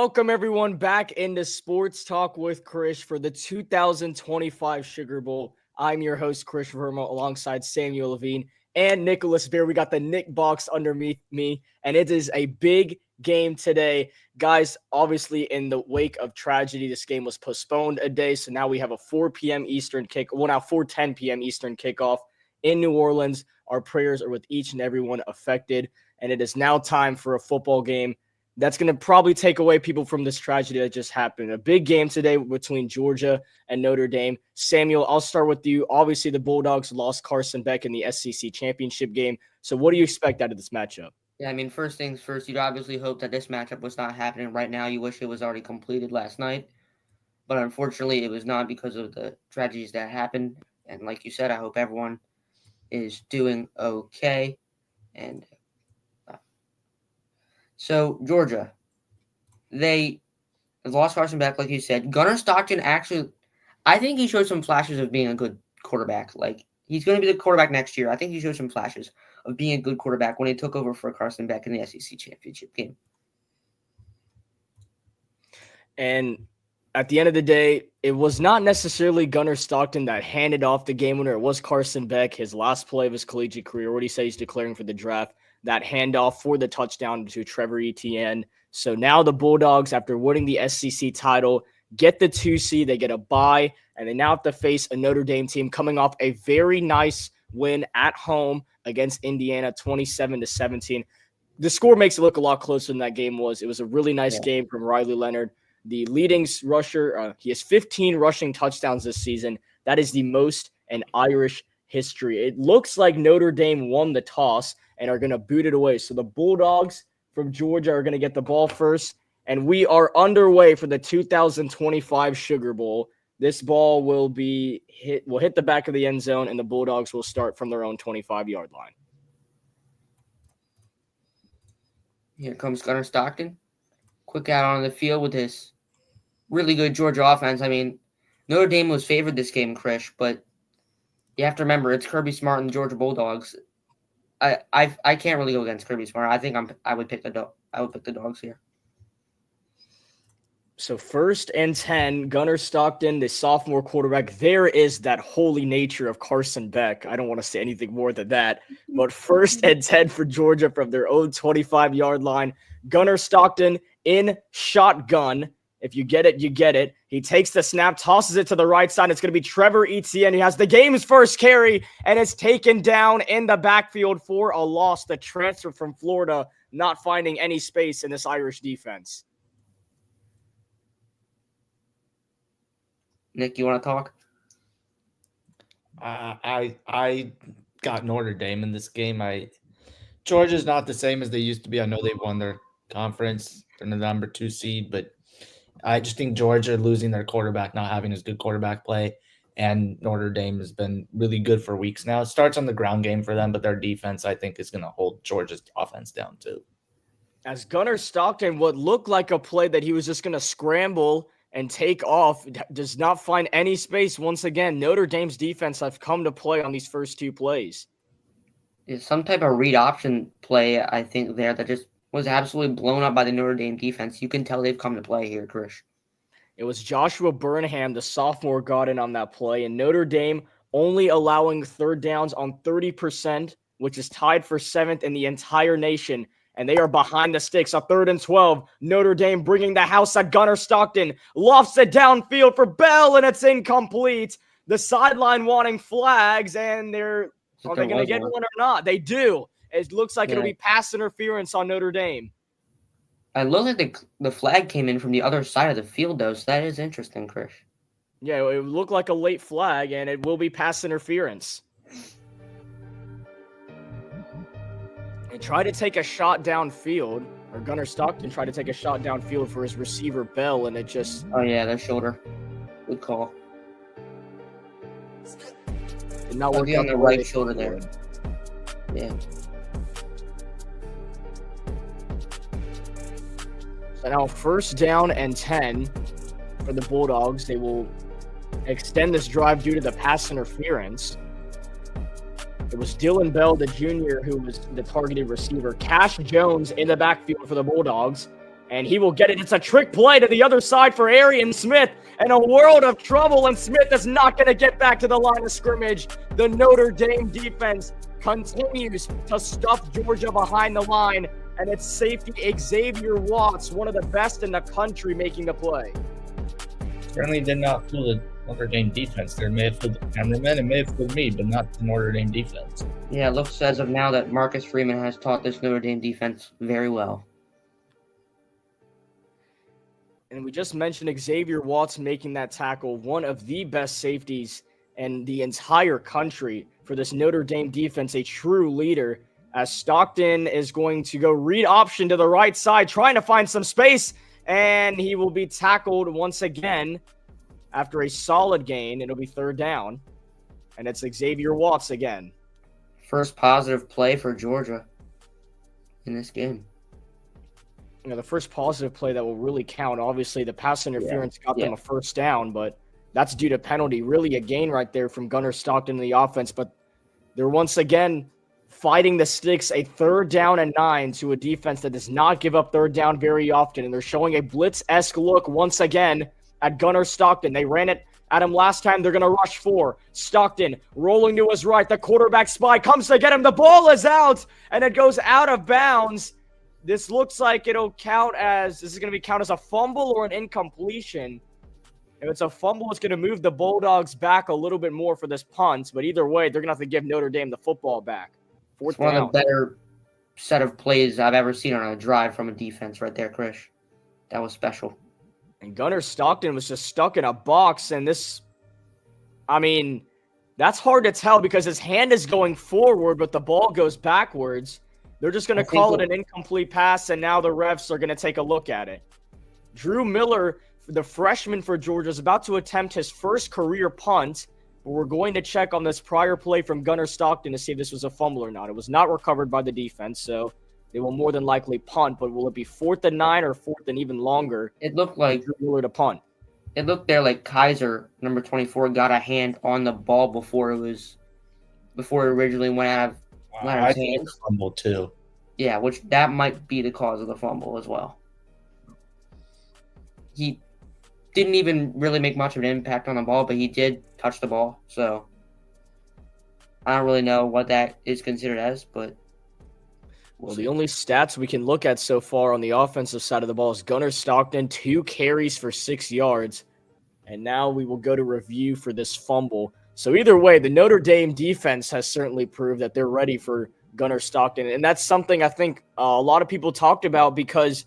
Welcome everyone back into Sports Talk with Krish for the 2025 Sugar Bowl. I'm your host, Krish Verma, alongside Samuel Levine and Nicholas Beer. We got the Nick box underneath me, and it is a big game today. Guys, obviously in the wake of tragedy, this game was postponed a day, so now we have a 4 p.m. Eastern kick. Well, now 4:10 p.m. Eastern kickoff in New Orleans. Our prayers are with each and everyone affected, and it is now time for a football game that's going to probably take away people from this tragedy that just happened. A big game today between Georgia and Notre Dame. Samuel, I'll start with you. Obviously, the Bulldogs lost Carson Beck in the SEC championship game. So what do you expect out of this matchup? Yeah, I mean, first things first, you'd obviously hope that this matchup was not happening right now. You wish it was already completed last night. But unfortunately, it was not because of the tragedies that happened. And like you said, I hope everyone is doing okay. And so, Georgia, they lost Carson Beck, like you said. Gunnar Stockton actually, I think he showed some flashes of being a good quarterback. Like, he's going to be the quarterback next year. I think he showed some flashes of being a good quarterback when he took over for Carson Beck in the SEC championship game. And at the end of the day, it was not necessarily Gunnar Stockton that handed off the game winner. It was Carson Beck, his last play of his collegiate career. What he said he's declaring for the draft. That handoff for the touchdown to Trevor Etienne. So now the Bulldogs, after winning the SEC title, get the 2 seed. They get a bye, and they now have to face a Notre Dame team coming off a very nice win at home against Indiana, 27-17. The score makes it look a lot closer than that game was. It was a really nice game from Riley Leonard. The leading rusher, he has 15 rushing touchdowns this season. That is the most in Irish history. It looks like Notre Dame won the toss and are going to boot it away. So the Bulldogs from Georgia are going to get the ball first, and we are underway for the 2025 Sugar Bowl. This ball will hit the back of the end zone, and the Bulldogs will start from their own 25-yard line. Here comes Gunnar Stockton. Quick out on the field with this really good Georgia offense. I mean, Notre Dame was favored this game, Krish, but you have to remember it's Kirby Smart and the Georgia Bulldogs. I can't really go against Kirby Smart. I think I would pick the Dogs here. So 1st and 10, Gunnar Stockton, the sophomore quarterback. There is that holy nature of Carson Beck. I don't want to say anything more than that. But 1st and 10 for Georgia from their own 25-yard line. Gunnar Stockton in shotgun. If you get it, you get it. He takes the snap, tosses it to the right side. It's going to be Trevor Etienne. He has the game's first carry, and it's taken down in the backfield for a loss. The transfer from Florida not finding any space in this Irish defense. Nick, you want to talk? I got Notre Dame in this game. Georgia's not the same as they used to be. I know they won their conference. They're the number 2 seed, but I just think Georgia losing their quarterback, not having as good quarterback play, and Notre Dame has been really good for weeks now. It starts on the ground game for them, but their defense, I think, is going to hold Georgia's offense down too. As Gunnar Stockton, what looked like a play that he was just going to scramble and take off, does not find any space. Once again, Notre Dame's defense have come to play on these first 2 plays. It's some type of read option play, I think, there that just was absolutely blown up by the Notre Dame defense. You can tell they've come to play here, Krish. It was Joshua Burnham, the sophomore, got in on that play, and Notre Dame only allowing 3rd downs on 30%, which is tied for 7th in the entire nation, and they are behind the sticks. A 3rd and 12. Notre Dame bringing the house at Gunnar Stockton. Lofts it downfield for Bell, and it's incomplete. The sideline wanting flags, and are they going to get one or not? They do. It looks like it'll be pass interference on Notre Dame. I look like the flag came in from the other side of the field, though, so that is interesting, Krish. Yeah, it looked like a late flag, and it will be pass interference. They tried to take a shot downfield, or Gunnar Stockton tried to take a shot downfield for his receiver, Bell, and it just... Oh, yeah, their shoulder. Good call. Did not work on the right shoulder there. Yeah. So now 1st down and 10 for the Bulldogs. They will extend this drive due to the pass interference. It was Dylan Bell, the junior, who was the targeted receiver. Cash Jones in the backfield for the Bulldogs. And he will get it. It's a trick play to the other side for Arian Smith. And a world of trouble, and Smith is not going to get back to the line of scrimmage. The Notre Dame defense continues to stuff Georgia behind the line. And it's safety Xavier Watts, one of the best in the country, making the play. Certainly did not fool the Notre Dame defense. There may have fooled the cameraman, it may have fooled me, but not the Notre Dame defense. Yeah, it looks as of now that Marcus Freeman has taught this Notre Dame defense very well. And we just mentioned Xavier Watts making that tackle, one of the best safeties in the entire country for this Notre Dame defense, a true leader, as Stockton is going to go read option to the right side, trying to find some space, and he will be tackled once again after a solid gain. It'll be third down, and it's Xavier Watts again. First positive play for Georgia in this game. You know, the first positive play that will really count. Obviously, the pass interference got them a first down, but that's due to penalty. Really a gain right there from Gunnar Stockton in the offense, but they're once again fighting the sticks, a 3rd down and 9 to a defense that does not give up third down very often, and they're showing a blitz-esque look once again at Gunnar Stockton. They ran it at him last time. They're going to rush 4. Stockton rolling to his right. The quarterback spy comes to get him. The ball is out, and it goes out of bounds. This looks like it'll count as, this is going to be count as a fumble or an incompletion. If it's a fumble, it's going to move the Bulldogs back a little bit more for this punt, but either way, they're going to have to give Notre Dame the football back. It's one of the better set of plays I've ever seen on a drive from a defense right there, Krish. That was special. And Gunnar Stockton was just stuck in a box, and this, I mean, that's hard to tell because his hand is going forward, but the ball goes backwards. They're just going to call it an incomplete pass, and now the refs are going to take a look at it. Drew Miller, the freshman for Georgia, is about to attempt his first career punt, but we're going to check on this prior play from Gunnar Stockton to see if this was a fumble or not. It was not recovered by the defense, so they will more than likely punt, but will it be 4th and 9 or 4th and even longer? It looked like Drew Miller to punt. It looked there like Kaiser, number 24, got a hand on the ball before it originally went out of I think it's fumble too. Yeah, which that might be the cause of the fumble as well. He didn't even really make much of an impact on the ball, but he did touch the ball. So I don't really know what that is considered as, but well, the only stats we can look at so far on the offensive side of the ball is Gunnar Stockton, 2 carries for 6 yards. And now we will go to review for this fumble. So either way, the Notre Dame defense has certainly proved that they're ready for Gunnar Stockton. And that's something I think a lot of people talked about, because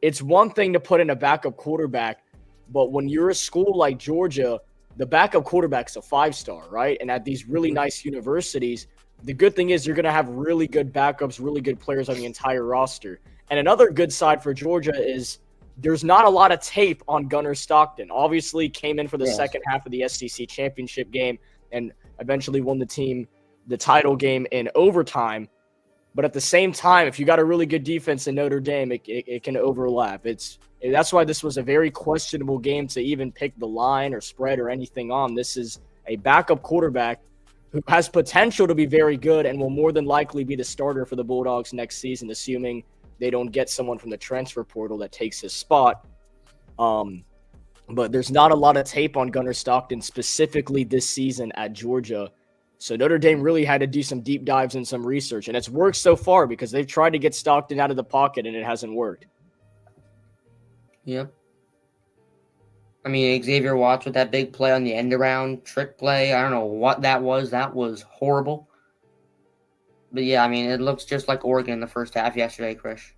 it's one thing to put in a backup quarterback, but when you're a school like Georgia, the backup quarterback's a 5-star, right? And at these really nice universities, the good thing is you're going to have really good backups, really good players on the entire roster. And another good side for Georgia is there's not a lot of tape on Gunnar Stockton. Obviously came in for the second half of the SEC championship game and eventually won the title game in overtime. But at the same time, if you got a really good defense in Notre Dame, it can overlap. That's why this was a very questionable game to even pick the line or spread or anything on. This is a backup quarterback who has potential to be very good and will more than likely be the starter for the Bulldogs next season, assuming they don't get someone from the transfer portal that takes his spot. But there's not a lot of tape on Gunnar Stockton specifically this season at Georgia. So Notre Dame really had to do some deep dives and some research, and it's worked so far because they've tried to get Stockton out of the pocket and it hasn't worked. Yep. I mean, Xavier Watts with that big play on the end-around trick play. I don't know what that was. That was horrible. But yeah, I mean, it looks just like Oregon in the first half yesterday, Krish.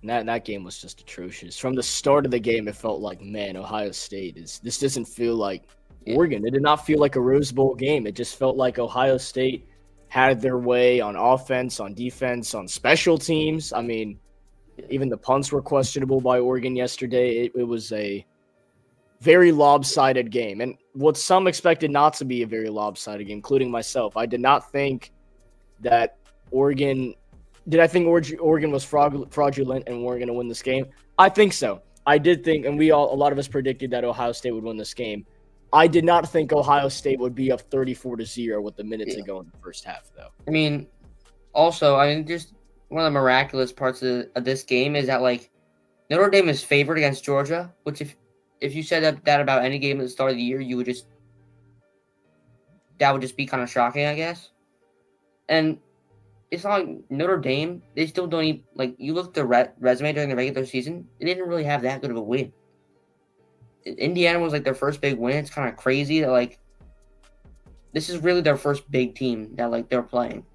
And that game was just atrocious. From the start of the game, it felt like, man, Ohio State this doesn't feel like Oregon. It did not feel like a Rose Bowl game. It just felt like Ohio State had their way on offense, on defense, on special teams. I mean, even the punts were questionable by Oregon yesterday. It was a very lopsided game. And what some expected not to be a very lopsided game, including myself. I did not think that Oregon – did I think Oregon was fraudulent and weren't going to win this game? I think so. I did think – and a lot of us predicted that Ohio State would win this game. I did not think Ohio State would be up 34-0 with the minutes to go in the first half, though. I mean, also, just one of the miraculous parts of this game is that like Notre Dame is favored against Georgia, which if you said that about any game at the start of the year, that would just be kind of shocking, I guess. And it's not like Notre Dame, they still don't even, like, you look at the resume during the regular season, they didn't really have that good of a win. Indiana was like their first big win. It's kind of crazy that like this is really their first big team that like they're playing.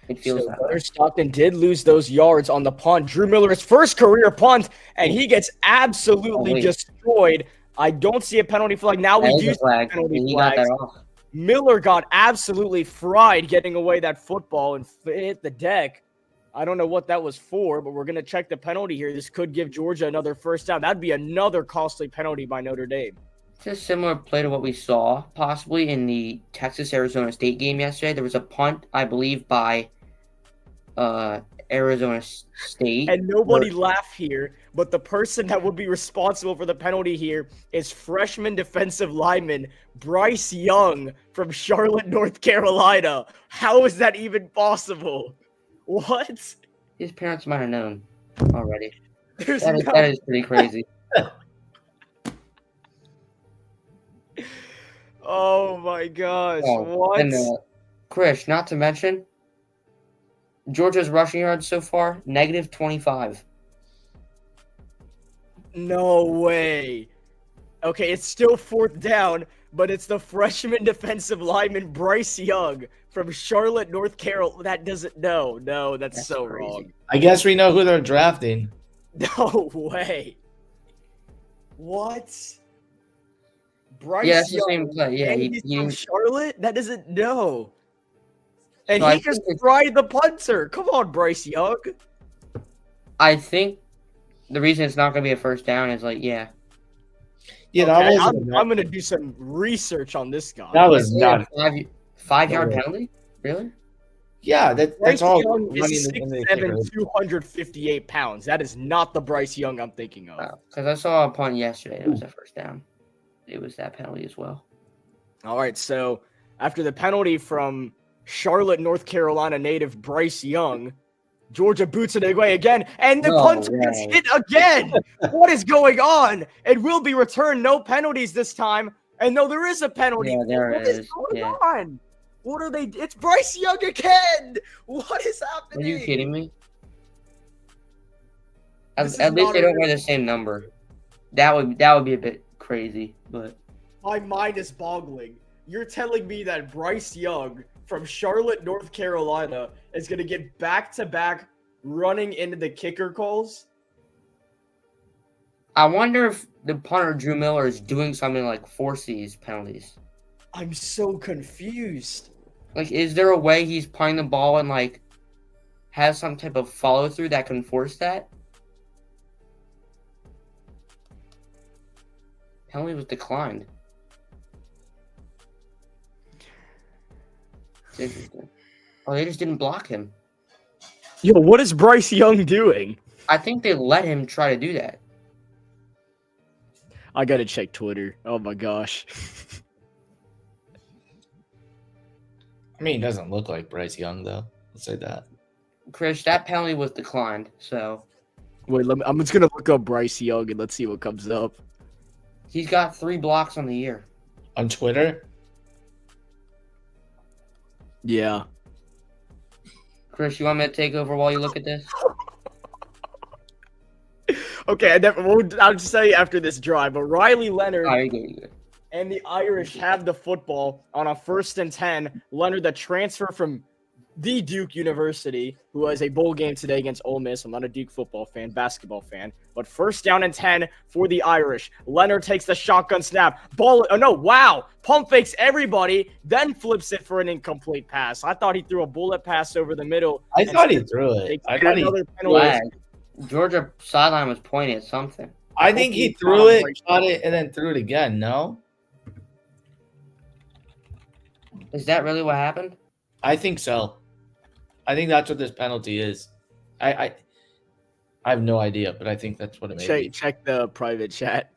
It feels So that Gunnar way. Stockton did lose those yards on the punt. Drew Miller's first career punt, and he gets absolutely destroyed. I don't see a penalty flag. Now we That is do a see flag. penalty He got flags. that off. Miller got absolutely fried getting away that football and hit the deck. I don't know what that was for, but we're going to check the penalty here. This could give Georgia another first down. That'd be another costly penalty by Notre Dame. It's a similar play to what we saw possibly in the Texas-Arizona State game yesterday. There was a punt, I believe, by Arizona State. And nobody laughed here, but the person that would be responsible for the penalty here is freshman defensive lineman Bryce Young from Charlotte, North Carolina. How is that even possible? What? His parents might have known already. There's That is pretty crazy. Oh my gosh. What? And Krish, not to mention, Georgia's rushing yards so far, -25. No way. Okay, it's still fourth down, but it's the freshman defensive lineman Bryce Young from Charlotte, North Carolina. That doesn't. No, that's so crazy. wrong. I guess we know who they're drafting. No way. What? Bryce Yeah, that's the Young, same play. Yeah, and he he's from Charlotte? That doesn't know. And So he just fried the punter. Come on, Bryce Young. I think the reason it's not going to be a first down is like, Yeah, Okay, that was. I'm going to do some research on this guy. That was not. a 5-yard No. penalty? Really? Yeah, that's Bryce all. Young running is in the 6'7", kicker. 258 pounds. That is not the Bryce Young I'm thinking of. Because I saw a punt yesterday. It was a first down. It was that penalty as well. All right, so after the penalty from Charlotte, North Carolina native Bryce Young, Georgia boots it away again, and the punter gets hit again. What is going on? It will be returned. No penalties this time. And no, there is a penalty. Yeah, there What is. is going on? What are they? It's Bryce Young again. What is happening? Are you kidding me? This is At least not they a don't real- wear the same number. That would be a bit crazy, but My mind is boggling. You're telling me that Bryce Young from Charlotte, North Carolina is going to get back-to-back running into the kicker calls? I wonder if the punter Drew Miller is doing something like force these penalties. I'm so confused. Like, is there a way he's punting the ball and like has some type of follow through that can force that? Penalty was declined. It's interesting. Oh, they just didn't block him. Yo, what is Bryce Young doing? I think they let him try to do that. I gotta check Twitter. Oh my gosh. I mean, he doesn't look like Bryce Young, though. Let's say that. Chris, that penalty was declined, so Wait, I'm just gonna look up Bryce Young and let's see what comes up. he's got 3 blocks on the year. On Twitter? Yeah. Chris, you want me to take over while you look at this? Okay, I'll just tell you after this drive. But Riley Leonard Oh, you're good. and the Irish have the football on a 1st and 10. Leonard, the transfer from the Duke University, who has a bowl game today against Ole Miss. I'm not a Duke football fan, basketball fan. But 1st down and 10 for the Irish. Leonard takes the shotgun snap. Pump fakes everybody, then flips it for an incomplete pass. I thought he threw a bullet pass over the middle. I thought he threw it. I thought Another penalty. Flag. Georgia sideline was pointing at something. I think he threw it, caught it, and then threw it again. No? Is that really what happened? I think so. I think that's what this penalty is. I have no idea, but I think that's what it may be. Check the private chat.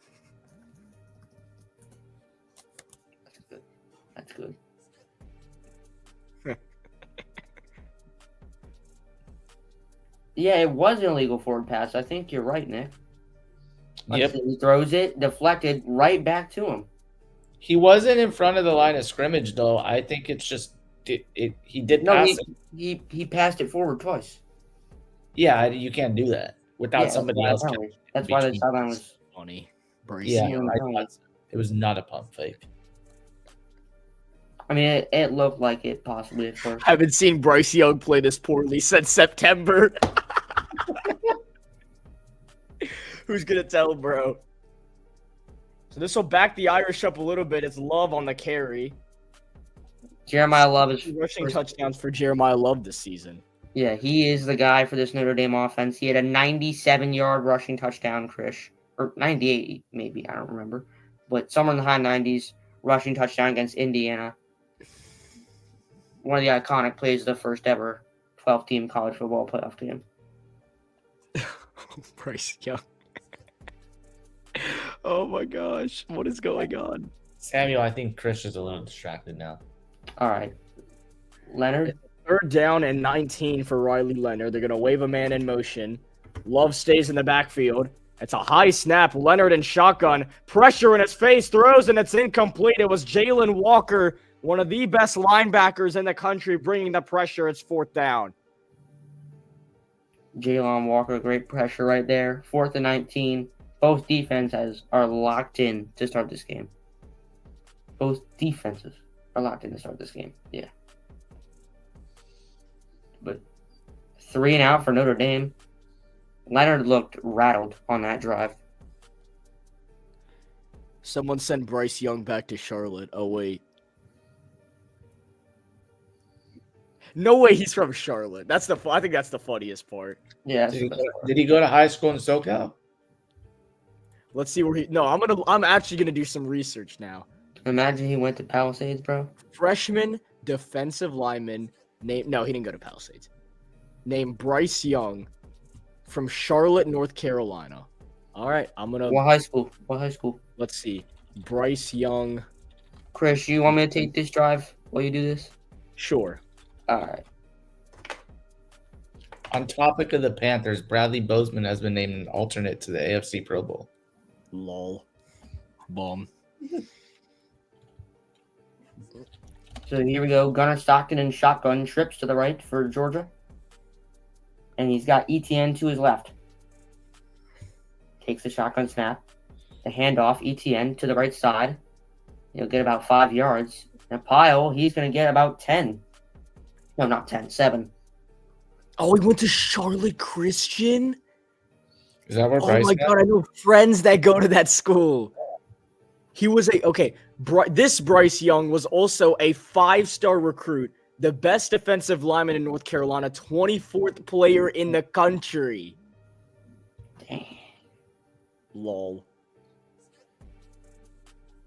That's good. Yeah, it was an illegal forward pass. I think you're right, Nick. Yep. He throws it, deflected, right back to him. He wasn't in front of the line of scrimmage, though. I think it's just he did No, pass it. he passed it forward twice. Yeah, you can't do that without Yeah, somebody else. that's why the between. sideline was. Funny. Bryce Yeah, Young. I thought so. It was not a pump fake. I mean, it looked like it possibly at first. Haven't seen Bryce Young play this poorly since September. Who's gonna tell, bro? So this will back the Irish up a little bit. It's Love on the carry. Jeremiah Love is Rushing touchdowns for Jeremiah Love this season. Yeah, he is the guy for this Notre Dame offense. He had a 97-yard rushing touchdown, Krish. Or 98, maybe. I don't remember. But somewhere in the high 90s, rushing touchdown against Indiana. One of the iconic plays of the first ever 12-team college football playoff game. Bryce Young. Oh my gosh. What is going on? Samuel, I think Chris is a little distracted now. All right. Leonard? 3rd down and 19 for Riley Leonard. They're going to wave a man in motion. Love stays in the backfield. It's a high snap. Leonard in shotgun. Pressure in his face. Throws, and it's incomplete. It was Jalen Walker, one of the best linebackers in the country, bringing the pressure. It's 4th down. Jalen Walker, great pressure right there. 4th and 19. Both defenses are locked in to start this game. Both defenses are locked in to start this game. Yeah. But 3 and out for Notre Dame. Leonard looked rattled on that drive. Someone sent Bryce Young back to Charlotte. Oh, wait. No way he's from Charlotte. I think that's the funniest part. Yeah. Did he go to high school in SoCal? Let's see where he. No, I'm actually gonna do some research now. Imagine he went to Palisades, bro. Freshman defensive lineman named. No, he didn't go to Palisades. Named Bryce Young, from Charlotte, North Carolina. All right, I'm gonna. What high school? What high school? Let's see. Bryce Young. Chris, you want me to take this drive while you do this? Sure. All right. On topic of the Panthers, Bradley Bozeman has been named an alternate to the AFC Pro Bowl. Lol. Bomb. So here we go. Gunnar Stockton in shotgun trips to the right for Georgia. And he's got ETN to his left. Takes the shotgun snap. The handoff, ETN to the right side. He'll get about 5 yards. And Pyle, he's going to get about 10. No, not 10, 7. Oh, he went to Charlotte Christian? Is that where Oh Bryce my got? God, I know friends that go to that school. He was this Bryce Young was also a 5-star recruit, the best defensive lineman in North Carolina, 24th player in the country. Dang. Lol.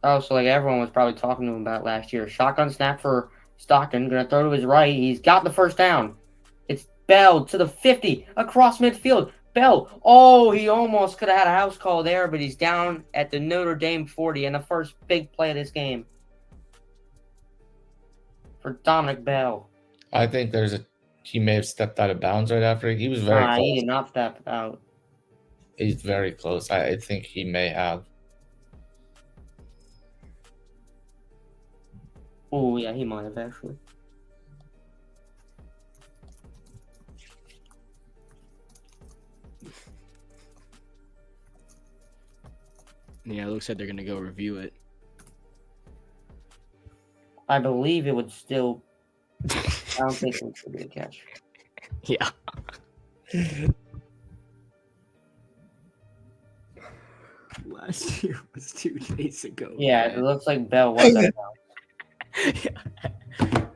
Oh, so like everyone was probably talking to him about last year. Shotgun snap for Stockton, going to throw to his right. He's got the first down. It's Bell to the 50, across midfield. Bell, oh, he almost could have had a house call there, but he's down at the Notre Dame 40 and the first big play of this game for Dominic Bell. I think he may have stepped out of bounds right after. He was very close. He did not step out. He's very close. I think he may have. Oh, yeah, he might have actually. Yeah, it looks like they're going to go review it. I believe it would still. I don't think it would be a catch. Yeah. Last year was 2 days ago. Yeah, it looks like Bell was that down. Yeah.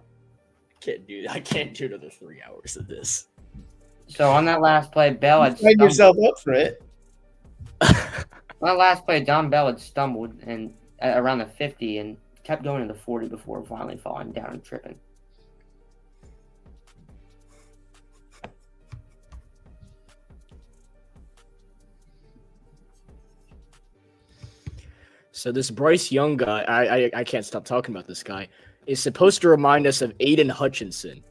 Can't do that. I can't do another 3 hours of this. So on that last play, Bell had Sign stumbled. yourself up for it. On that last play, Don Bell had stumbled and around the 50 and kept going to the 40 before finally falling down and tripping. So this Bryce Young guy, I can't stop talking about this guy, is supposed to remind us of Aiden Hutchinson.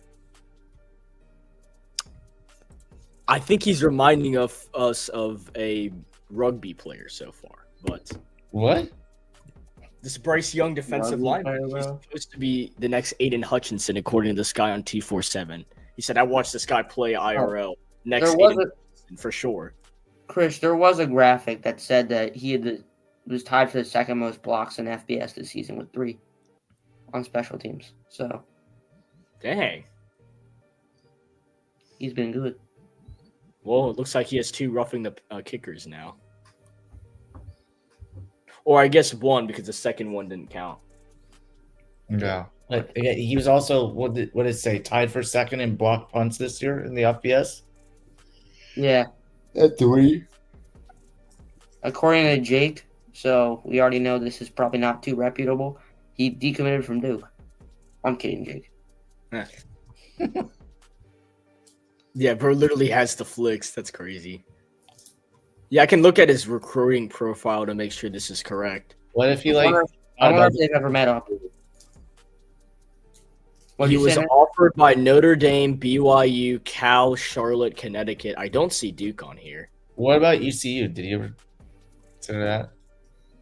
I think he's reminding us of a rugby player so far. But What? this Bryce Young defensive Rugby player, lineman, he's bro? supposed to be the next Aiden Hutchinson, according to this guy on T47. He said, I watched this guy play IRL. Next There was Aiden Hutchinson, for sure. Chris, there was a graphic that said that was tied for the second most blocks in FBS this season with 3 on special teams. So Dang. he's been good. Well, it looks like he has 2 roughing the kickers now. Or I guess 1 because the second one didn't count. Yeah. But again, he was also what did it say? Tied for second in block punts this year in the FBS. Yeah, At 3. according to Jake. So we already know this is probably not too reputable. He decommitted from Duke. I'm kidding, Jake. Yeah, bro literally has the flicks. That's crazy. Yeah, I can look at his recruiting profile to make sure this is correct. What if he I wonder if they've ever met up. What'd He you was say, Nick? offered by Notre Dame, BYU, Cal, Charlotte, Connecticut. I don't see Duke on here. What about ECU? Did he ever consider that?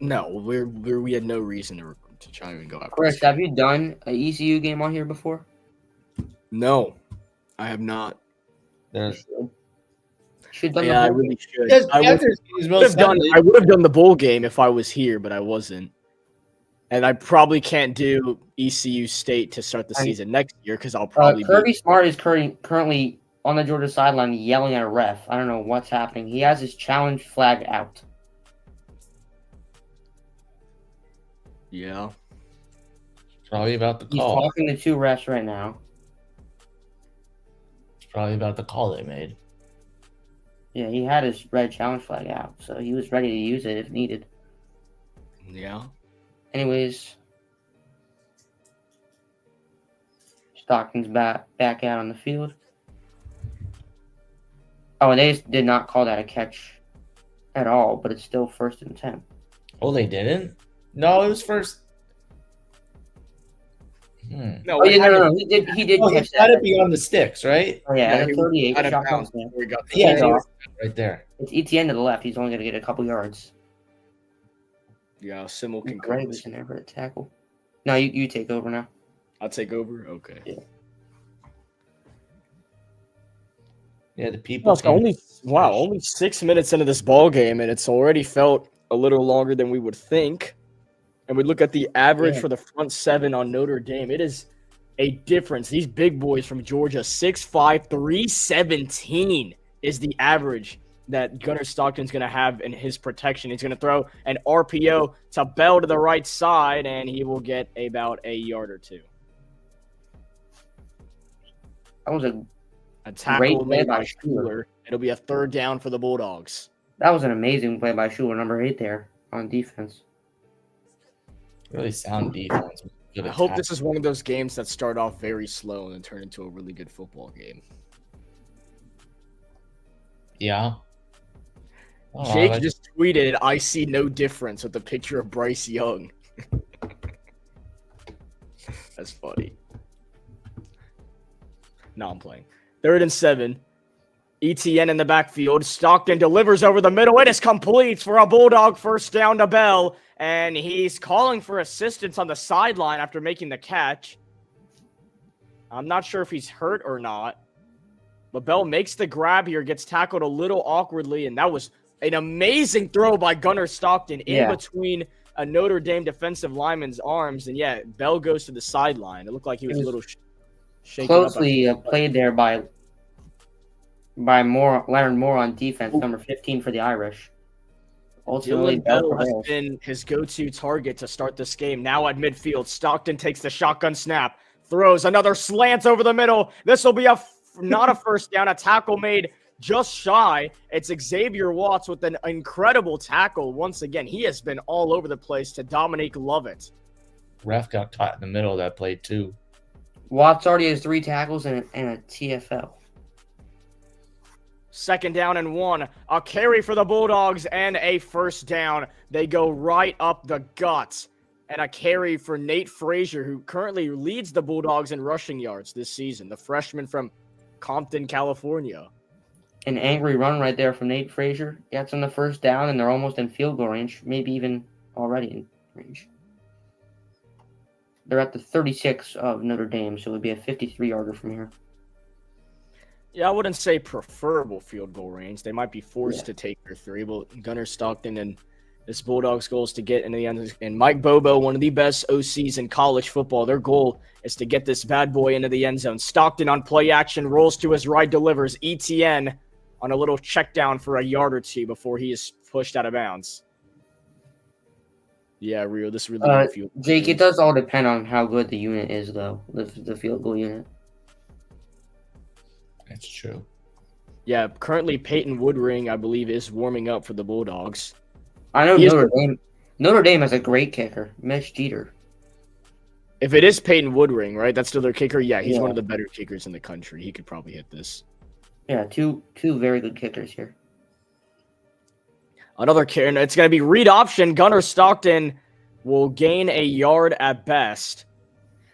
No, we had no reason to try and go after. Chris, this guy. have you done an ECU game on here before? No, I have not. There's Should have done Yeah, I the bowl really game. should. Yes, I Panthers games most Sundays. would have done the bowl game if I was here, but I wasn't. And I probably can't do ECU State to start the season next year because I'll probably Kirby Smart is currently on the Georgia sideline yelling at a ref. I don't know what's happening. He has his challenge flag out. Yeah. Probably about the He's call. talking to 2 refs right now. It's probably about the call they made. Yeah, he had his red challenge flag out, so he was ready to use it if needed. Yeah. Anyways, Stockton's back out on the field. Oh, and they did not call that a catch at all, but it's still 1st and 10. Oh, they didn't? No, it was first. No, Oh yeah, no. He did Oh, he catch got that. it beyond the sticks, right? Oh yeah, at he the was 38 out of shotgun bounds snap. before he got the Yeah, Hands he off. was right there. It's ETN to the left. He's only going to get a couple yards. Yeah, Simmel can Greg was in there for a tackle. No, you take over now. I'll take over. Okay. Yeah. Yeah, the people. Well, only 6 minutes into this ball game, and it's already felt a little longer than we would think. And we look at the average for the front 7 on Notre Dame. It is a difference. These big boys from Georgia, 6'5", 317 is the average that Gunnar Stockton's going to have in his protection. He's going to throw an RPO to Bell to the right side, and he will get about a yard or 2. That was A great tackle play made by by Schuler. It'll be a 3rd down for the Bulldogs. an amazing play by Schuler, number 8 there on defense. Really sound defense. I hope this is one of those games that start off very slow and then turn into a really good football game. Yeah. Oh, Jake just tweeted, I see no difference with the picture of Bryce Young. That's funny. No, I'm playing. 3rd and 7. ETN in the backfield. Stockton delivers over the middle. It is complete for a Bulldog 1st down to Bell. And he's calling for assistance on the sideline after making the catch. I'm not sure if he's hurt or not. But Bell makes the grab here, gets tackled a little awkwardly, and that was an amazing throw by Gunnar Stockton in between a Notre Dame defensive lineman's arms. And yeah, Bell goes to the sideline. It looked like he was a little shaken Closely up. played there by Leonard Moore on defense, number 15 for the Irish. Ultimately, Dylan Bell has been his go-to target to start this game. Now at midfield, Stockton takes the shotgun snap, throws another slant over the middle. This will be not a 1st down, a tackle made just shy. It's Xavier Watts with an incredible tackle. Once again, he has been all over the place to Dominique Lovett. Ref got caught in the middle of that play too. Watts already has 3 tackles and a TFL. 2nd down and 1. A carry for the Bulldogs and a 1st down. They go right up the guts. And a carry for Nate Frazier, who currently leads the Bulldogs in rushing yards this season. The freshman from Compton, California. An angry run right there from Nate Frazier. Gets on the first down, and they're almost in field goal range, maybe even already in range. They're at the 36 of Notre Dame, so it would be a 53-yarder from here. Yeah, I wouldn't say preferable field goal range. They might be forced to take their 3, but Gunnar Stockton and this Bulldogs' goal is to get in the end. And Mike Bobo, one of the best OCs in college football, their goal is to get this bad boy into the end zone. Stockton on play action, rolls to his right, delivers. ETN on a little check down for a yard or two before he is pushed out of bounds. Yeah, Rio, this really field. Jake, it does all depend on how good the unit is, though, the field goal unit. That's true. Yeah, currently Peyton Woodring, I believe, is warming up for the Bulldogs. I know Notre Dame has a great kicker, Mitch Jeter. If it is Peyton Woodring, right? That's still their kicker. Yeah, he's one of the better kickers in the country. He could probably hit this. Yeah, two very good kickers here. Another kicker, and it's going to be read option. Gunnar Stockton will gain a yard at best.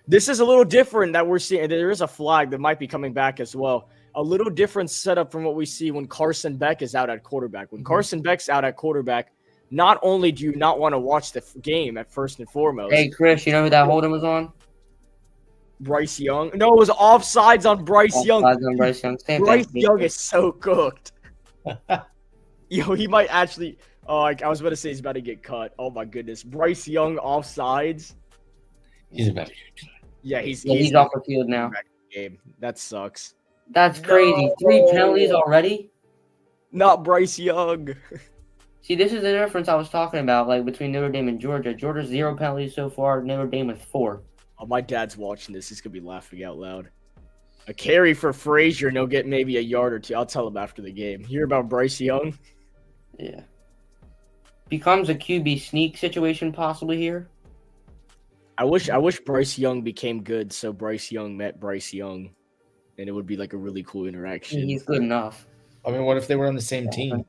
This is a little different that we're seeing. There is a flag that might be coming back as well. A little different setup from what we see when Carson Beck is out at quarterback. When Carson Beck's out at quarterback, not only do you not want to watch the game at first and foremost. Hey, Chris, you know who that holding was on? Bryce Young. No, it was offsides on Bryce Young. Offsides on Bryce Young. Bryce Young is so cooked. Yo, he might actually. Oh, I was about to say he's about to get cut. Oh my goodness, Bryce Young offsides. He's about to get cut. Yeah, he's off the field now. Game. That sucks. That's crazy. No. 3 penalties already? Not Bryce Young. See, this is the difference I was talking about, like between Notre Dame and Georgia. Georgia's 0 penalties so far. Notre Dame with 4. Oh, my dad's watching this. He's gonna be laughing out loud. A carry for Frazier, and he'll get maybe a yard or 2. I'll tell him after the game. Hear about Bryce Young? Yeah. Becomes a QB sneak situation possibly here. I wish Bryce Young became good, so Bryce Young met Bryce Young, and it would be like a really cool interaction. He's good enough. I mean, what if they were on the same team?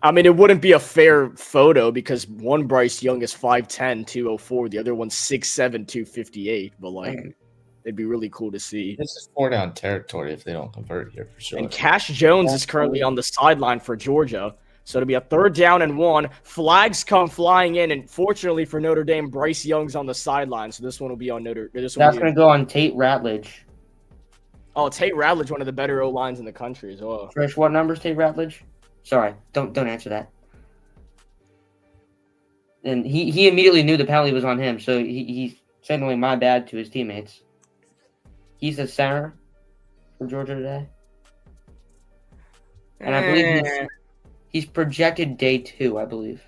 I mean, it wouldn't be a fair photo because one Bryce Young is 5'10", 204. The other one's 6'7", 258. But, like, it'd be really cool to see. This is 4 down territory if they don't convert here for sure. And Cash Jones is currently on the sideline for Georgia. So it'll be a 3rd down and 1. Flags come flying in, and fortunately for Notre Dame, Bryce Young's on the sideline. So this one will be on Notre Dame. That's going to go on Tate Ratledge. Oh, Tate Ratledge, one of the better O-lines in the country as well. Trish, what number's Tate Ratledge? Sorry, don't answer that. And he immediately knew the penalty was on him, so he's signaling my bad to his teammates. He's the center for Georgia today. And I believe he's projected day 2, I believe.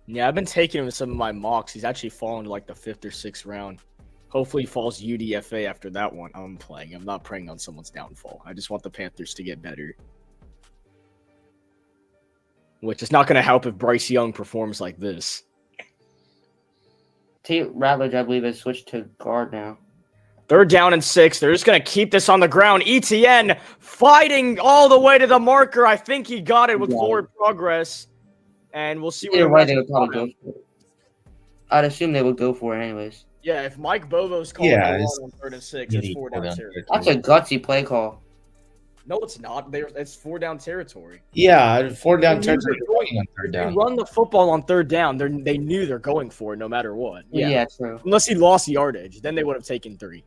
Yeah, I've been taking him in some of my mocks. He's actually fallen to like the 5th or 6th round. Hopefully he falls UDFA after that one. I'm not preying on someone's downfall. I just want the Panthers to get better. Which is not going to help if Bryce Young performs like this. Tate Ratledge, I believe, has switched to guard now. 3rd down and 6. They're just going to keep this on the ground. ETN fighting all the way to the marker. I think he got it with forward progress. And we'll see Either way, they would probably go for it. I'd assume they would go for it anyways. Yeah, if Mike Bobo's calling on 3rd and 6, it's 4 down territory. That's a gutsy play call. No, it's not. It's 4 down territory. Yeah, 4 down territory. Going on 3rd down. They run the football on 3rd down. They knew they're going for it no matter what. Yeah, true. Unless he lost yardage, then they would have taken 3.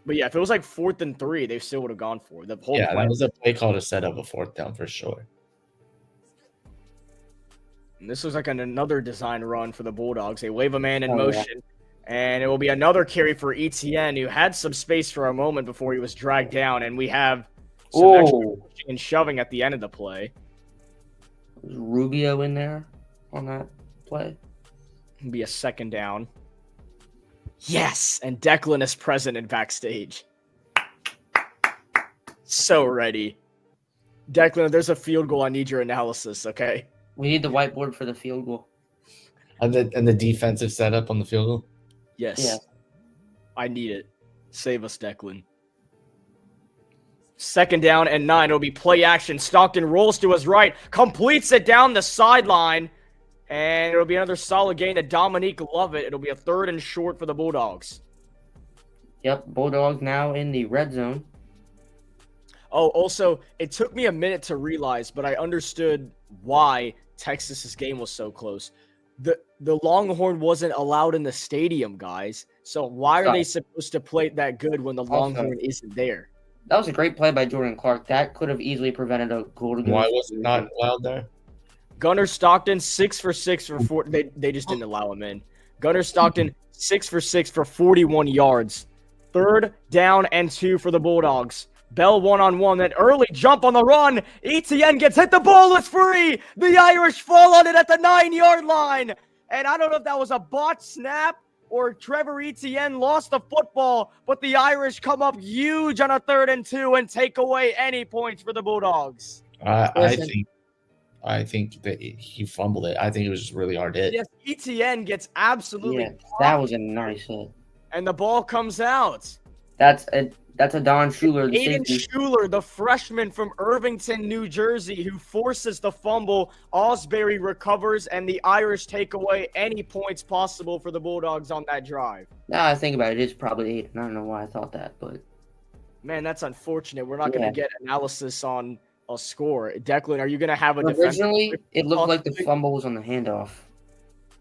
But yeah, if it was like 4th and 3, they still would have gone for it. The whole that was a play call to set up a 4th down for sure. And this was like another design run for the Bulldogs. They wave a man in motion, and it will be another carry for ETN, who had some space for a moment before he was dragged down. And we have some extra pushing and shoving at the end of the play. Was Rubio in there on that play? It'll be a 2nd down. Yes, and Declan is present in backstage. So ready. Declan, if there's a field goal, I need your analysis, okay? We need the whiteboard for the field goal. And the defensive setup on the field goal? Yes. Yeah. I need it. Save us, Declan. 2nd down and 9. It'll be play action. Stockton rolls to his right, completes it down the sideline, and it'll be another solid gain to Dominique Lovett. It'll be a 3rd and short for the Bulldogs. Yep, Bulldogs now in the red zone. Oh, also, it took me a minute to realize, but I understood why Texas's game was so close. The Longhorn wasn't allowed in the stadium, guys. So why are they supposed to play that good when the Longhorn isn't there? That was a great play by Jordan Clark. That could have easily prevented a goal to go. Why was it not allowed there? Gunnar Stockton, 6 for 6 for 4. They just didn't allow him in. Gunnar Stockton, 6 for 6 for 41 yards. 3rd down and 2 for the Bulldogs. Bell one-on-one, that early jump on the run. Etienne gets hit. The ball is free. The Irish fall on it at the 9-yard line. And I don't know if that was a botched snap or Trevor Etienne lost the football, but the Irish come up huge on a 3rd and 2 and take away any points for the Bulldogs. I think that he fumbled it. I think it was just really hard hit. Yes, Etienne gets absolutely that was a nice hit. And the ball comes out. That's a Don Schuler. Aiden Schuler, the freshman from Irvington, New Jersey, who forces the fumble. Osbury recovers, and the Irish take away any points possible for the Bulldogs on that drive. Now I think about it, it's probably 8. I don't know why I thought that, but man, that's unfortunate. We're not going to get analysis on a score. Declan, are you going to have a originally? It looked like the fumble was on the handoff.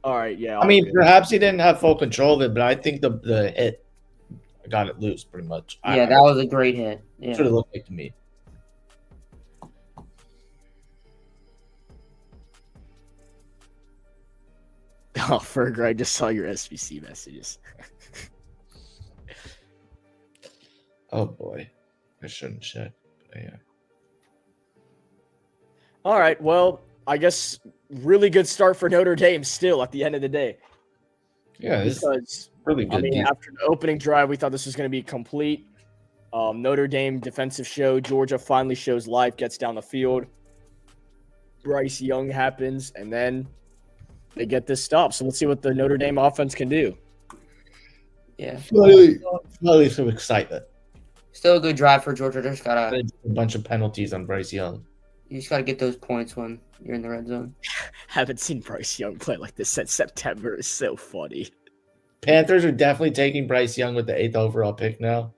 All right, yeah. I mean, perhaps he didn't have full control of it, but I think the hit got it loose pretty much. Yeah, that was a great hit. Yeah. That's what it looked like to me. Oh, Ferger, I just saw your SBC messages. Oh, boy. I shouldn't check. Yeah. All right, well, I guess really good start for Notre Dame still at the end of the day. Yeah, because really good. I mean, after the opening drive, we thought this was going to be complete. Notre Dame defensive show. Georgia finally shows life, gets down the field. Bryce Young happens, and then they get this stop. So let's see what the Notre Dame offense can do. Yeah. Finally some excitement. Still a good drive for Georgia. Just got a bunch of penalties on Bryce Young. You just got to get those points when you're in the red zone. Haven't seen Bryce Young play like this since September. It's so funny. Panthers are definitely taking Bryce Young with the 8th overall pick now.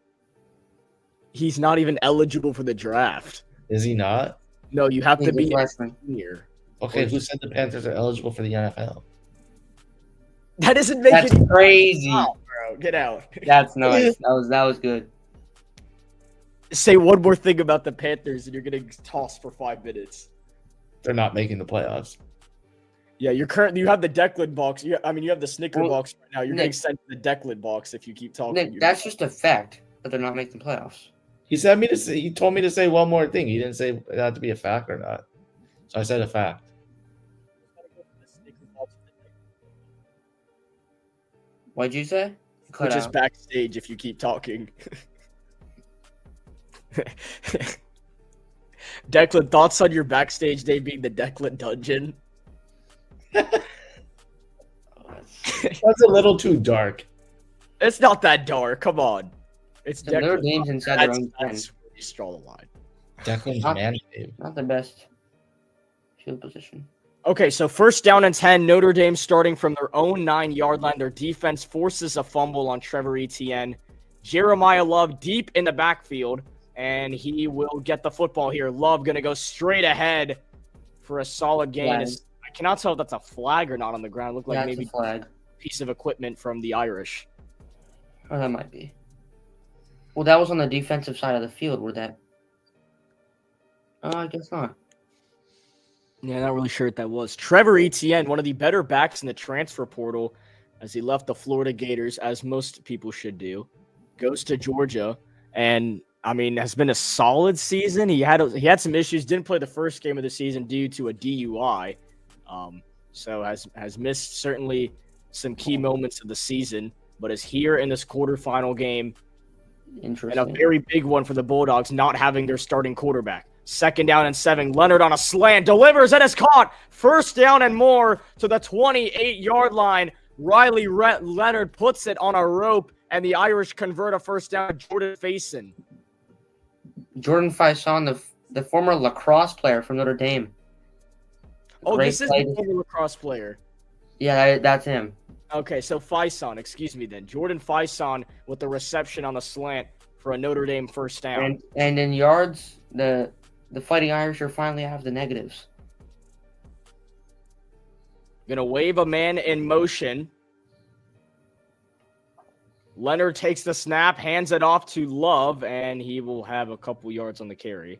He's not even eligible for the draft. Is he not? No, you have to be a senior. Okay, who said the Panthers are eligible for the NFL? That doesn't make That's any crazy. Out, bro. Get out. That's nice. That was good. Say one more thing about the Panthers, and you're getting tossed for 5 minutes. They're not making the playoffs. Yeah, you have the Declan box. You have the Snicker box right now. You're getting sent to the Declan box if you keep talking. Nick, that's just a fact that they're not making playoffs. He told me to say one more thing. He didn't say it had to be a fact or not. So I said a fact. What'd you say? Which is backstage if you keep talking. Declan, thoughts on your backstage day being the Declan dungeon? That's a little too dark. It's not that dark. Come on. It's Declan. Notre Dame's inside their own that's where you draw the line. Declan's man cave. Not the best field position. Okay, so 1st down and 10. Notre Dame starting from their own 9-yard line. Their defense forces a fumble on Trevor Etienne. Jeremiah Love deep in the backfield, and he will get the football here. Love going to go straight ahead for a solid gain. I cannot tell if that's a flag or not on the ground. It looked like maybe a piece of equipment from the Irish. Oh, that might be. Well, that was on the defensive side of the field. I guess not. Yeah, not really sure what that was. Trevor Etienne, one of the better backs in the transfer portal, as he left the Florida Gators, as most people should do, goes to Georgia, and has been a solid season. He had some issues, didn't play the first game of the season due to a DUI, so has missed certainly some key moments of the season, but is here in this quarterfinal game. Interesting. And a very big one for the Bulldogs, not having their starting quarterback. 2nd down and 7. Leonard on a slant, delivers, and is caught. 1st down and more to the 28-yard line. Riley Leonard puts it on a rope, and the Irish convert a 1st down. Jordan Faison. Jordan Faison, the former lacrosse player from Notre Dame. Oh, this is the former lacrosse player. Yeah, that's him. Okay, so Faison, excuse me then. Jordan Faison with the reception on the slant for a Notre Dame 1st down. And in yards, the Fighting Irish are finally out of the negatives. Gonna wave a man in motion. Leonard takes the snap, hands it off to Love, and he will have a couple yards on the carry.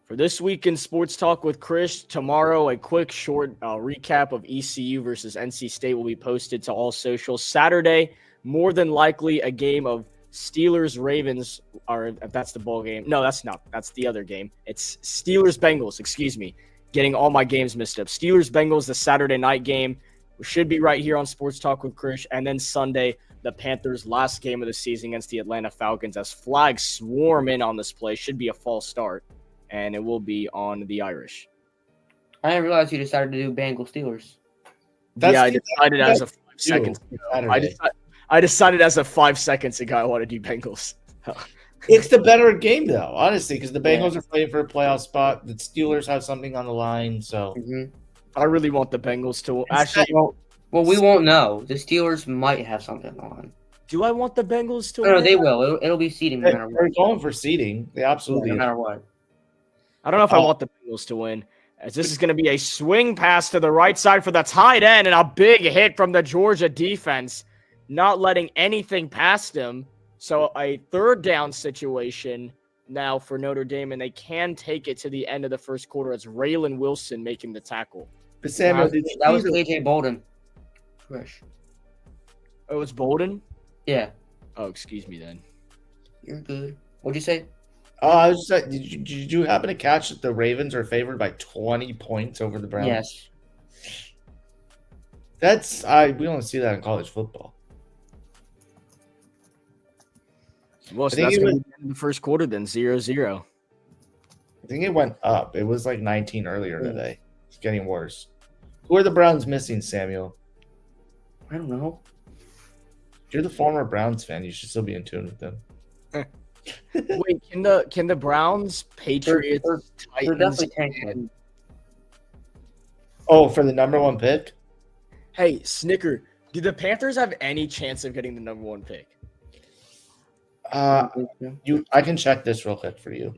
For this week in Sports Talk with Chris, tomorrow a quick short recap of ECU versus NC State will be posted to all socials. Saturday, more than likely a game of Steelers-Ravens, or if that's the ball game. No, that's not. That's the other game. It's Steelers-Bengals, excuse me. Getting all my games mixed up. Steelers-Bengals, the Saturday night game. We should be right here on Sports Talk with Chris. And then Sunday, the Panthers' last game of the season against the Atlanta Falcons as flags swarm in on this play. Should be a false start. And it will be on the Irish. I didn't realize you decided to do Bengals Steelers. I decided as of 5 seconds ago. I decided as of 5 seconds ago I want to do Bengals. It's the better game, though, honestly, because the Bengals are fighting for a playoff spot. The Steelers have something on the line, so I really want the Bengals to actually. Well, we won't know. The Steelers might have something on. Do I want the Bengals to? No, they will. It'll be seeding no matter what. They're going for seeding. They absolutely no matter what. I don't know if I want the Bengals to win, as this is going to be a swing pass to the right side for the tight end and a big hit from the Georgia defense, not letting anything past him. So a third down situation now for Notre Dame, and they can take it to the end of the first quarter as Raylan Wilson making the tackle. But Samuel, that was A.J. Bolden. Fresh. Oh, it was Bolden? Yeah. Oh, excuse me then. You're good. What'd you say? I was just, did you happen to catch that the Ravens are favored by 20 points over the Browns? Yes. We don't see that in college football. Well, so that's going to be the first quarter then, 0-0. I think it went up. It was like 19 earlier today. It's getting worse. Who are the Browns missing, Samuel? I don't know. You're the former Browns fan. You should still be in tune with them. Wait, can the Browns, Patriots, Titans, and... Oh, for the number one pick? Hey, Snicker, do the Panthers have any chance of getting the number one pick? I can check this real quick for you.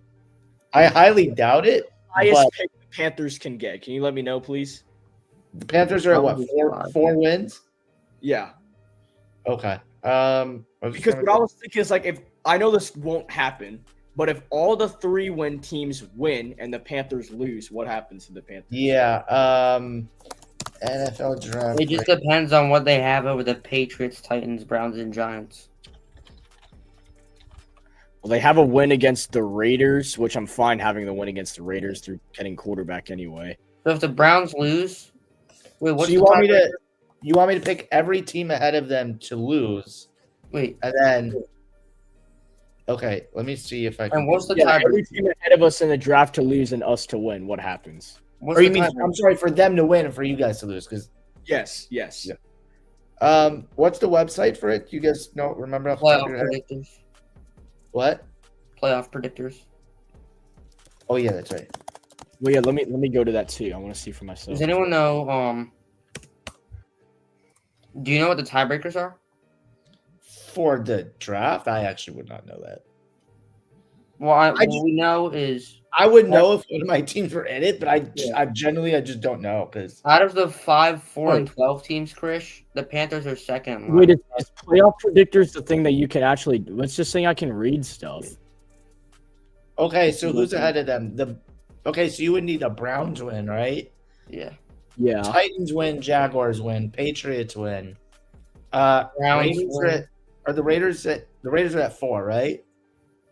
I highly doubt it. Highest pick the Panthers can get. Can you let me know, please? The Panthers are at what? Four wins? Yeah. Okay. Because what I was thinking is like, if I know this won't happen, but if all the 3-win teams win and the Panthers lose, what happens to the Panthers? Yeah. NFL draft. It just depends on what they have over the Patriots, Titans, Browns, and Giants. Well, they have a win against the Raiders, which I'm fine having the win against the Raiders through getting quarterback anyway. So if the Browns lose, wait, what's so you want me to pick every team ahead of them to lose? Wait, and then okay, let me see if I can. And what's the tiebreaker? Every team ahead of us in the draft to lose and us to win. What happens? Or you mean? I'm sorry, for them to win and for you guys to lose? Because yes. Yeah. What's the website for it? You guys know? Remember? Playoff predictors. What? Playoff predictors. Oh yeah, that's right. Well, yeah. Let me go to that too. I want to see for myself. Does anyone know? Do you know what the tiebreakers are? For the draft, I actually would not know that. Well, what we know is I would know if one of my teams were in it, but I just don't know because out of the 5, 4, and 12 teams, Chris, the Panthers are second. Wait, is playoff predictors the thing that you can actually do? Let's just say I can read stuff. Okay, so who's ahead of them? So you would need a Browns win, right? Yeah. Titans win, Jaguars win, Patriots win. Browns win. Are the Raiders are at 4, right?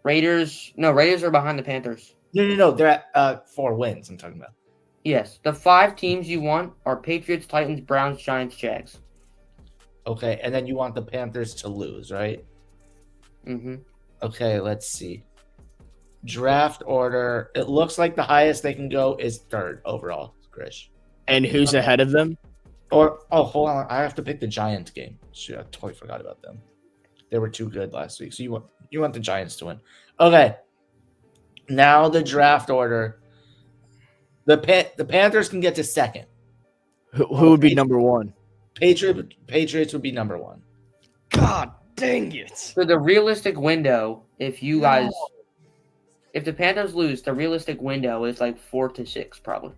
Raiders are behind the Panthers. No, they're at 4 wins. I'm talking about. Yes, the 5 teams you want are Patriots, Titans, Browns, Giants, Jags. Okay, and then you want the Panthers to lose, right? Mm-hmm. Okay, let's see. Draft order. It looks like the highest they can go is 3rd overall, Grish. And who's ahead of them? Hold on. I have to pick the Giants game. Shoot, I totally forgot about them. They were too good last week. So you want the Giants to win. Okay. Now the draft order. The Panthers can get to 2nd. Who would be number 1? Patriots would be number 1. God dang it. So the realistic window, if you guys If the Panthers lose, the realistic window is like 4 to 6, probably.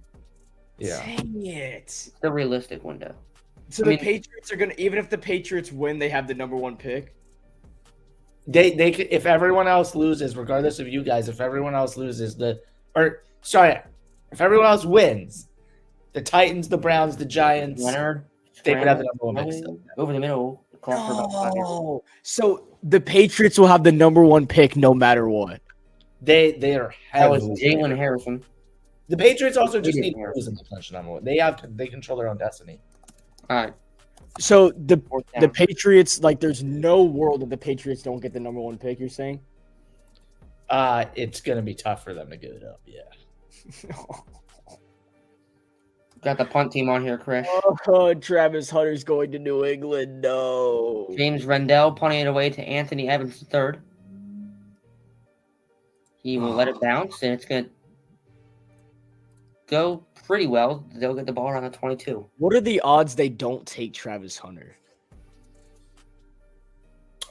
Yeah. Dang it. The realistic window. So the Patriots are gonna, even if the Patriots win, they have the number 1 pick. They could, if everyone else loses, regardless of you guys, if everyone else loses, if everyone else wins, the Titans, the Browns, the Giants, Leonard, they would have the number 1 pick still. over the middle. For about 5 years. Oh, so the Patriots will have the number 1 pick no matter what. They are That was heavily Jalen favored. Harrison. The Patriots also just Jalen need to Harrison. lose in the clinch number 1. They control their own destiny. All right. So the Fourth down. Patriots, like, there's no world that the Patriots don't get the number 1 pick. You're saying? It's gonna be tough for them to give it up. Yeah. Got the punt team on here, Chris. Oh, Travis Hunter's going to New England. No. James Rendell punting it away to Anthony Evans III. He will let it bounce, and it's going to go pretty well. They'll get the ball around the 22. What are the odds they don't take Travis Hunter?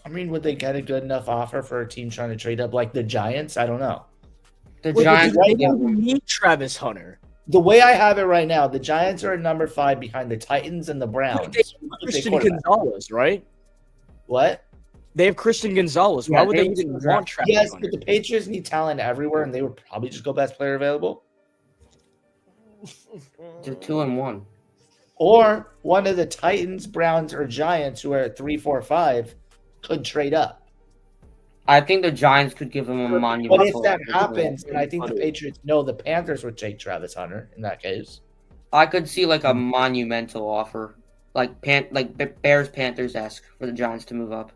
I mean, would they get a good enough offer for a team trying to trade up like the Giants? I don't know. The Wait, Giants they give don't him- need Travis Hunter. The way I have it right now, the Giants are at number 5 behind the Titans and the Browns. They have Christian Gonzalez, right? What? They have Christian Gonzalez. Why Yeah, would they they even didn't want draft- Travis Yes, Hunter? but the Patriots need talent everywhere, and they would probably just go best player available. They're 2-1. Or one of the Titans, Browns, or Giants who are at 3, 4, 5 could trade up. I think the Giants could give him a But monumental. if that happens, then I think the Patriots know the Panthers would take Travis Hunter in that case. I could see like a monumental offer, like Bears Panthers esque for the Giants to move up.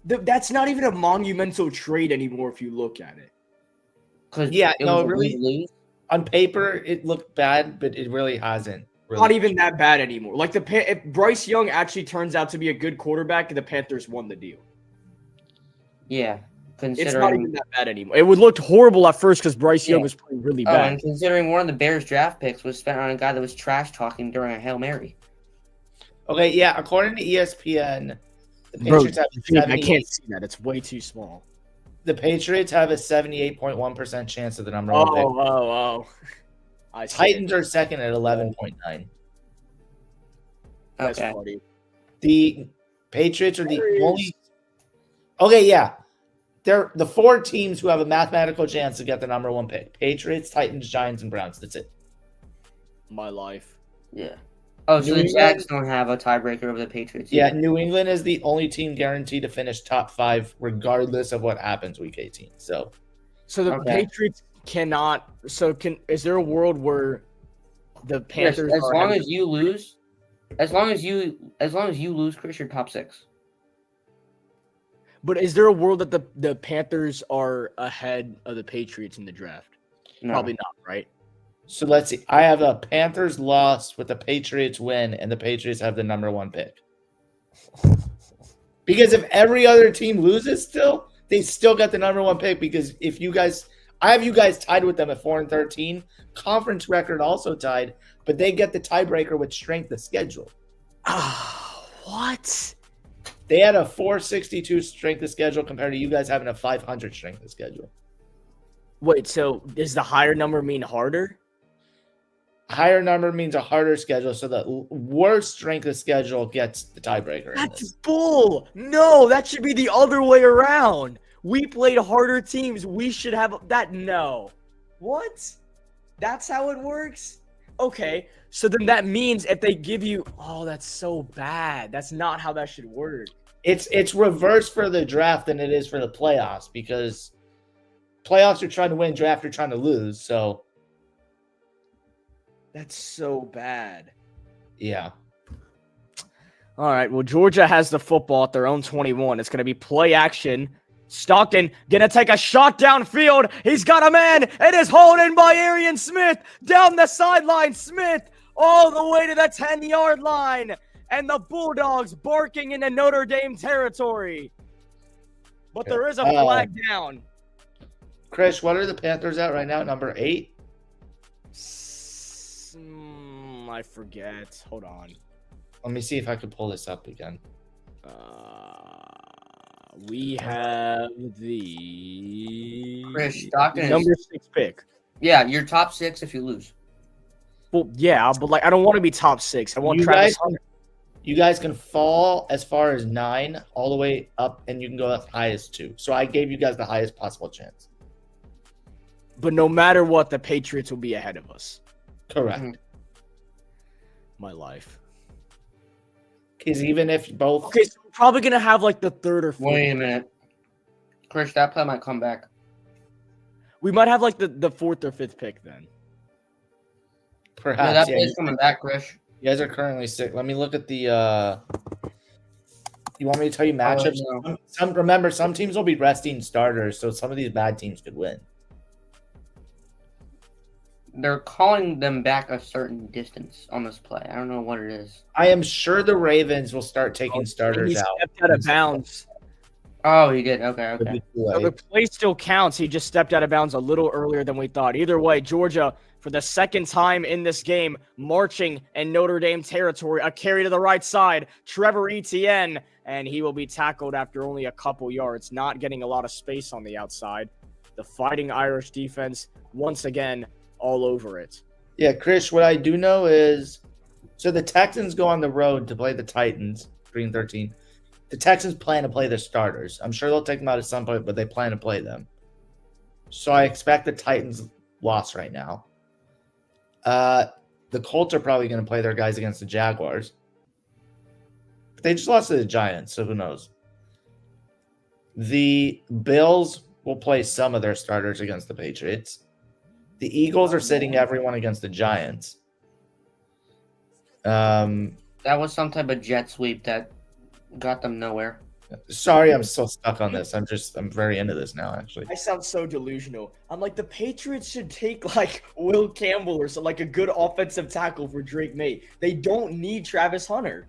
That's not even a monumental trade anymore if you look at it. Because really. On paper, it looked bad, but it really hasn't. Really. Not even that bad anymore. Like if Bryce Young actually turns out to be a good quarterback, the Panthers won the deal. Yeah, It's not even that bad anymore. It would look horrible at first because Bryce Young was playing really bad. And considering one of the Bears draft picks was spent on a guy that was trash talking during a Hail Mary. Okay, yeah. According to ESPN, the Patriots have I can't see that. It's way too small. The Patriots have a 78.1% chance of the number 1 pick. Oh. Titans are second at 11.9. That's Okay. funny. The Patriots are the only. Okay, yeah. They're the 4 teams who have a mathematical chance to get the number 1 pick. Patriots, Titans, Giants, and Browns. That's it. My life. Yeah. Oh, so New the England- Jags don't have a tiebreaker over the Patriots. Yeah, either. New England is the only team guaranteed to finish top 5 regardless of what happens week 18. So the Okay. Patriots cannot. Is there a world where the Yes, Panthers? as long as you lose, as long as you lose, Chris, you're top 6. But is there a world that the Panthers are ahead of the Patriots in the draft? No. Probably not, right? So let's see. I have a Panthers loss with the Patriots win, and the Patriots have the number 1 pick. Because if every other team loses still, they still got the number 1 pick. Because I have you guys tied with them at 4-13. Conference record also tied, but they get the tiebreaker with strength of schedule. What? They had a 462 strength of schedule compared to you guys having a 500 strength of schedule. Wait, so does the higher number mean harder? Higher number means a harder schedule, so the worst strength of schedule gets the tiebreaker. in That's this. bull. No, that should be the other way around. We played harder teams. We should have that. No. What? That's how it works? Okay. So then that means if they give you, that's so bad. That's not how that should work. It's reverse for the draft than it is for the playoffs because playoffs are trying to win, draft are trying to lose. So That's so bad. yeah. All right. Well, Georgia has the football at their own 21. It's going to be play action. Stockton gonna take a shot downfield. He's got a man. It is hauled in by Arian Smith down the sideline. Smith all the way to the 10-yard line. And the Bulldogs barking into Notre Dame territory. But there is a flag down. Chris, what are the Panthers at right now? Number 8? I forget. Hold on. Let me see if I can pull this up again. We have the Chris, Stockton is number 6 pick. yeah, you're top 6 if you lose. Well, yeah, but like I don't want to be top 6. I want You Travis guys Hunter. You guys can fall as far as 9 all the way up, and you can go as high as 2. So I gave you guys the highest possible chance. But no matter what, the Patriots will be ahead of us. Correct. Mhm. My life. Because even if both... Okay, so we're probably going to have like the 3rd or 4th. Wait a minute. Chris, that play might come back. We might have like the 4th or 5th pick then. Perhaps. Yeah, that Yeah, play's coming back, Chris. you guys are currently 6. Let me look at the... You want me to tell you matchups? no. Remember, some teams will be resting starters, so some of these bad teams could win. They're calling them back a certain distance on this play. I don't know what it is. I am sure the Ravens will start taking starters He out. stepped out of bounds. Oh, he did. Okay. Could be too So the late. play still counts. He just stepped out of bounds a little earlier than we thought. Either way, Georgia, for the 2nd time in this game, marching in Notre Dame territory. A carry to the right side. Trevor Etienne, and he will be tackled after only a couple yards, not getting a lot of space on the outside. The Fighting Irish defense, once again, all over it. Yeah, Chris, what I do know is... So the Texans go on the road to play the Titans, 3-13. The Texans plan to play their starters. I'm sure they'll take them out at some point, but they plan to play them. So I expect the Titans loss right now. The Colts are probably going to play their guys against the Jaguars. But they just lost to the Giants, so who knows? The Bills will play some of their starters against the Patriots. The Eagles are sitting everyone against the Giants. That was some type of jet sweep that got them nowhere. Sorry, I'm so stuck on this. I'm very into this now, actually. I sound so delusional. I'm like, the Patriots should take like Will Campbell or some like a good offensive tackle for Drake May. They don't need Travis Hunter.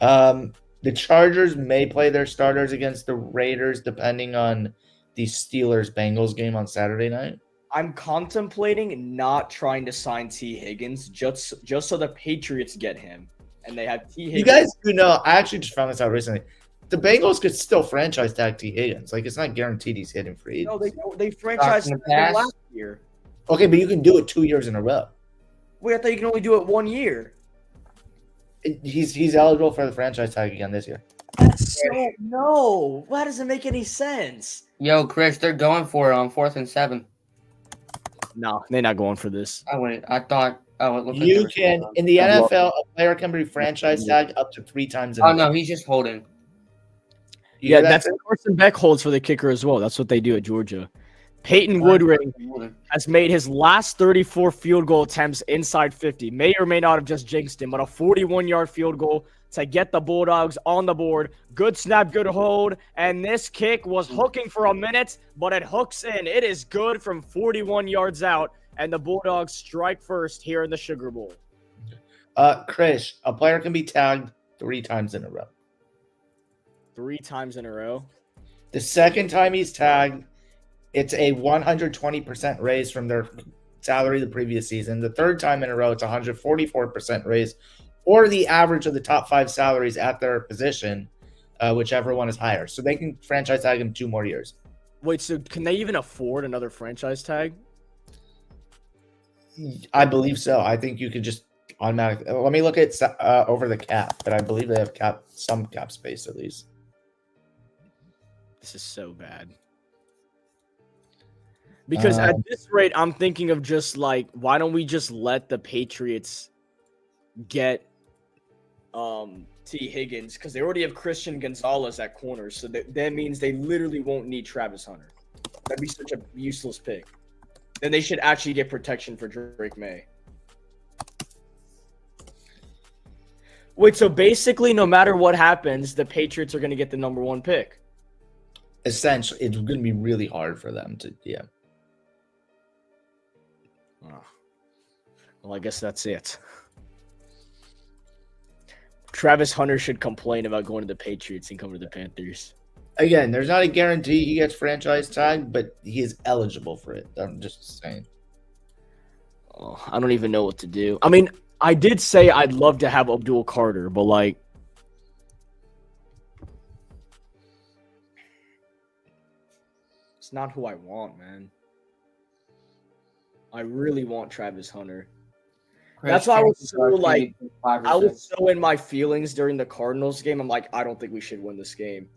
The Chargers may play their starters against the Raiders, depending on the Steelers-Bengals game on Saturday night. I'm contemplating not trying to sign T. Higgins just so the Patriots get him. And they have T. Higgins. You guys do know, I actually just found this out recently. The Bengals could still franchise tag T. Higgins. Like, it's not guaranteed he's hitting free. No, they franchised him last year. Okay, but you can do it 2 years in a row. Wait, I thought you can only do it 1 year. He's eligible for the franchise tag again this year. No. That doesn't make any sense. Yo, Chris, they're going for it on 4th and 7. No, they're not going for this. I thought. Oh, it looked like You can, in the NFL, a player can be franchise tagged up to 3 times in a Oh row. no, he's just holding. You hear that? That's Carson Beck holds for the kicker as well. That's what they do at Georgia. Peyton Woodring has made his last 34 field goal attempts inside 50. May or may not have just jinxed him, but a 41-yard field goal to get the Bulldogs on the board. Good snap, good hold, and this kick was hooking for a minute, but it hooks in. It is good from 41 yards out, and the Bulldogs strike first here in the Sugar Bowl. Chris, a player can be tagged 3 times in a row. 3 times in a row? The second time he's tagged, it's a 120% raise from their salary the previous season. The third time in a row, it's 144% raise, or the average of the top 5 salaries at their position, whichever one is higher. So they can franchise tag him 2 more years. Wait, so can they even afford another franchise tag? I believe so. I think you could just automatically. Let me look at over the cap, but I believe they have some cap space at least. This is so bad. Because at this rate, I'm thinking of just like, why don't we just let the Patriots get T. Higgins? Because they already have Christian Gonzalez at corner, so that means they literally won't need Travis Hunter. That'd be such a useless pick. Then they should actually get protection for Drake May. Wait, so basically, no matter what happens, the Patriots are going to get the number 1 pick. Essentially, it's going to be really hard for them to, yeah. Oh. Well, I guess that's it. Travis Hunter should complain about going to the Patriots and coming to the Panthers. Again, there's not a guarantee he gets franchise tag, but he is eligible for it. I'm just saying. Oh, I don't even know what to do. I mean, I did say I'd love to have Abdul Carter, but like, It's not who I want, man. I really want Travis Hunter. That's why I was so like, I was so in my feelings during the Cardinals game. I'm like, I don't think we should win this game.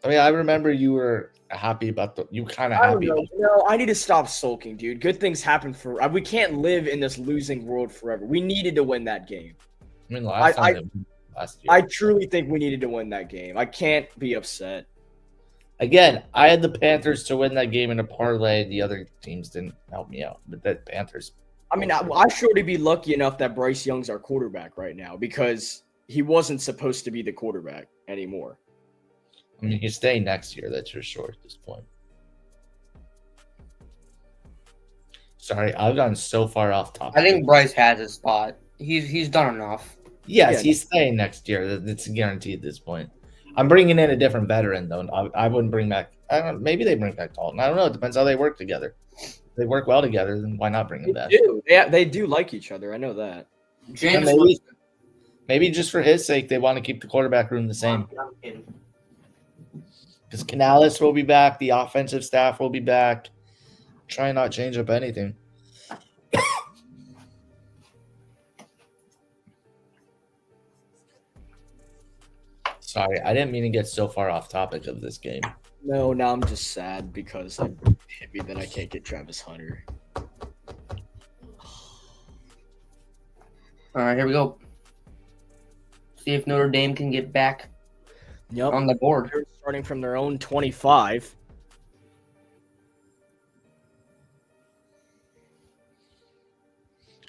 I mean, I remember you were happy about you kind of happy. No, I need to stop sulking, dude. Good things happen we can't live in this losing world forever. We needed to win that game. I mean, last year. I truly think we needed to win that game. I can't be upset. Again, I had the Panthers to win that game in a parlay. The other teams didn't help me out, but the Panthers. I mean, I sure to be lucky enough that Bryce Young's our quarterback right now because he wasn't supposed to be the quarterback anymore. I mean, he's staying next year. That's for sure at this point. Sorry, I've gone so far off topic. I think Bryce has his spot. He's done enough. Yes, he's staying next year. That's a guarantee at this point. I'm bringing in a different veteran, though. I wouldn't bring back – I don't know. Maybe they bring back Dalton. I don't know. It depends how they work together. If they work well together, then why not bring them back? They do like each other. I know that. Maybe just for his sake, they want to keep the quarterback room the same. Because Canales will be back. The offensive staff will be back. Try not change up anything. Sorry, I didn't mean to get so far off topic of this game. No, now I'm just sad because it hit me that I can't get Travis Hunter. All right, here we go. See if Notre Dame can get back on the board. They're starting from their own 25.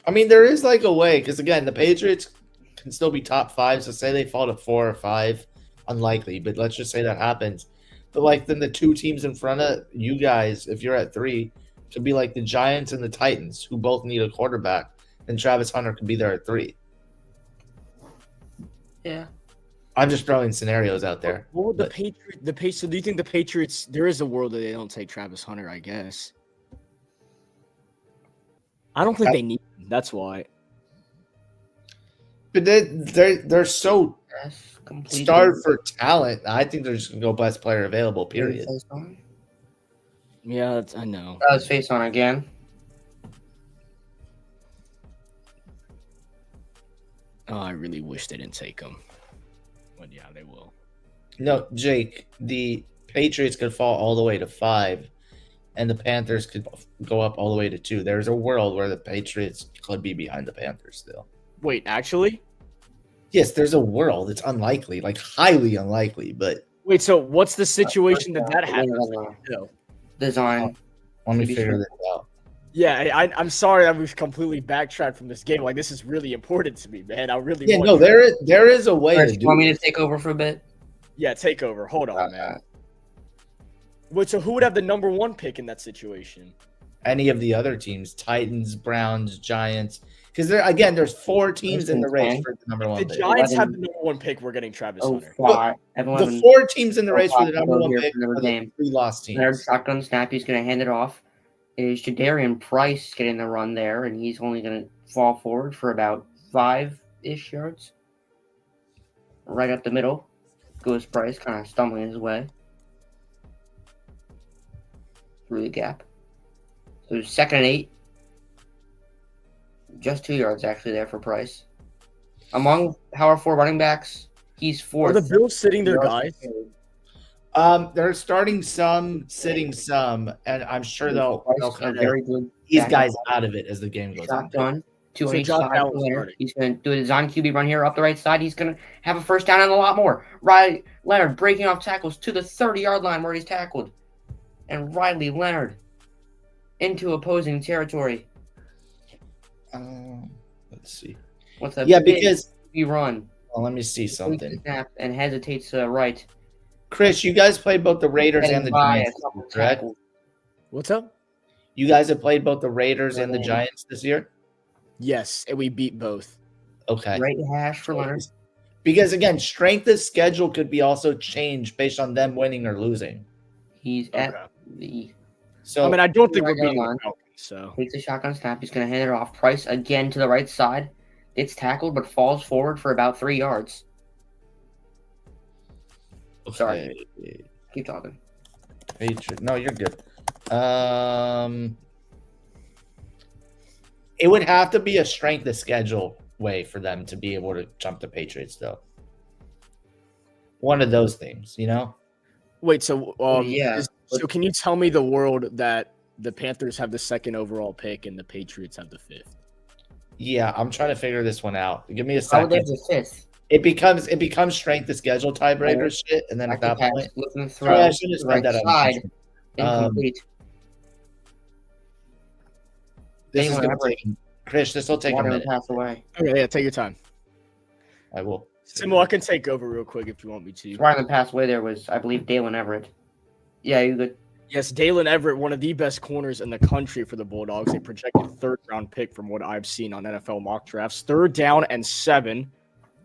I mean, there is like a way because, again, the Patriots can still be top 5. So say they fall to 4 or 5. Unlikely, but let's just say that happens. But like then the two teams in front of you guys, if you're at 3, could be like the Giants and the Titans, who both need a quarterback. And Travis Hunter could be there at 3. Yeah, I'm just throwing scenarios out there. What would the Patriots? So do you think the Patriots? There is a world that they don't take Travis Hunter. I guess. I don't think they need him. That's why. But they're so starved for talent. I think they're just gonna go best player available. Period. Yeah, I know. That was face on again. Oh, I really wish they didn't take him. But yeah, they will. No, Jake, the Patriots could fall all the way to 5, and the Panthers could go up all the way to 2. There's a world where the Patriots could be behind the Panthers still. Wait, actually? Yes, there's a world. It's unlikely, like highly unlikely, but... Wait, so what's the situation that happens? Design. Let me figure this out. Yeah, I'm sorry that we've completely backtracked from this game. Like, this is really important to me, man. I really want no, there is a way to do it. You want me to take over for a bit? Yeah, take over. Hold on, man. Wait, so who would have the number 1 pick in that situation? Any of the other teams. Titans, Browns, Giants. Because there's 4 teams in the race for the number 1 pick. The Giants have the number 1 pick. We're getting Travis Hunter. The 4 teams in the race for the number 1 pick are the 3 lost teams. Leonard shotgun snap. He's going to hand it off. Is Jadarian Price getting the run there, and he's only going to fall forward for about 5-ish yards. Right up the middle goes Price, kind of stumbling his way through the gap. So 2nd and 8. Just 2 yards actually there for Price. Among power 4 running backs, he's 4th. Are the Bills sitting their guys? They're starting some, sitting some, and I'm sure they'll very good. These guys out of it as the game goes on. Shotgun. 2 on each side. He's going to do a design QB run here up the right side. He's going to have a first down and a lot more. Leonard breaking off tackles to the 30-yard line where he's tackled. And Riley Leonard into opposing territory. Let's see. What's that? Because you run. Well, let me see something. And hesitates to the right. Chris, you guys played both the Raiders and the Giants, correct? What's up? You guys have played both the Raiders and the Giants this year? Yes, and we beat both. Okay. Right hash for Leonard. Because, again, strength of schedule could be also changed based on them winning or losing. He's at the... So I mean, I don't think we're beating the Falcons, so. Takes a shotgun snap. He's going to hand it off. Price again to the right side. It's tackled, but falls forward for about 3 yards. Okay. Sorry. Keep talking. No, you're good. It would have to be a strength of schedule way for them to be able to jump the Patriots, though. One of those things, you know? Wait, so Yeah. so can you tell me the world that the Panthers have the 2nd overall pick and the Patriots have the 5th? Yeah, I'm trying to figure this one out. Give me a How would they second. have the 5th? It becomes strength of schedule tiebreaker shit, and then at that pass, point, looking to sorry, throw. I should have said Right that. side, incomplete. This is Anyone gonna ever take Chris. This will take a water minute. pass away. Okay, yeah, take your time. I will. Simo, I can take over real quick if you want me to. Right on the pass away there was, I believe, Dalen Everett. Yeah, you good? Yes, Dalen Everett, one of the best corners in the country for the Bulldogs. A projected 3rd-round pick from what I've seen on NFL mock drafts. 3rd down and 7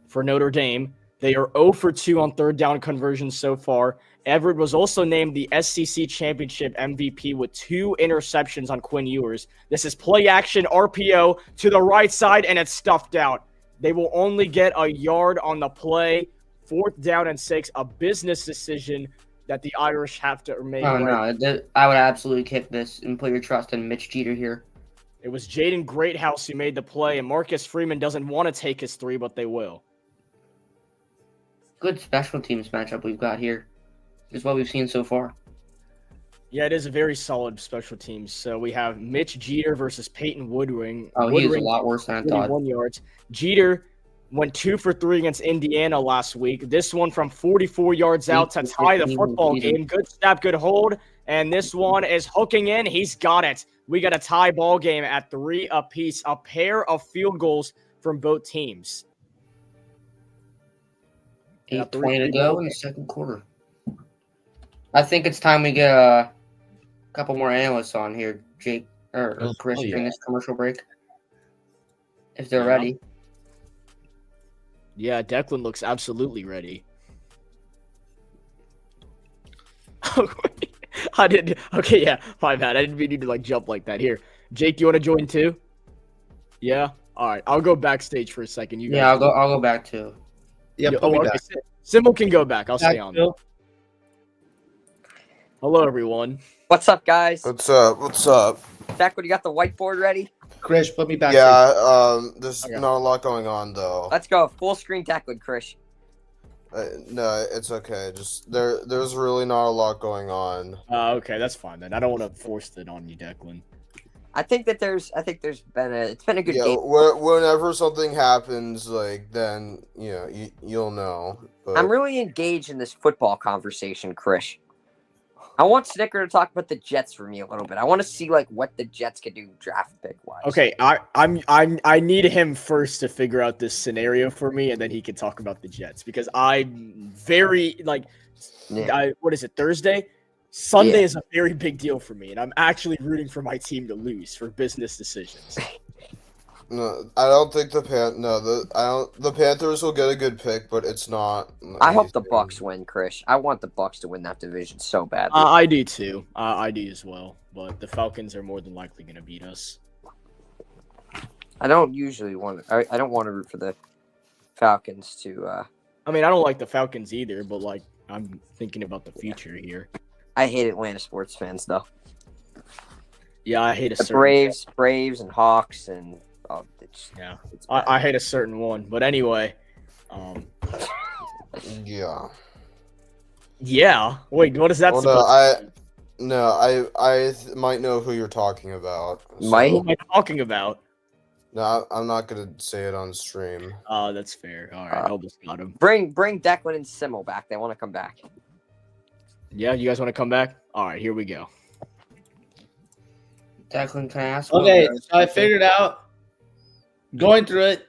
for Notre Dame. They are 0 for 2 on 3rd down conversions so far. Everett was also named the SEC Championship MVP with 2 interceptions on Quinn Ewers. This is play action RPO to the right side, and it's stuffed out. They will only get a yard on the play. 4th down and 6, a business decision that the Irish have to make. Oh, no. I would absolutely kick this and put your trust in Mitch Jeter here. It was Jaden Greathouse who made the play, and Marcus Freeman doesn't want to take his 3, but they will. Good special teams matchup we've got here. Is what we've seen so far. Yeah, it is a very solid special teams. So we have Mitch Jeter versus Peyton Woodring. Oh, he is a lot worse than I thought. 41 yards. Jeter went 2 for 3 against Indiana last week. This one from 44 yards out to tie the football game. Good snap, good hold. And this one is hooking in. He's got it. We got a tie ball game at 3 apiece. A pair of field goals from both teams. 8:20 to go in the 2nd quarter. I think it's time we get a couple more analysts on here, Jake or Chris, during this commercial break. If they're ready. Yeah, Declan looks absolutely ready. I didn't. Okay, yeah, my bad. I didn't mean to jump like that. Here, Jake, you want to join too? Yeah. All right, I'll go backstage for a second. You guys I'll go back too. Yeah, put me back. Symbol can go back. I'll stay on. Hello, everyone. What's up, guys? What's up? What's up? Zach, what, you got the whiteboard ready? Chris, put me back. Yeah, there's not a lot going on though. Let's go. Full screen Declan, Chris. No, it's okay. Just there's really not a lot going on. Okay, that's fine then. I don't want to force it on you, Declan. I think there's been a good game. Whenever something happens, then you'll know. But I'm really engaged in this football conversation, Chris. I want Snicker to talk about the Jets for me a little bit. I want to see what the Jets could do draft pick wise. Okay, I need him first to figure out this scenario for me, and then he can talk about the Jets because I'm very what is it, Thursday? Sunday is a very big deal for me, and I'm actually rooting for my team to lose for business decisions. No, I don't think the Panthers will get a good pick, but it's not. I hope the Bucs win, Chris. I want the Bucs to win that division so badly. I do too. I do as well. But the Falcons are more than likely going to beat us. I don't usually want to. I don't want to root for the Falcons to. I mean, I don't like the Falcons either, but I'm thinking about the future here. I hate Atlanta sports fans though. Yeah, I hate the Braves, and Hawks, and I hate a certain one. But anyway, yeah. Yeah. Wait, what is that? I might know who you're talking about. So. Who am I talking about? No, I'm not gonna say it on stream. Oh, that's fair. All right, almost got him. Bring Declan and Simmel back. They want to come back. Yeah, you guys want to come back? All right, here we go. Declan, can I ask? Okay, so I figured out, going through it,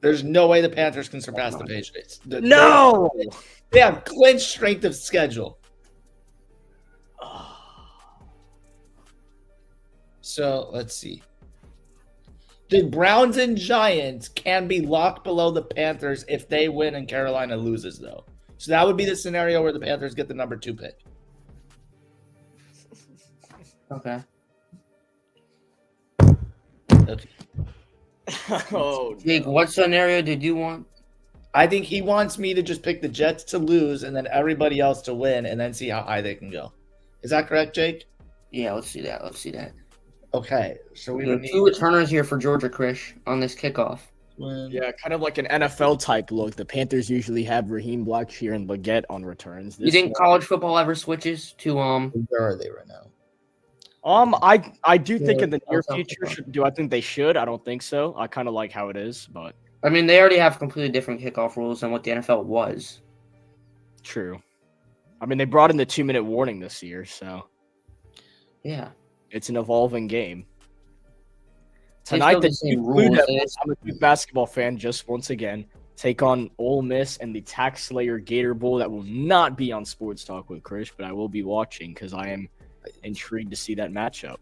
there's no way the Panthers can surpass the Patriots. No! They have clinched strength of schedule. So, let's see. The Browns and Giants can be locked below the Panthers if they win and Carolina loses, though. So that would be the scenario where the Panthers get the number 2 pick. Okay. Oh, Jake, what scenario did you want? I think he wants me to just pick the Jets to lose and then everybody else to win and then see how high they can go. Is that correct, Jake? Yeah, let's see that. Okay. So we We would have 2 returners here for Georgia, Krish, on this kickoff. Yeah, kind of like an NFL type look. The Panthers usually have Raheem Blackshear and Leggett on returns. You think college football ever switches to Where are they right now? I do think Yeah, in the near college future. football. Do I think they should? I don't think so. I kind of like how it is, but I mean, they already have completely different kickoff rules than what the NFL was. true. I mean, they brought in the 2-minute warning this year, so Yeah. it's an evolving game. They Tonight, still the the same Duke Blue rules. Devils, I'm a Duke basketball fan just once again, take on Ole Miss and the Tax Slayer Gator Bowl. That will not be on Sports Talk with Krish, but I will be watching because I am intrigued to see that matchup.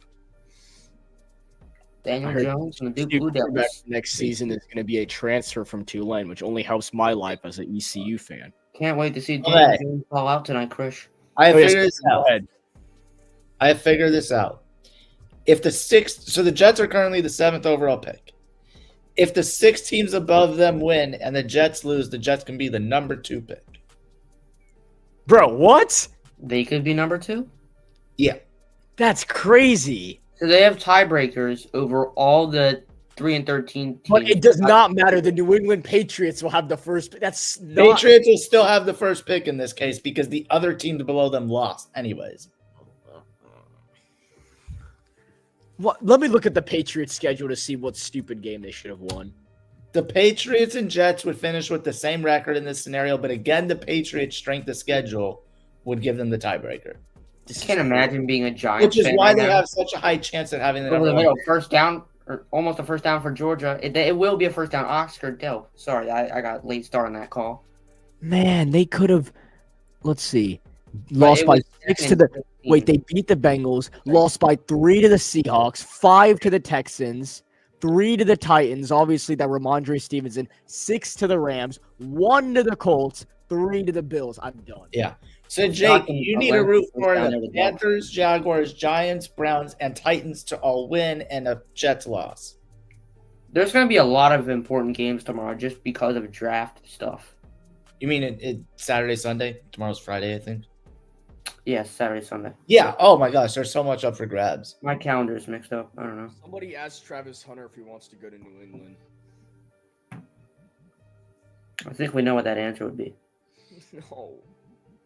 I Daniel heard Jones and the Duke Duke Blue quarterback Devils. next season is going to be a transfer from Tulane, which only helps my life as an ECU fan. Can't wait to see Okay. Daniel Jones call out tonight, Krish. I have Oh, yes, figured this go out. ahead. I have figured this out. If the 6th, so the Jets are currently the 7th overall pick. If the 6 teams above them win and the Jets lose, the Jets can be the number 2 pick. Bro, what? They could be number 2. Yeah. That's crazy. So they have tiebreakers over all the 3 and 13 teams. But it does not matter. The New England Patriots will have the first. That's not. Patriots will still have the first pick in this case because the other teams below them lost anyways. What? Let me look at the Patriots schedule to see what stupid game they should have won. The Patriots and Jets would finish with the same record in this scenario, but again, the Patriots' strength of schedule would give them the tiebreaker, Just can't imagine being a Giants which is fan why right they now. have such a high chance of having the Over number the 1 middle, pick. first down, or almost a first down for Georgia. It will be a first down. Oscar Dell. Sorry, I got late start on that call. Man, they could have. Let's see. Lost it by was 6 to second the. and 15. Wait, they beat the Bengals. Lost by 3 to the Seahawks. 5 to the Texans. 3 to the Titans. Obviously, that Ramondre Stevenson. 6 to the Rams. 1 to the Colts. 3 to the Bills. I'm done. Yeah. So, Jake, you need to root for Down the there with Panthers, Jaguars, Giants, Browns, and Titans to all win and a Jets loss. There's going to be a lot of important games tomorrow just because of draft stuff. You mean it Saturday, Sunday? Tomorrow's Friday, I think. Yes, Saturday, Sunday. Yeah. Oh my gosh, there's so much up for grabs. My calendar is mixed up. I don't know. Somebody asked Travis Hunter if he wants to go to New England. I think we know what that answer would be. No.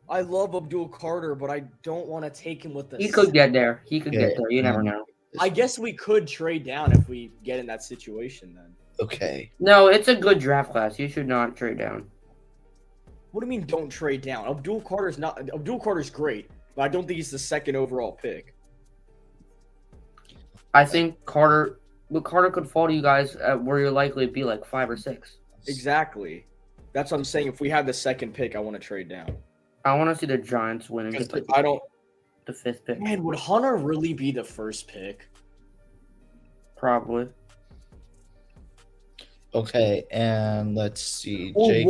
I love Abdul Carter, but I don't want to take him with us. He could get there. He could Yeah, get there. You never know. I guess we could trade down if we get in that situation then. Okay. No, it's a good draft class. You should not trade down. What do you mean don't trade down? Abdul Carter's great, but I don't think he's the second overall pick. I think Carter could fall to you guys at where you're likely to be like 5 or 6. Exactly. That's what I'm saying. If we have the second pick, I want to trade down. I want to see the Giants win and get like I don't. the 5th pick. Man, would Hunter really be the first pick? Probably. Okay, and let's see. Or Jake.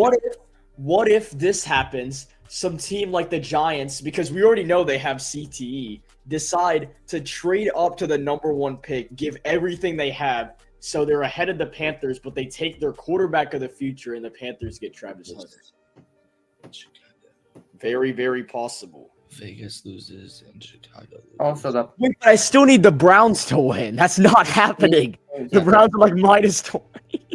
what if this happens? Some team like the Giants, because we already know they have CTE, decide to trade up to the number 1 pick, give everything they have, so they're ahead of the Panthers, but they take their quarterback of the future, and the Panthers get Travis Hunter. Very, very possible. Vegas loses and Chicago loses. Also, the Wait, but I still need the Browns to win. That's not happening. The Browns are like -20.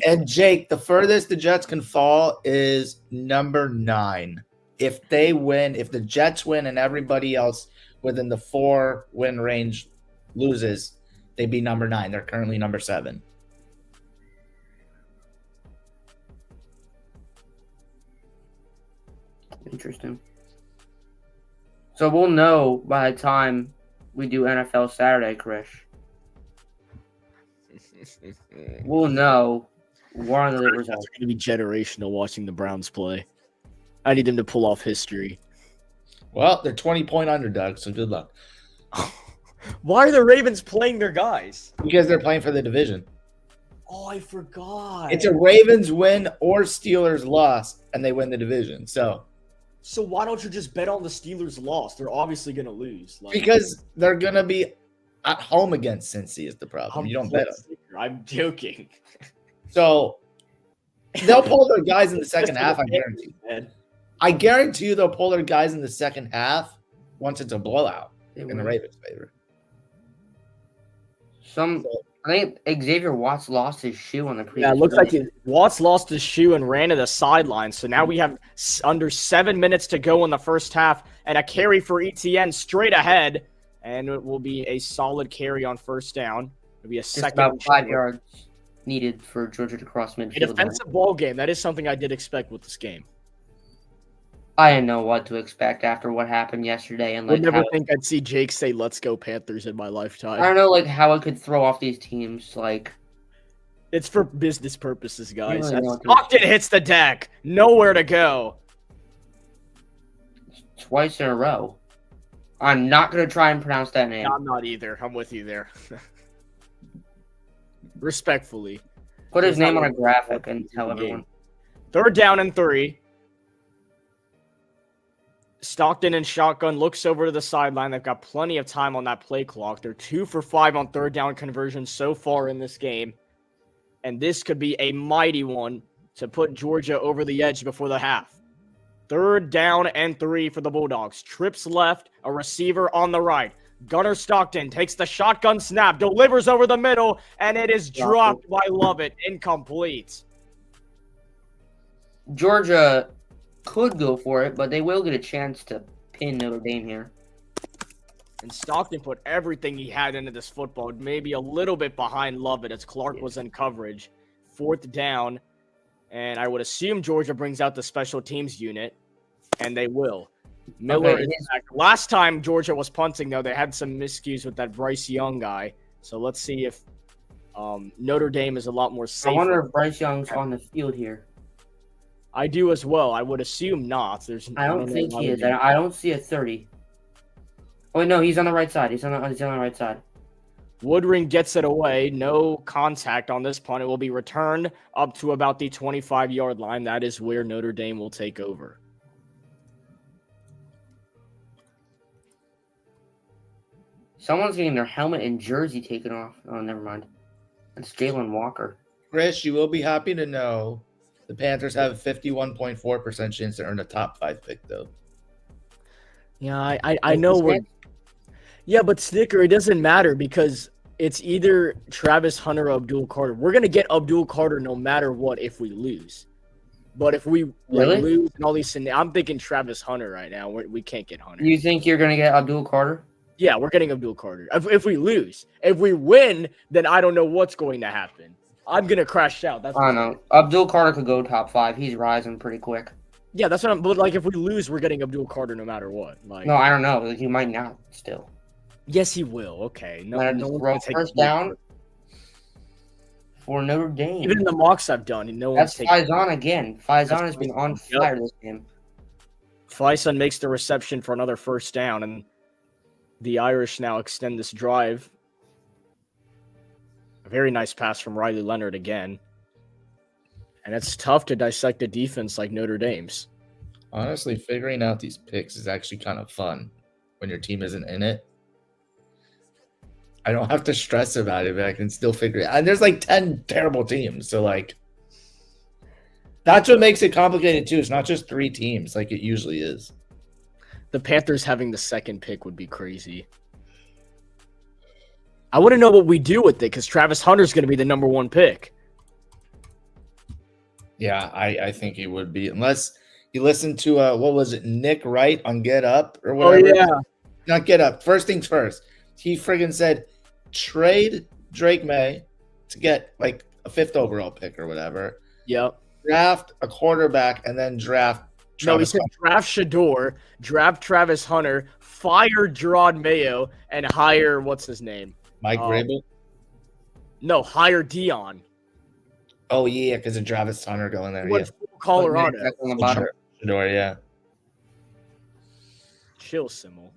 And Jake, the furthest the Jets can fall is number 9. If they win, if the Jets win and everybody else within the 4-win range loses, they'd be number 9. They're currently number 7. Interesting. So we'll know by the time we do NFL Saturday, Krish. We'll know what are the It's results. going to be generational watching the Browns play. I need them to pull off history. Well, they're 20-point underdogs, so good luck. Why are the Ravens playing their guys? Because they're playing for the division. Oh, I forgot. It's a Ravens win or Steelers loss, and they win the division. So So why don't you just bet on the Steelers' loss? They're obviously going to lose. Like, because they're gonna be at home against Cincy is the problem. You don't bet them. I'm joking. So They'll pull their guys in the second half, I guarantee. I guarantee you they'll pull their guys in the second half once it's a blowout in the Ravens' favor. I think Xavier Watts lost his shoe on the previous. Yeah, it looks like Watts lost his shoe and ran to the sideline. So now we have under 7 minutes to go in the first half, and a carry for ETN straight ahead, and it will be a solid carry on first down. It'll be a Just second. about 5 yards needed for Georgia to cross midfield. A defensive ball game. That is something I did expect with this game. I didn't know what to expect after what happened yesterday, and I would never think I'd see Jake say "Let's go Panthers" in my lifetime. I don't know, like how it could throw off these teams. Like, it's for business purposes, guys. Really Stockton hits the deck, nowhere to go. Twice in a row. I'm not gonna try and pronounce that name. No, I'm not either. I'm with you there. Respectfully, Put his name on a graphic and tell everyone. 3rd down and 3. Stockton and shotgun looks over to the sideline. They've got plenty of time on that play clock. They're 2 for 5 on 3rd down conversions so far in this game. And this could be a mighty one to put Georgia over the edge before the half. 3rd down and 3 for the Bulldogs. Trips left, a receiver on the right. Gunnar Stockton takes the shotgun snap, delivers over the middle, and it is dropped by Lovett. Incomplete. Georgia could go for it, but they will get a chance to pin Notre Dame here. And Stockton put everything he had into this football, maybe a little bit behind Lovett as Clark was in coverage. 4th down, and I would assume Georgia brings out the special teams unit, and they will. Miller is back. Last time Georgia was punting, though, they had some miscues with that Bryce Young guy. So let's see if Notre Dame is a lot more safe. I wonder if Bryce Young's on the field here. I do as well. I would assume not. I don't think he is. I don't see a 30. Oh, no, he's on the right side. He's on the right side. Woodring gets it away. No contact on this punt. It will be returned up to about the 25-yard line. That is where Notre Dame will take over. Someone's getting their helmet and jersey taken off. Oh, never mind. It's Jalen Walker. Chris, you will be happy to know the Panthers have a 51.4% chance to earn a top 5 pick, though. Yeah, I know we're... Yeah, but Snicker, it doesn't matter because it's either Travis Hunter or Abdul Carter. We're going to get Abdul Carter no matter what if we lose. But if we lose and all these... I'm thinking Travis Hunter right now. We can't get Hunter. You think you're going to get Abdul Carter? Yeah, we're getting Abdul Carter. If we lose. If we win, then I don't know what's going to happen. I'm going to crash out. That's I don't know. Abdul Carter could go top 5. He's rising pretty quick. Yeah, that's what I'm... But, like, if we lose, we're getting Abdul Carter no matter what. Like, no, I don't know. He might not still. Yes, he will. Okay. No one's take first down for Notre Dame. Even in the mocks I've done, no one's taking... That's Faison again. Faison has been on fire this game. Faison makes the reception for another first down, and the Irish now extend this drive. A very nice pass from Riley Leonard again. And it's tough to dissect a defense like Notre Dame's. Honestly, figuring out these picks is actually kind of fun when your team isn't in it. I don't have to stress about it, but I can still figure it out. And there's like 10 terrible teams. So, like, that's what makes it complicated, too. It's not just 3 teams like it usually is. The Panthers having the second pick would be crazy. I want to know what we do with it because Travis Hunter's going to be the number 1 pick. Yeah, I think he would be. Unless you listen to, what was it, Nick Wright on Get Up or whatever. Oh, yeah. Not Get Up. First things first. He friggin' said, trade Drake May to get like a 5th overall pick or whatever. Yep. Draft a quarterback and then draft Travis Hunter. Draft Shador, draft Travis Hunter, fire Gerard Mayo, and hire, what's his name? Mike Vrabel? No, hire Dion. Oh, yeah, because of Travis Hunter going there. What, Colorado. On the bottom. Shador, yeah. Chill, Simmel.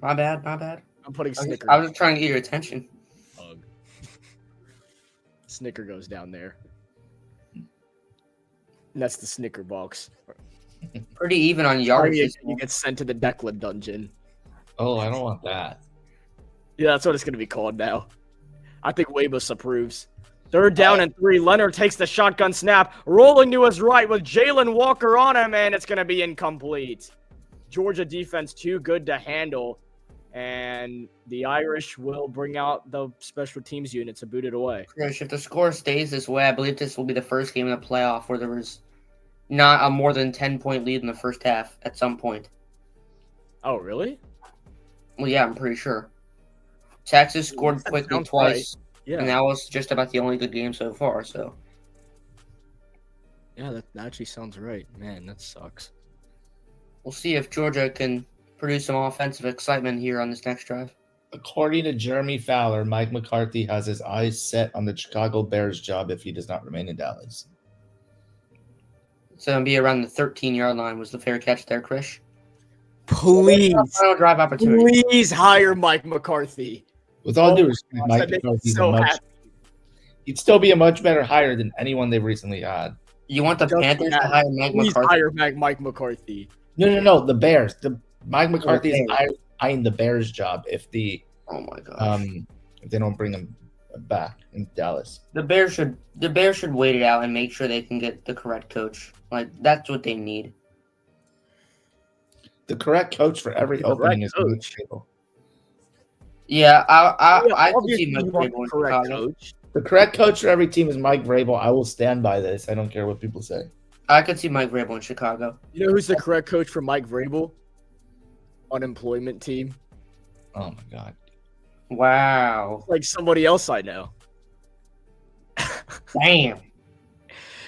My bad. I'm putting Snicker. I was just trying to get your attention. Bug. Snicker goes down there. And that's the Snicker box. Pretty even on yards. You get sent to the Declan dungeon. Oh, I don't want that. Yeah, that's what it's going to be called now. I think Weibus approves. Third down and 3. Leonard takes the shotgun snap, rolling to his right with Jalen Walker on him, and it's going to be incomplete. Georgia defense too good to handle, and the Irish will bring out the special teams unit to boot it away. Chris, if the score stays this way, I believe this will be the first game in the playoff where there was not a more than 10-point lead in the first half at some point. Oh, really? Well, yeah, I'm pretty sure. Texas scored That quickly sounds twice, Yeah. and that was just about the only good game so far. So, Yeah, that actually sounds right. Man, that sucks. we'll see if Georgia can produce some offensive excitement here on this next drive. According to Jeremy Fowler, Mike McCarthy has his eyes set on the Chicago Bears job if he does not remain in Dallas. It's going to be around the 13-yard line. Was the fair catch there, Chris? Please, Final drive opportunity. please hire Mike McCarthy. With all due respect, gosh, Mike that makes me McCarthy's so happy. he'd still be a much better hire than anyone they've recently had. You want the Doesn't Panthers to matter. hire Mike Please McCarthy? hire Mike McCarthy. No. The Bears. Mike McCarthy is Bears. eyeing the Bears job if Oh my gosh. if they don't bring him back in Dallas. The Bears should wait it out and make sure they can get the correct coach. Like, that's what they need. The correct coach for every The opening correct is coach. Mike Vrabel. Yeah, I could Obviously, see Mike you want Vrabel in the correct Chicago. coach. The correct coach for every team is Mike Vrabel. I will stand by this. I don't care what people say. I could see Mike Vrabel in Chicago. You know who's the correct coach for Mike Vrabel? Unemployment team. Oh my god. Wow. Like somebody else I know. Damn.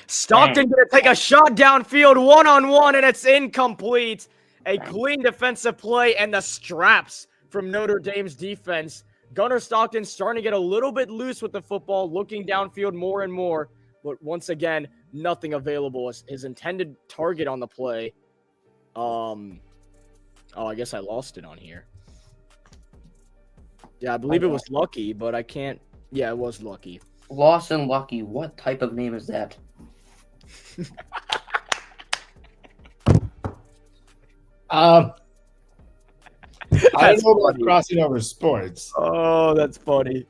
Stockton going to take a shot downfield one-on-one, and it's incomplete. A clean defensive play, and the straps from Notre Dame's defense. Gunnar Stockton starting to get a little bit loose with the football, looking downfield more and more. But once again, nothing available. His intended target on the play. Oh, I guess I lost it on here. Yeah, I believe it was Lucky, but I can't. Yeah, it was Lucky. Lawson Lucky. What type of name is that? I That's don't know about funny. crossing over sports. Oh, that's funny.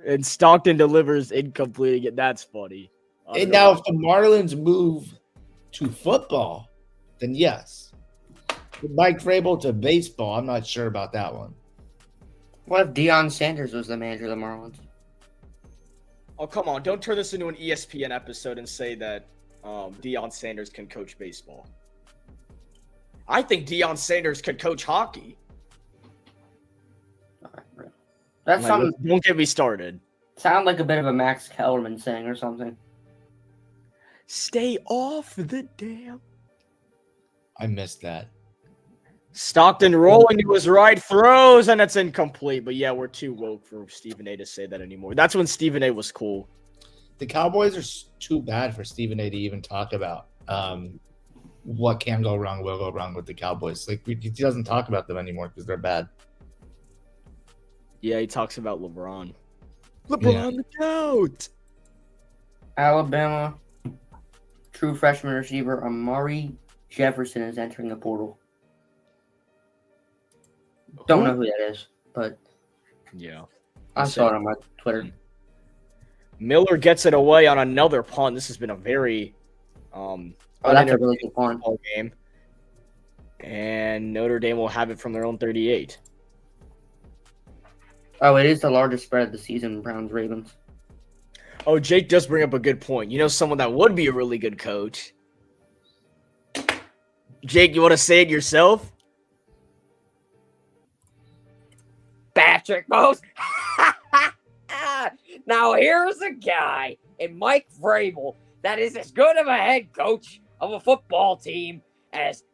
And Stockton delivers incomplete again. That's funny. And now, if the Marlins move to football, then yes. With Mike Vrabel to baseball, I'm not sure about that one. What if Deion Sanders was the manager of the Marlins? Oh, come on. Don't turn this into an ESPN episode and say that Deion Sanders can coach baseball. I think Deion Sanders could coach hockey. That Don't get me started. sound like a bit of a Max Kellerman saying or something. Stay off the damn. I missed that. Stockton rolling to his right, throws, and it's incomplete. But yeah, we're too woke for Stephen A to say that anymore. That's when Stephen A was cool. The Cowboys are too bad for Stephen A to even talk about. What can go wrong will go wrong with the Cowboys. Like he doesn't talk about them anymore because they're bad. Yeah, he talks about LeBron. LeBron the GOAT. Alabama true freshman receiver Amari Jefferson is entering the portal. Don't know who that is, but Yeah. I saw it on my Twitter. Miller gets it away on another punt. This has been a very That's a really good point. ball game. And Notre Dame will have it from their own 38. Oh, it is the largest spread of the season, Browns-Ravens. Oh, Jake does bring up a good point. You know someone that would be a really good coach? Jake, you want to say it yourself? Patrick Mahomes. Now here's a guy in Mike Vrabel that is as good of a head coach of a football team as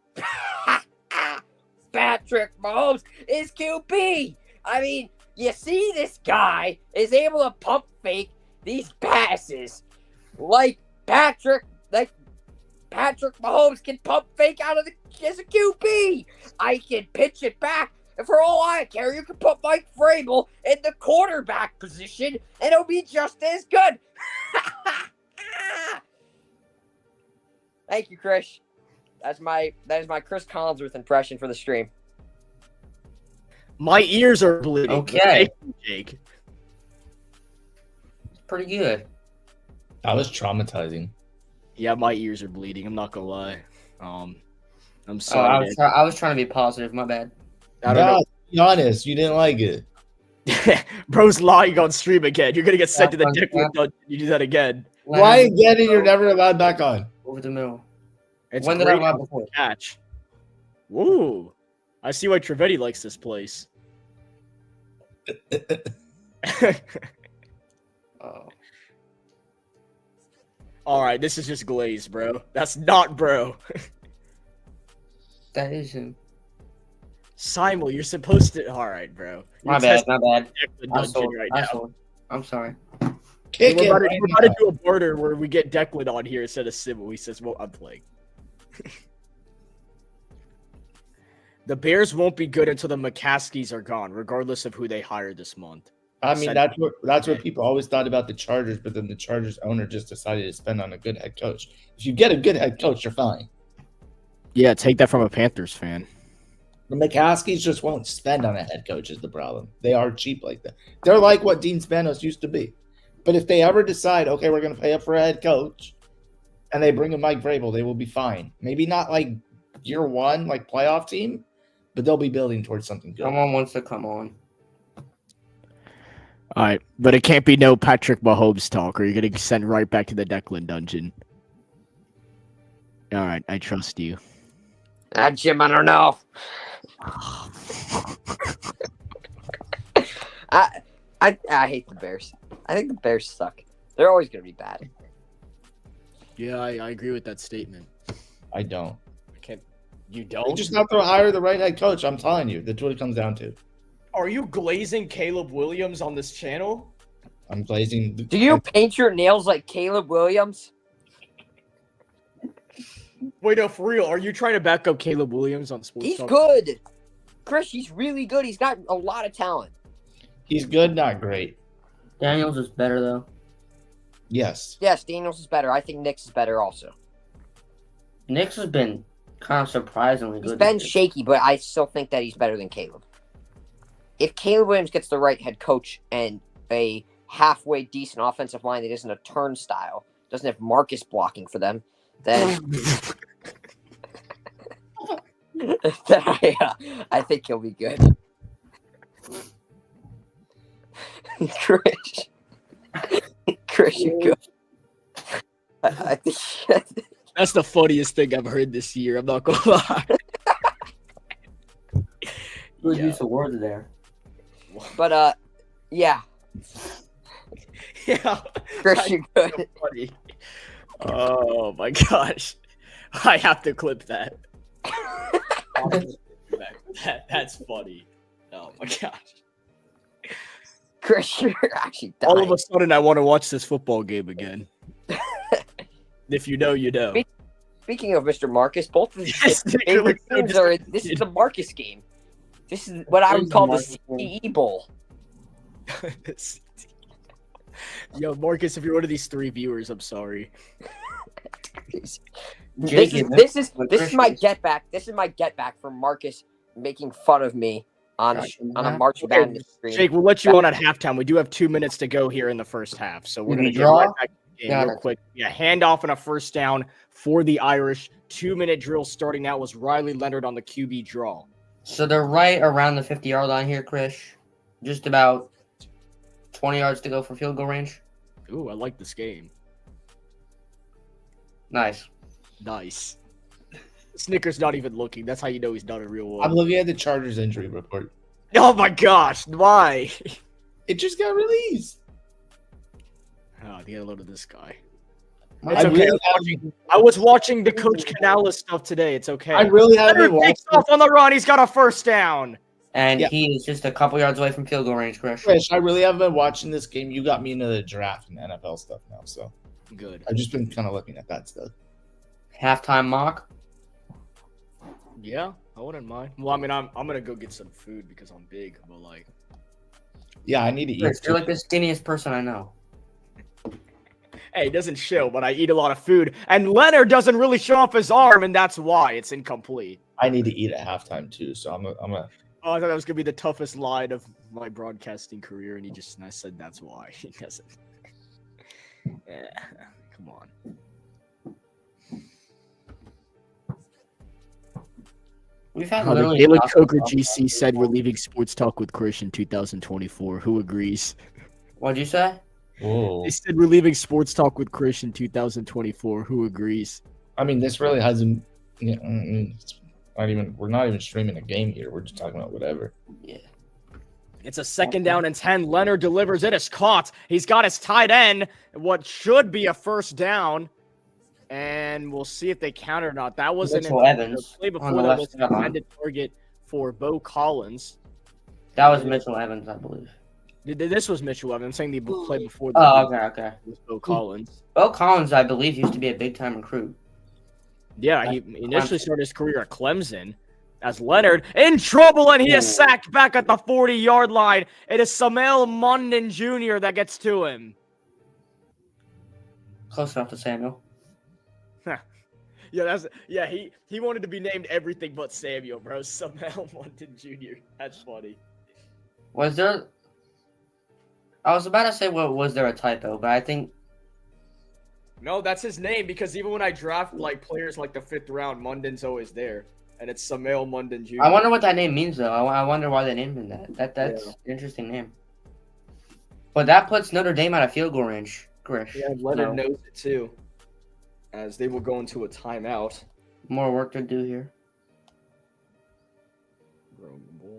Patrick Mahomes is QB. I mean, you see this guy is able to pump fake these passes like Patrick Mahomes can pump fake out of as a QB. I can pitch it back. And for all I care, you can put Mike Vrabel in the quarterback position, and it'll be just as good. Thank you, Chris. That is my Chris Collinsworth impression for the stream. My ears are bleeding. Okay. Jake. pretty good. That was traumatizing. Yeah, my ears are bleeding. I'm not gonna lie. I'm I sorry. was trying to be positive. My bad. I don't know. Be honest, you didn't like it. Bro's lying on stream again. You're gonna get sent to the Yeah, Declan dungeon. You do that again. Why again? You're never allowed back on. Over the middle. It's When did I great rob before? catch. Woo! I see why Trevetti likes this place. Oh. All right, this is just glaze, bro. That's not bro. That is him. Simon, you're supposed to. All right, bro. My You're bad. testing My bad. Declan I dungeon sold. right I now. sold. I'm sorry. Kick We're it. about, to, right we're about to now. do a border where we get Declan on here instead of Sybil. He says, "Well, I'm playing." The Bears won't be good until the McCaskies are gone, regardless of who they hire this month. I mean, that's what people always thought about the Chargers, but then the Chargers owner just decided to spend on a good head coach. If you get a good head coach, you're fine. Yeah, take that from a Panthers fan. The McCaskies just won't spend on a head coach is the problem. They are cheap like that. They're like what Dean Spanos used to be. But if they ever decide, okay, we're going to pay up for a head coach, and they bring in Mike Vrabel, they will be fine. Maybe not like year one, like playoff team, but they'll be building towards something good. Someone wants to come on. All right, but it can't be no Patrick Mahomes talk, or you're gonna send right back to the Declan dungeon. All right, I trust you. Jim, I don't know. I hate the Bears. I think the Bears suck. They're always going to be bad. Yeah, I agree with that statement. I don't. You You don't? just have to hire the right head coach. I'm telling you. That's what it comes down to. Are you glazing Caleb Williams on this channel? I'm glazing. Do you paint your nails like Caleb Williams? Wait, no, for real. Are you trying to back up Caleb Williams on Sports He's Talk? good. Chris, he's really good. He's got a lot of talent. He's good, not great. Daniels is better though. Yes. Yes, Daniels is better. I think Nick's is better also. Nick's has been kind of surprisingly He's good. been this year. shaky, but I still think that he's better than Caleb. If Caleb Williams gets the right head coach and a halfway decent offensive line that isn't a turnstile, doesn't have Marcus blocking for them, then, then I think he'll be good. Chris, you're good. I think That's the funniest thing I've heard this year. I'm not gonna lie. Good Yeah. use of words there. But yeah, Yeah. Chris, you're good. So funny. Oh my gosh. I have to clip that. That's funny. Oh my gosh. Chris, you're actually dying. All of a sudden I want to watch this football game again. If you know, you know. Speaking of Mr. Marcus, both of his Yes, favorite literally, teams are. This is the Marcus game. This is what I would call the Marcus CE Bowl. Yo, Marcus, if you're one of these three viewers, I'm sorry. This Jake, is my get back. This is my get back from Marcus making fun of me on a March Okay, Madness stream. Jake, we'll let you on at halftime. We do have 2 minutes to go here in the first half, so we're Did gonna we get draw? right back to the game Got real it. quick. Yeah, handoff and a first down for the Irish. 2-minute drill starting out was Riley Leonard on the QB draw. So they're right around the 50-yard line here, Chris. Just about 20 yards to go for field goal range. Ooh, I like this game. Nice. Nice. Snicker's not even looking. That's how you know he's not a real one. I'm looking at the Chargers injury report. Oh my gosh, why? It just got released. Oh, get a load of this guy. I It's okay. really I was watching the Coach Canales stuff today. It's okay. I really haven't Leonard takes watched off on the run. He's got a first down. And Yeah. he is just a couple yards away from field goal range, Chris. Chris, I really haven't been watching this game. You got me into the draft and NFL stuff now, so Good. I've just been kind of looking at that stuff. Halftime mock. Yeah, I wouldn't mind. Well, I mean, I'm gonna go get some food because I'm big, but like, Yeah, I need to eat. Chris, you're too. like the skinniest person I know. hey, it doesn't show, but I eat a lot of food, and Leonard doesn't really show off his arm, and that's why it's incomplete. I need to eat at halftime too, so I'm a Oh, I thought that was gonna be the toughest line of my broadcasting career, and I said that's why. He doesn't. Yeah, come on. We've had The literally Daily nothing Coker about GC that. said we're leaving Sports Talk with Krish in 2024. Who agrees? What'd you say? Whoa. They said we're leaving Sports Talk with Krish in 2024. Who agrees? I mean, this really hasn't. It's not even. We're not even streaming a game here. We're just talking about whatever. Yeah. It's a 2nd down and 10. Leonard delivers. It is caught. He's got his tight end. What should be a 1st down. And we'll see if they count or not. That was Mitchell an Evans play on before the that left was an sideline. intended target for Bo Collins. That was Mitchell Evans, I believe. This was Mitchell Evans. I'm saying the play before Oh, that okay. was Bo Collins. Bo Collins, I believe, used to be a big-time recruit. Yeah, he initially started his career at Clemson. As Leonard in trouble, and he is sacked back at the 40-yard line. It is Samuel Munden Jr. that gets to him. Close enough to Samuel. Yeah, he wanted to be named everything but Samuel, bro. Samuel Munden Jr. That's funny. Was there... I was about to say, was there a typo, but I think... No, that's his name because even when I draft like players like the 5th round, Munden's always there. And it's Samuel Munden Jr. I wonder what that name means, though. I wonder why they named him that. That's an interesting name. But that puts Notre Dame out of field goal range, Grish. Yeah, Leonard knows it too. As they will go into a timeout. More work to do here.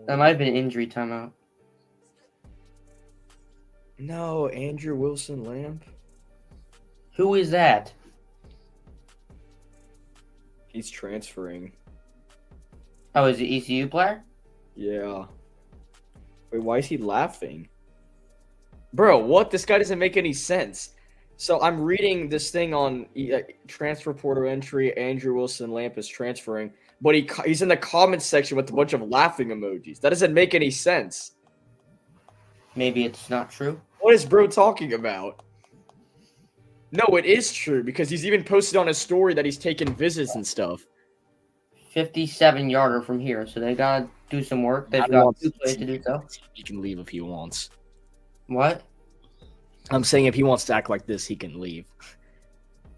That might have been an injury timeout. No, Andrew Wilson Lamp. Who is that? He's transferring. Oh, is it ECU player? Yeah. Wait, why is he laughing? Bro, what? This guy doesn't make any sense. So I'm reading this thing on transfer portal entry. Andrew Wilson Lamp is transferring, but he's in the comments section with a bunch of laughing emojis. That doesn't make any sense. Maybe it's not true. What is bro talking about? No, it is true because he's even posted on his story that he's taking visits and stuff. 57-yarder from here, so they gotta do some work. They've got 2 plays to do so. He can leave if he wants. What? I'm saying if he wants to act like this, he can leave.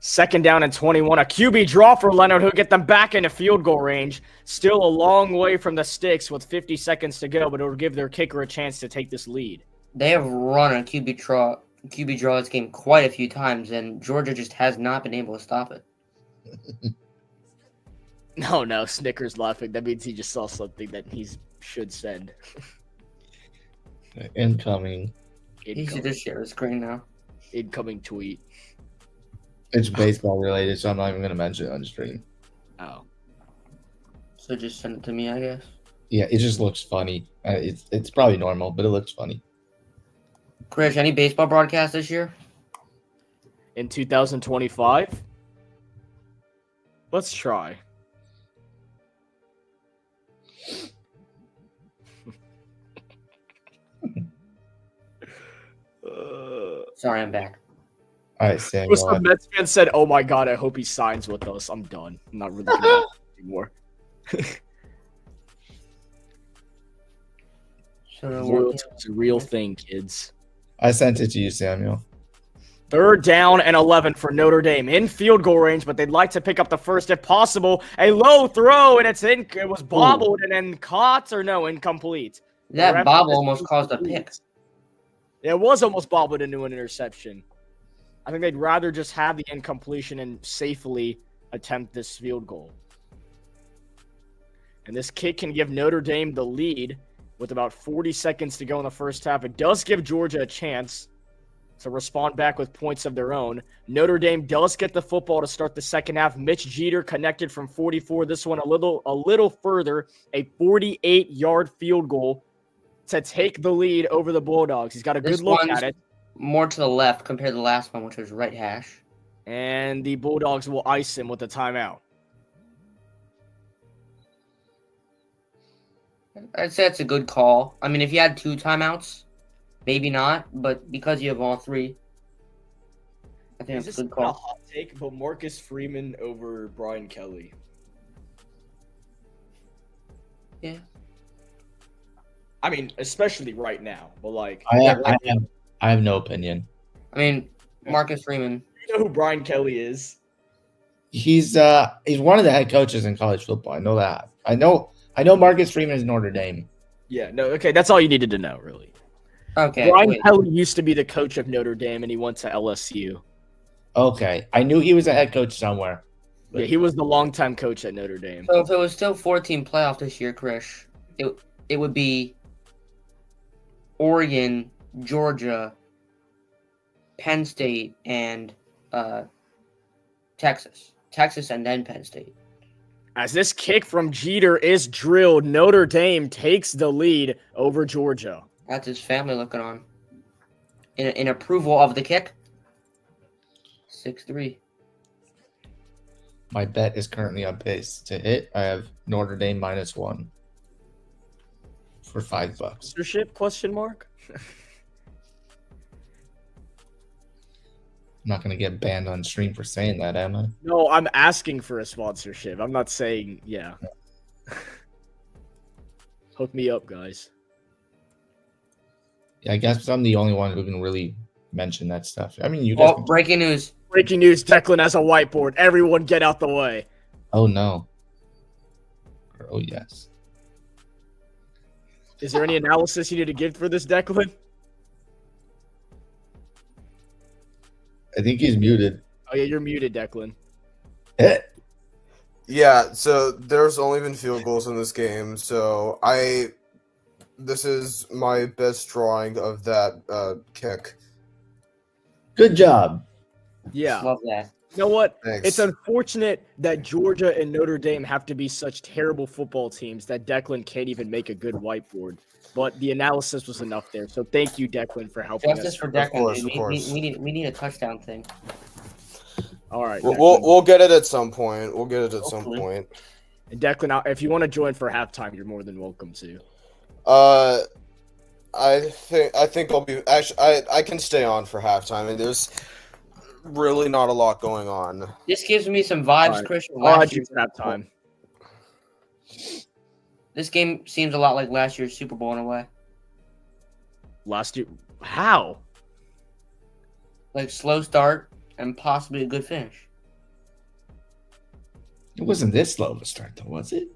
2nd down and 21. A QB draw for Leonard, who'll get them back into field goal range. Still a long way from the sticks with 50 seconds to go, but it'll give their kicker a chance to take this lead. They have run a QB draw this game quite a few times, and Georgia just has not been able to stop it. No, Snickers laughing. That means he just saw something that he should send. Incoming. He should just share his screen now. Incoming tweet. It's baseball related, so I'm not even going to mention it on stream. Oh. So just send it to me, I guess. Yeah, it just looks funny. It's probably normal, but it looks funny. Krish, any baseball broadcast this year? In 2025? Let's try. Sorry, I'm back. All right, Samuel. Some Mets fan said, "Oh my god, I hope he signs with us." I'm done. I'm not really gonna anymore. Loyalty is a real thing, kids. I sent it to you, Samuel. 3rd down and 11 for Notre Dame in field goal range, but they'd like to pick up the first if possible. A low throw, and it was bobbled and then caught or no, incomplete. That bobble almost caused a pick. It was almost bobbled into an interception. I think they'd rather just have the incompletion and safely attempt this field goal. And this kick can give Notre Dame the lead with about 40 seconds to go in the first half. It does give Georgia a chance to respond back with points of their own. Notre Dame does get the football to start the second half. Mitch Jeter connected from 44. This one a little further, a 48-yard field goal to take the lead over the Bulldogs. He's got a good look at it. More to the left compared to the last one, which was right hash. And the Bulldogs will ice him with a timeout. I'd say it's a good call. I mean, if you had 2 timeouts, maybe not, but because you have all 3, I think it's a good call. A hot take, but Marcus Freeman over Brian Kelly. Yeah. I mean, especially right now, but like I have no opinion. I mean, Marcus Freeman. You know who Brian Kelly is? He's one of the head coaches in college football. I know that. I know Marcus Freeman is Notre Dame. Yeah, no, okay, that's all you needed to know, really. Okay, Brian wait. Kelly used to be the coach of Notre Dame, and he went to LSU. Okay. I knew he was a head coach somewhere. Yeah, he was the longtime coach at Notre Dame. So if it was still 14 playoff this year, Krish, it would be Oregon, Georgia, Penn State, and Texas. Texas and then Penn State. As this kick from Jeter is drilled, Notre Dame takes the lead over Georgia. That's his family looking on. In approval of the kick. 6-3. My bet is currently on pace to hit. I have Notre Dame -1 for $5. Sponsorship? Question mark. I'm not gonna get banned on stream for saying that, am I? No, I'm asking for a sponsorship. I'm not saying yeah. Hook me up, guys. Yeah, I guess I'm the only one who can really mention that stuff. I mean, you guys. Oh, breaking news. Breaking news: Declan has a whiteboard. Everyone, get out the way. Oh no. Oh yes. Is there any analysis you need to give for this, Declan? I think he's muted. Oh yeah, you're muted, Declan. Yeah, so there's only been field goals in this game, so this is my best drawing of that kick. Good job. Yeah. Love that. You know what? Thanks. It's unfortunate that Georgia and Notre Dame have to be such terrible football teams that Declan can't even make a good whiteboard. But the analysis was enough there. So thank you, Declan, for helping Justice us. for Declan. course, dude. of course. We need a touchdown thing. All right. We'll get it at some point. We'll get it at some Hopefully. point. And Declan, if you want to join for halftime, you're more than welcome to. I think I'll be actually. I can stay on for halftime. And there's really not a lot going on. This gives me some vibes, All right. Christian. I'll add you for halftime. This game seems a lot like last year's Super Bowl in a way. Last year, how? Like slow start and possibly a good finish. It wasn't this slow of a start, though, was it?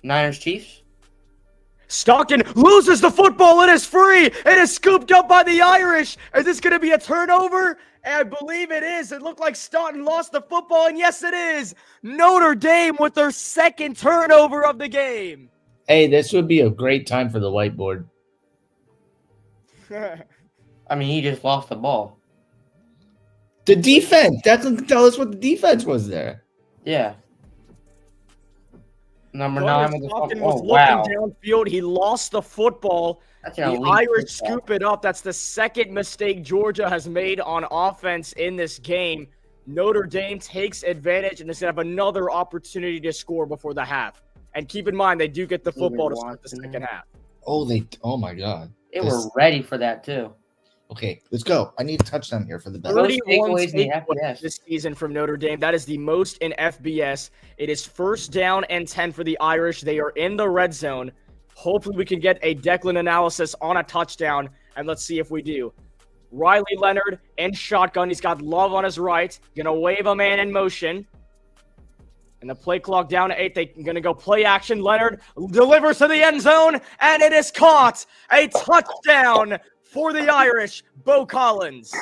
Niners Chiefs. Stockton loses the football. It is free. It is scooped up by the Irish. Is this going to be a turnover? And I believe it is. It looked like Staunton lost the football, and yes, it is. Notre Dame with their second turnover of the game. Hey, this would be a great time for the whiteboard. I mean, he just lost the ball. The defense. That can tell us what the defense was there. Yeah. Number Gunnar 9 with the Stockton football. was Oh, wow. looking downfield. He lost the football. That's an The elite Irish football. scoop it up. That's the second mistake Georgia has made on offense in this game. Notre Dame takes advantage and is going to have another opportunity to score before the half. And keep in mind, they do get the football to start the second half. Oh my God. They were ready for that, too. Okay, let's go. I need a touchdown here for the bet. 31 takeaways in the takeaways FBS. this season from Notre Dame. That is the most in FBS. It is first down and 10 for the Irish. They are in the red zone. Hopefully we can get a Declan analysis on a touchdown, and let's see if we do. Riley Leonard in shotgun. He's got Love on his right. Gonna wave a man in motion. And the play clock down to 8. They're going to go play action. Leonard delivers to the end zone, and it is caught. A touchdown for the Irish. Bo Collins.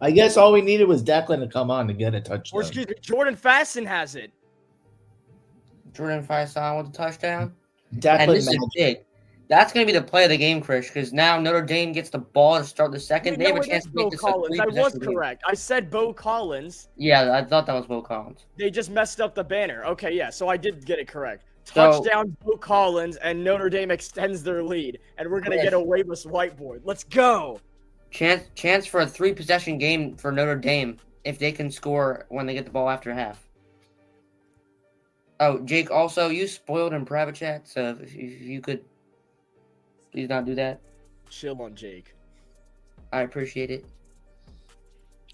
I guess all we needed was Declan to come on to get a touchdown. Or excuse me, Jordan Fasten has it. Jordan Faison with the touchdown. And Declan this is big. That's going to be the play of the game, Krish, because now Notre Dame gets the ball to start the second. They have a chance to make this a Collins. I was three-possession game. correct. I said Bo Collins. Yeah, I thought that was Bo Collins. They just messed up the banner. Okay, yeah, so I did get it correct. So- Touchdown, Bo Collins, and Notre Dame extends their lead. And we're going to get a waveless whiteboard. Let's go. Chance for a 3-possession game for Notre Dame if they can score when they get the ball after half. Oh, Jake, also, you spoiled in private chat, so if you could please not do that. Chill on Jake. I appreciate it.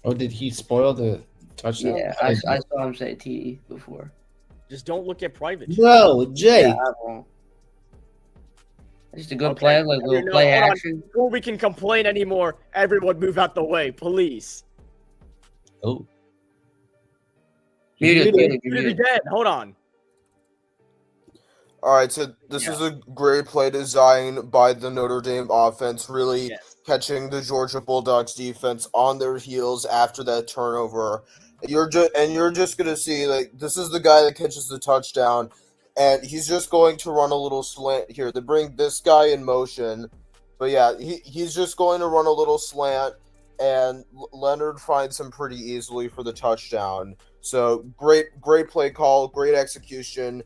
Oh, did he spoil the touchdown? Yeah, I saw him say TD before. Just don't look at private. No, Jay. Yeah, I won't. Just a good Okay. play, like little No, play hold on. action. Before we can complain anymore, everyone move out the way, please. Oh. Muted. Muted again. Hold on. All right, so this is a great play design by the Notre Dame offense, really Yes. catching the Georgia Bulldogs defense on their heels after that turnover. You're just gonna see, like, this is the guy that catches the touchdown, and he's just going to run a little slant here. They bring this guy in motion, but yeah, he's just going to run a little slant, and Leonard finds him pretty easily for the touchdown. So great play call, great execution,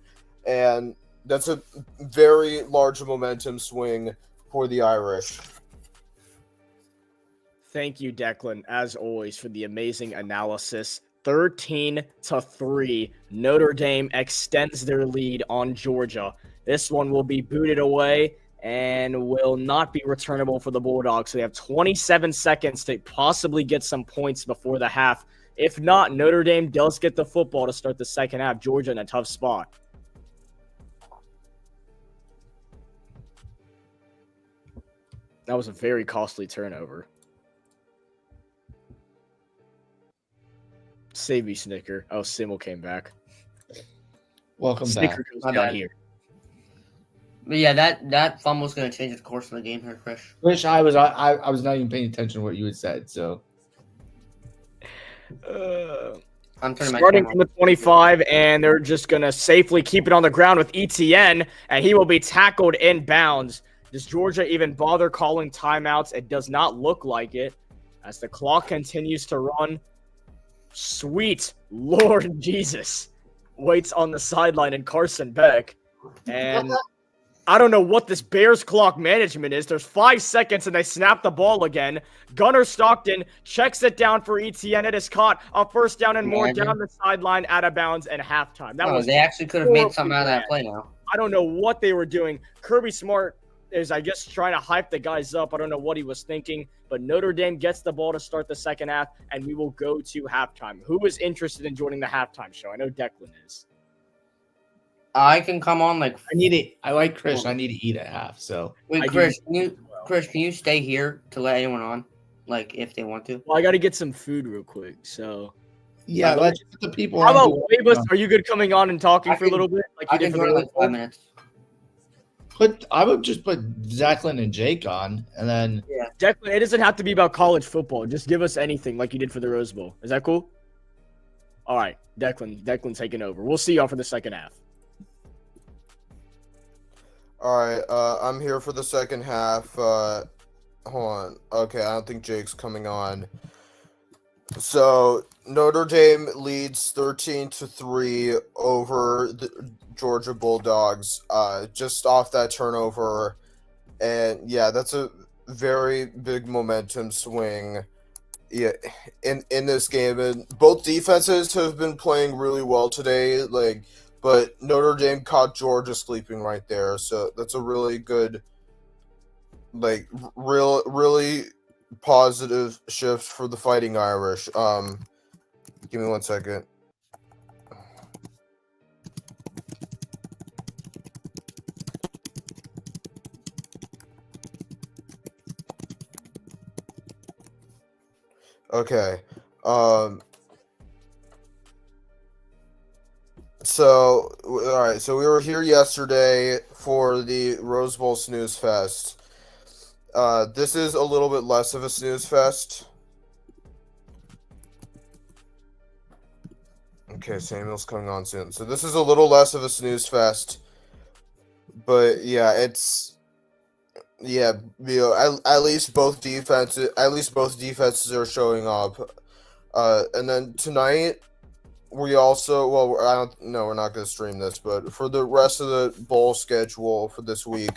and that's a very large momentum swing for the Irish. Thank you, Declan, as always, for the amazing analysis. 13-3. Notre Dame extends their lead on Georgia. This one will be booted away and will not be returnable for the Bulldogs. So they have 27 seconds to possibly get some points before the half. If not, Notre Dame does get the football to start the second half. Georgia in a tough spot. That was a very costly turnover. Save me, Snicker. Oh, Simmel came back. Welcome Snicker back. goes My down bad. here. But yeah, that fumble's gonna change the course of the game here, Chris. Wish I was not even paying attention to what you had said. So I'm turning my Starting camera from the 25, and they're just going to safely keep it on the ground with ETN, and he will be tackled in bounds. Does Georgia even bother calling timeouts? It does not look like it as the clock continues to run. Sweet Lord Jesus waits on the sideline in Carson Beck. And I don't know what this Bears clock management is. There's 5 seconds and they snap the ball again. Gunnar Stockton checks it down for ETN. It is caught. A first down and more down the sideline, out of bounds, and halftime. They actually could have made something out of that horribly play now. I don't know what they were doing. Kirby Smart is, I guess, trying to hype the guys up. I don't know what he was thinking. But Notre Dame gets the ball to start the second half, and we will go to halftime. Who is interested in joining the halftime show? I know Declan is. I can come on I like Chris. I need to eat at half. So Wait, Chris, can you stay here to let anyone on? Like, if they want to? Well, I got to get some food real quick, so. yeah, let's get the people. How on about who- Waybus? Are you good coming on and talking for a little bit? Like I you did can for join in the like 5 minutes. I would just put Zachlin and Jake on, and then Declan, it doesn't have to be about college football. Just give us anything like you did for the Rose Bowl. Is that cool? All right, Declan taking over. We'll see y'all for the second half. All right, I'm here for the second half. Hold on. Okay, I don't think Jake's coming on. So Notre Dame leads 13-3 over the Georgia Bulldogs, just off that turnover, and yeah, that's a very big momentum swing. Yeah, in this game, and both defenses have been playing really well today. But Notre Dame caught Georgia sleeping right there, so that's a really good, really positive shift for the Fighting Irish. Give me 1 second. Okay. So, all right. So we were here yesterday for the Rose Bowl snooze fest. This is a little bit less of a snooze fest. Okay, Samuel's coming on soon. So this is a little less of a snooze fest. But yeah, at least both defenses are showing up. And then tonight we also, we're not going to stream this, but for the rest of the bowl schedule for this week,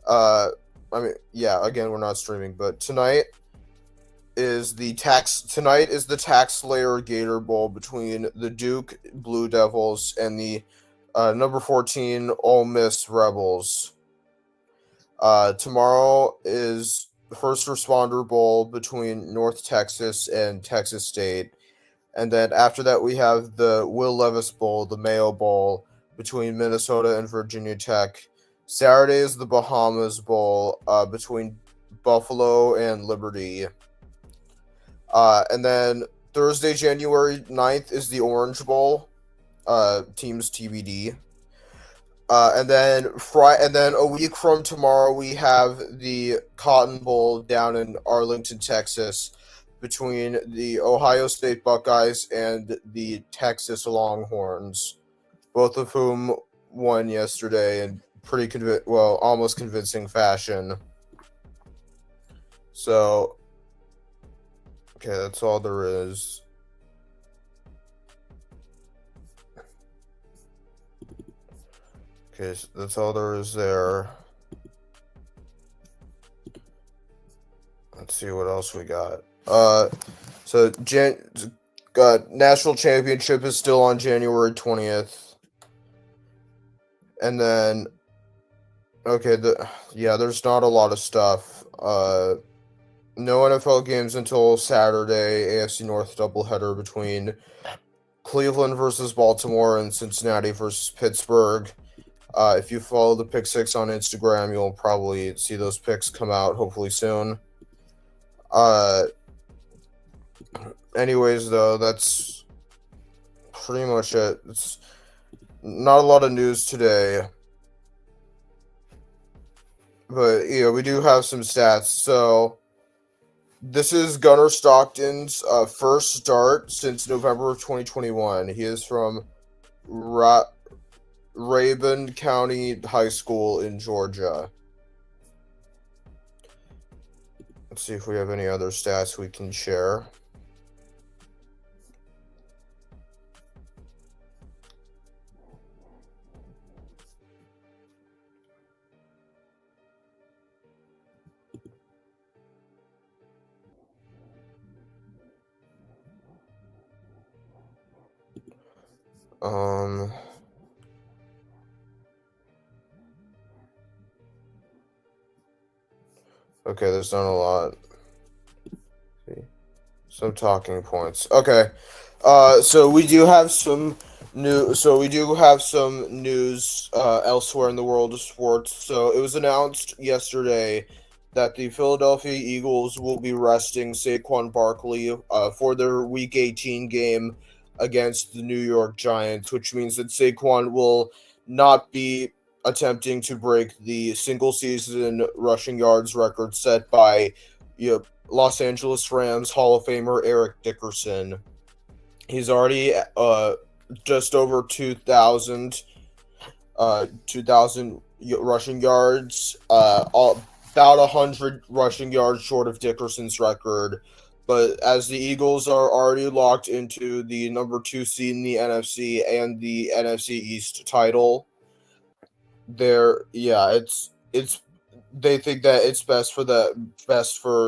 again, we're not streaming, but tonight is the Tax Slayer Gator Bowl between the Duke Blue Devils and the number 14 Ole Miss Rebels. Tomorrow is the First Responder Bowl between North Texas and Texas State. And then after that, we have the Will Levis Bowl, the Mayo Bowl, between Minnesota and Virginia Tech. Saturday is the Bahamas Bowl between Buffalo and Liberty. And then Thursday, January 9th is the Orange Bowl. Teams TBD. And then a week from tomorrow, we have the Cotton Bowl down in Arlington, Texas, between the Ohio State Buckeyes and the Texas Longhorns, both of whom won yesterday in almost convincing fashion. So, okay, that's all there is. Okay, so that's all there is there. Let's see what else we got. So national championship is still on January 20th. And then, okay, there's not a lot of stuff. No NFL games until Saturday. AFC North doubleheader between Cleveland versus Baltimore and Cincinnati versus Pittsburgh. If you follow the Pick Six on Instagram, you'll probably see those picks come out hopefully soon. Anyways, though, that's pretty much it. It's not a lot of news today. But, we do have some stats. So, this is Gunnar Stockton's first start since November of 2021. He is from Rabun County High School in Georgia. Let's see if we have any other stats we can share. Okay, there's not a lot. Some talking points. Okay. So we do have some news elsewhere in the world of sports. So it was announced yesterday that the Philadelphia Eagles will be resting Saquon Barkley for their Week 18 game against the New York Giants, which means that Saquon will not be attempting to break the single season rushing yards record set by Los Angeles Rams Hall of Famer Eric Dickerson. He's already just over 2,000 rushing yards, about 100 rushing yards short of Dickerson's record. But as the Eagles are already locked into the number 2 seed in the NFC and the NFC East title, they think that it's best for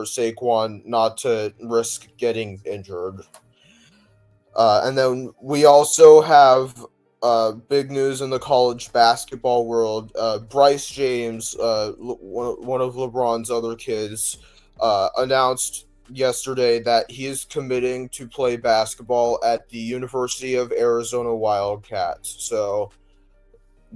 Saquon not to risk getting injured. And then we also have big news in the college basketball world. Bryce James, one of LeBron's other kids, announced yesterday that he is committing to play basketball at the University of Arizona Wildcats. So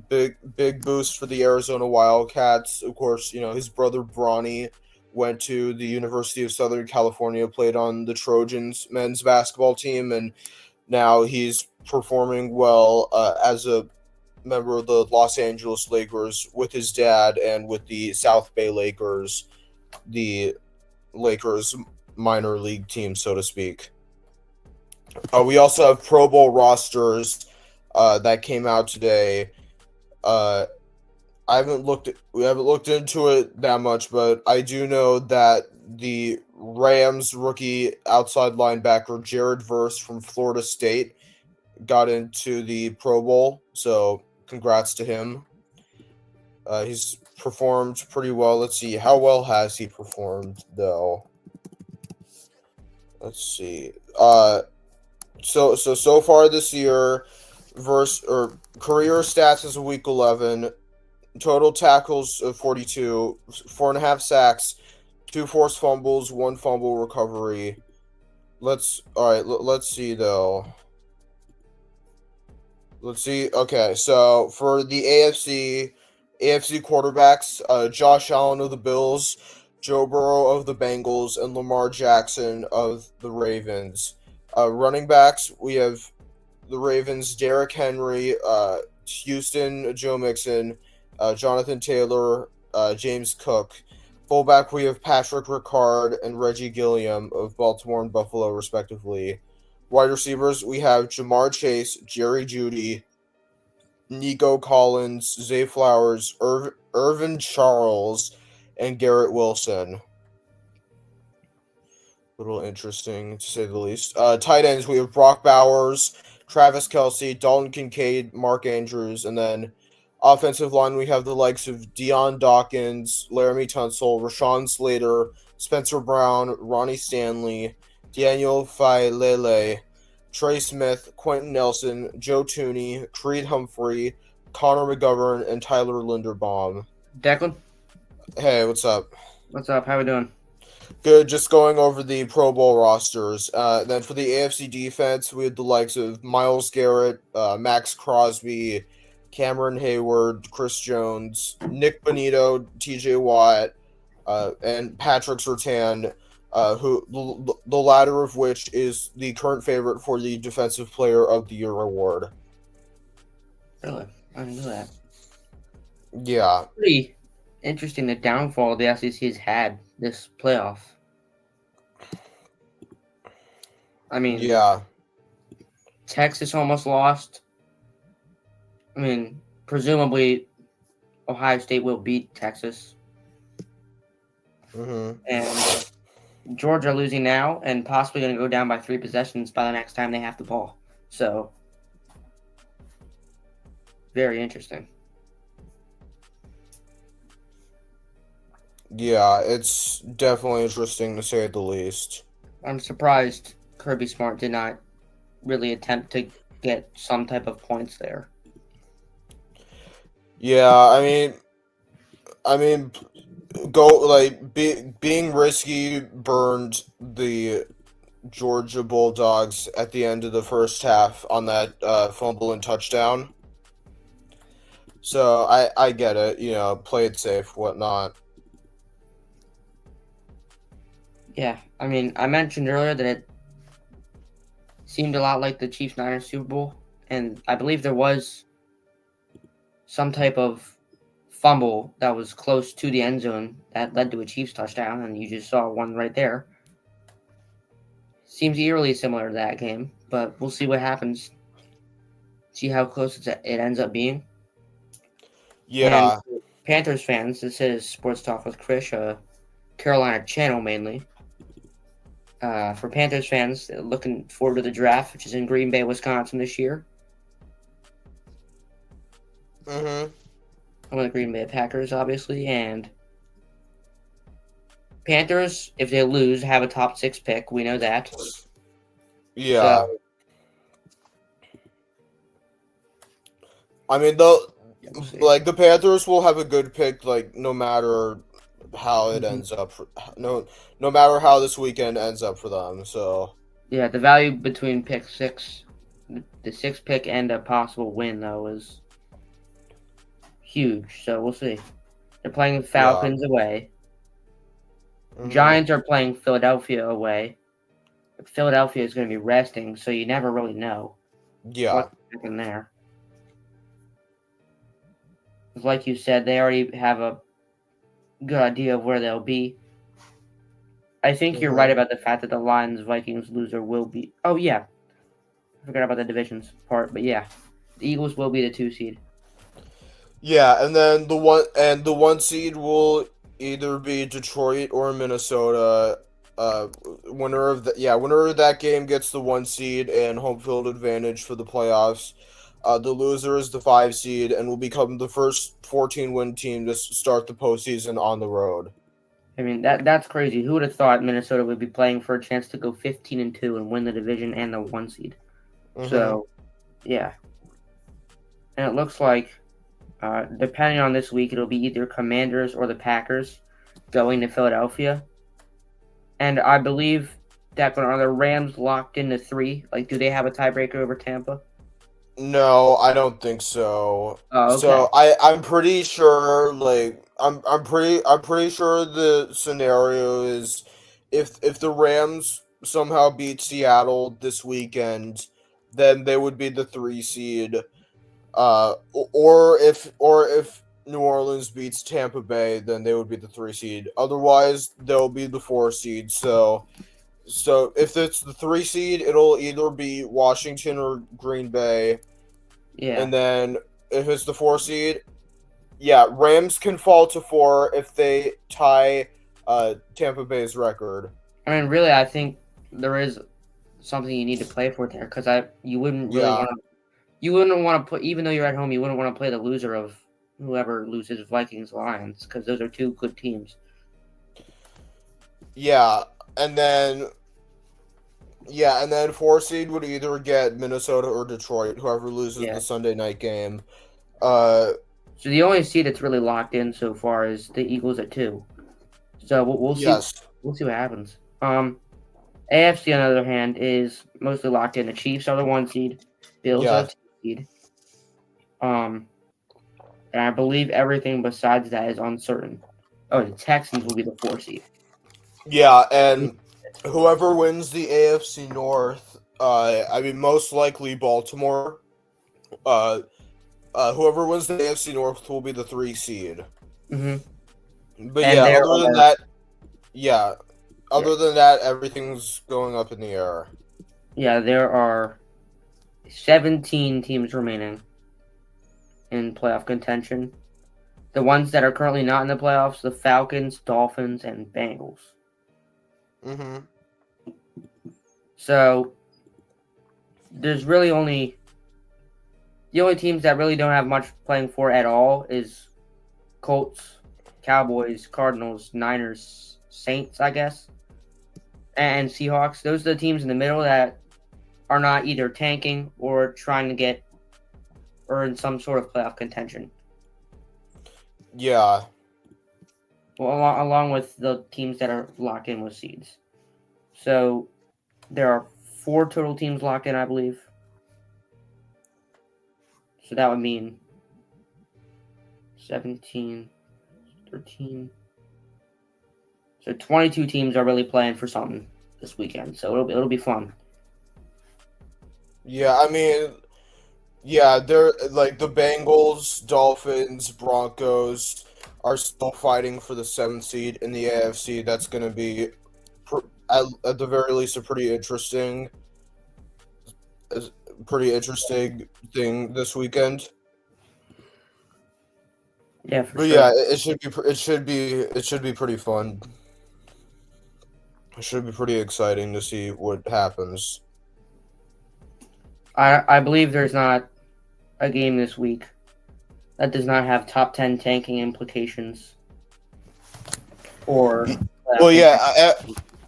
big boost for the Arizona Wildcats. Of course, his brother Bronny went to the University of Southern California, played on the Trojans men's basketball team, and now he's performing well as a member of the Los Angeles Lakers with his dad and with the South Bay Lakers, the Lakers minor league team, so to speak. We also have Pro Bowl rosters that came out today. We haven't looked into it that much, but I do know that the Rams rookie outside linebacker Jared Verse from Florida State got into the Pro Bowl, so congrats to him. He's performed pretty well. Let's see, how well has he performed though? Let's see. So far this year, career stats is a week 11. Total tackles of 42, 4.5 sacks, 2 forced fumbles, 1 fumble recovery. Let's see though. Let's see. Okay, so for the AFC, AFC quarterbacks, Josh Allen of the Bills, Joe Burrow of the Bengals, and Lamar Jackson of the Ravens. Running backs, we have the Ravens, Derrick Henry, Houston, Joe Mixon, Jonathan Taylor, James Cook. Fullback, we have Patrick Ricard and Reggie Gilliam of Baltimore and Buffalo, respectively. Wide receivers, we have Jamar Chase, Jerry Jeudy, Nico Collins, Zay Flowers, Irvin Charles, and Garrett Wilson. A little interesting, to say the least. Tight ends, we have Brock Bowers, Travis Kelce, Dalton Kincaid, Mark Andrews, and then offensive line, we have the likes of Deion Dawkins, Laramie Tunsil, Rashawn Slater, Spencer Brown, Ronnie Stanley, Daniel Failele, Trey Smith, Quentin Nelson, Joe Tooney, Creed Humphrey, Connor McGovern, and Tyler Linderbaum. Declan, Hey, what's up? what's up? How we doing? Good, just going over the Pro Bowl rosters. Then for the AFC defense, we had the likes of Myles Garrett, Max Crosby, Cameron Hayward, Chris Jones, Nick Bonito, TJ Watt, and Patrick Surtain, who the latter of which is the current favorite for the Defensive Player of the Year award. Really? I didn't know that. Yeah, Pretty interesting the downfall the SEC has had this playoff. I mean, yeah, Texas almost lost. I mean, presumably Ohio State will beat Texas. And Georgia losing now and possibly going to go down by 3 possessions by the next time they have the ball. So, very interesting. yeah. It's definitely interesting to say the least. I'm surprised Kirby Smart did not really attempt to get some type of points there. Yeah, I mean, being risky burned the Georgia Bulldogs at the end of the first half on that fumble and touchdown. So I get it, play it safe, whatnot. Yeah, I mean, I mentioned earlier that it seemed a lot like the Chiefs-Niners Super Bowl, and I believe there was some type of fumble that was close to the end zone that led to a Chiefs touchdown, and you just saw one right there. Seems eerily similar to that game, but we'll see what happens. See how close it ends up being. Yeah. And Panthers fans, this is Sports Talk with Krish, Carolina channel mainly. For Panthers fans, looking forward to the draft, which is in Green Bay, Wisconsin this year. I'm with the Green Bay Packers, obviously, and Panthers, if they lose, have a top 6 pick. We know that. Yeah. So, I mean, the Panthers will have a good pick, no matter how it ends up. No matter how this weekend ends up for them. So yeah, the value between pick 6, the 6th pick, and a possible win, though, is huge. So we'll see. They're playing the Falcons away. Giants are playing Philadelphia away. But Philadelphia is going to be resting, so you never really know what's in there. Like you said, they already have a good idea of where they'll be. I think you're right about the fact that the Lions, Vikings loser will be. Oh yeah, I forgot about the divisions part, but yeah, the Eagles will be the 2 seed. Yeah, and then the 1 seed will either be Detroit or Minnesota. Winner of that game gets the 1 seed and home field advantage for the playoffs. The loser is the 5 seed and will become the first 14-win team to start the postseason on the road. I mean, that's crazy. Who would have thought Minnesota would be playing for a chance to go 15-2 and win the division and the 1 seed? So, yeah. And it looks like, depending on this week, it'll be either Commanders or the Packers going to Philadelphia. And I believe, Declan, are the Rams locked into 3? Like, do they have a tiebreaker over Tampa? No, I don't think so. Oh, okay. So I'm pretty sure I'm pretty sure the scenario is if the Rams somehow beat Seattle this weekend, then they would be the 3 seed. Or if New Orleans beats Tampa Bay, then they would be the 3 seed. Otherwise, they'll be the 4 seed. So if it's the 3 seed, it'll either be Washington or Green Bay. Yeah. And then if it's the 4 seed, yeah, Rams can fall to 4 if they tie Tampa Bay's record. I mean, really, I think there is something you need to play for there because you wouldn't really Yeah. want to. You wouldn't want to put, even though you're at home, you wouldn't want to play the loser of whoever loses Vikings Lions because those are two good teams. Yeah, and then 4 seed would either get Minnesota or Detroit, whoever loses Yeah. the Sunday night game. So the only seed that's really locked in so far is the Eagles at 2. So we'll see. Yes. We'll see what happens. AFC on the other hand is mostly locked in. The Chiefs are the 1 seed. Bills are the 2 seed. And I believe everything besides that is uncertain. Oh, the Texans will be the 4 seed. Yeah, and whoever wins the AFC North, I mean, most likely Baltimore. Whoever wins the AFC North will be the 3 seed. Mm-hmm. But And yeah, there other than are- that, other than that, everything's going up in the air. Yeah, there are 17 teams remaining in playoff contention. The ones that are currently not in the playoffs, the Falcons, Dolphins, and Bengals. Mm-hmm. So there's really only the only teams that really don't have much playing for at all is Colts, Cowboys, Cardinals, Niners, Saints, I guess, and Seahawks. Those are the teams in the middle that are not either tanking or trying to get or in some sort of playoff contention. Yeah. Well, along with the teams that are locked in with seeds. So there are 4 total teams locked in, I believe. So that would mean 17, 13. So 22 teams are really playing for something this weekend. So it'll be fun. Yeah, I mean, yeah, they're like the Bengals, Dolphins, Broncos are still fighting for the 7th seed in the AFC. That's going to be, at the very least, a pretty interesting thing this weekend. Yeah, for But sure. yeah, it should be pretty fun. It should be pretty exciting to see what happens. I believe there's not a game this week that does not have top 10 tanking implications. Or Well, yeah,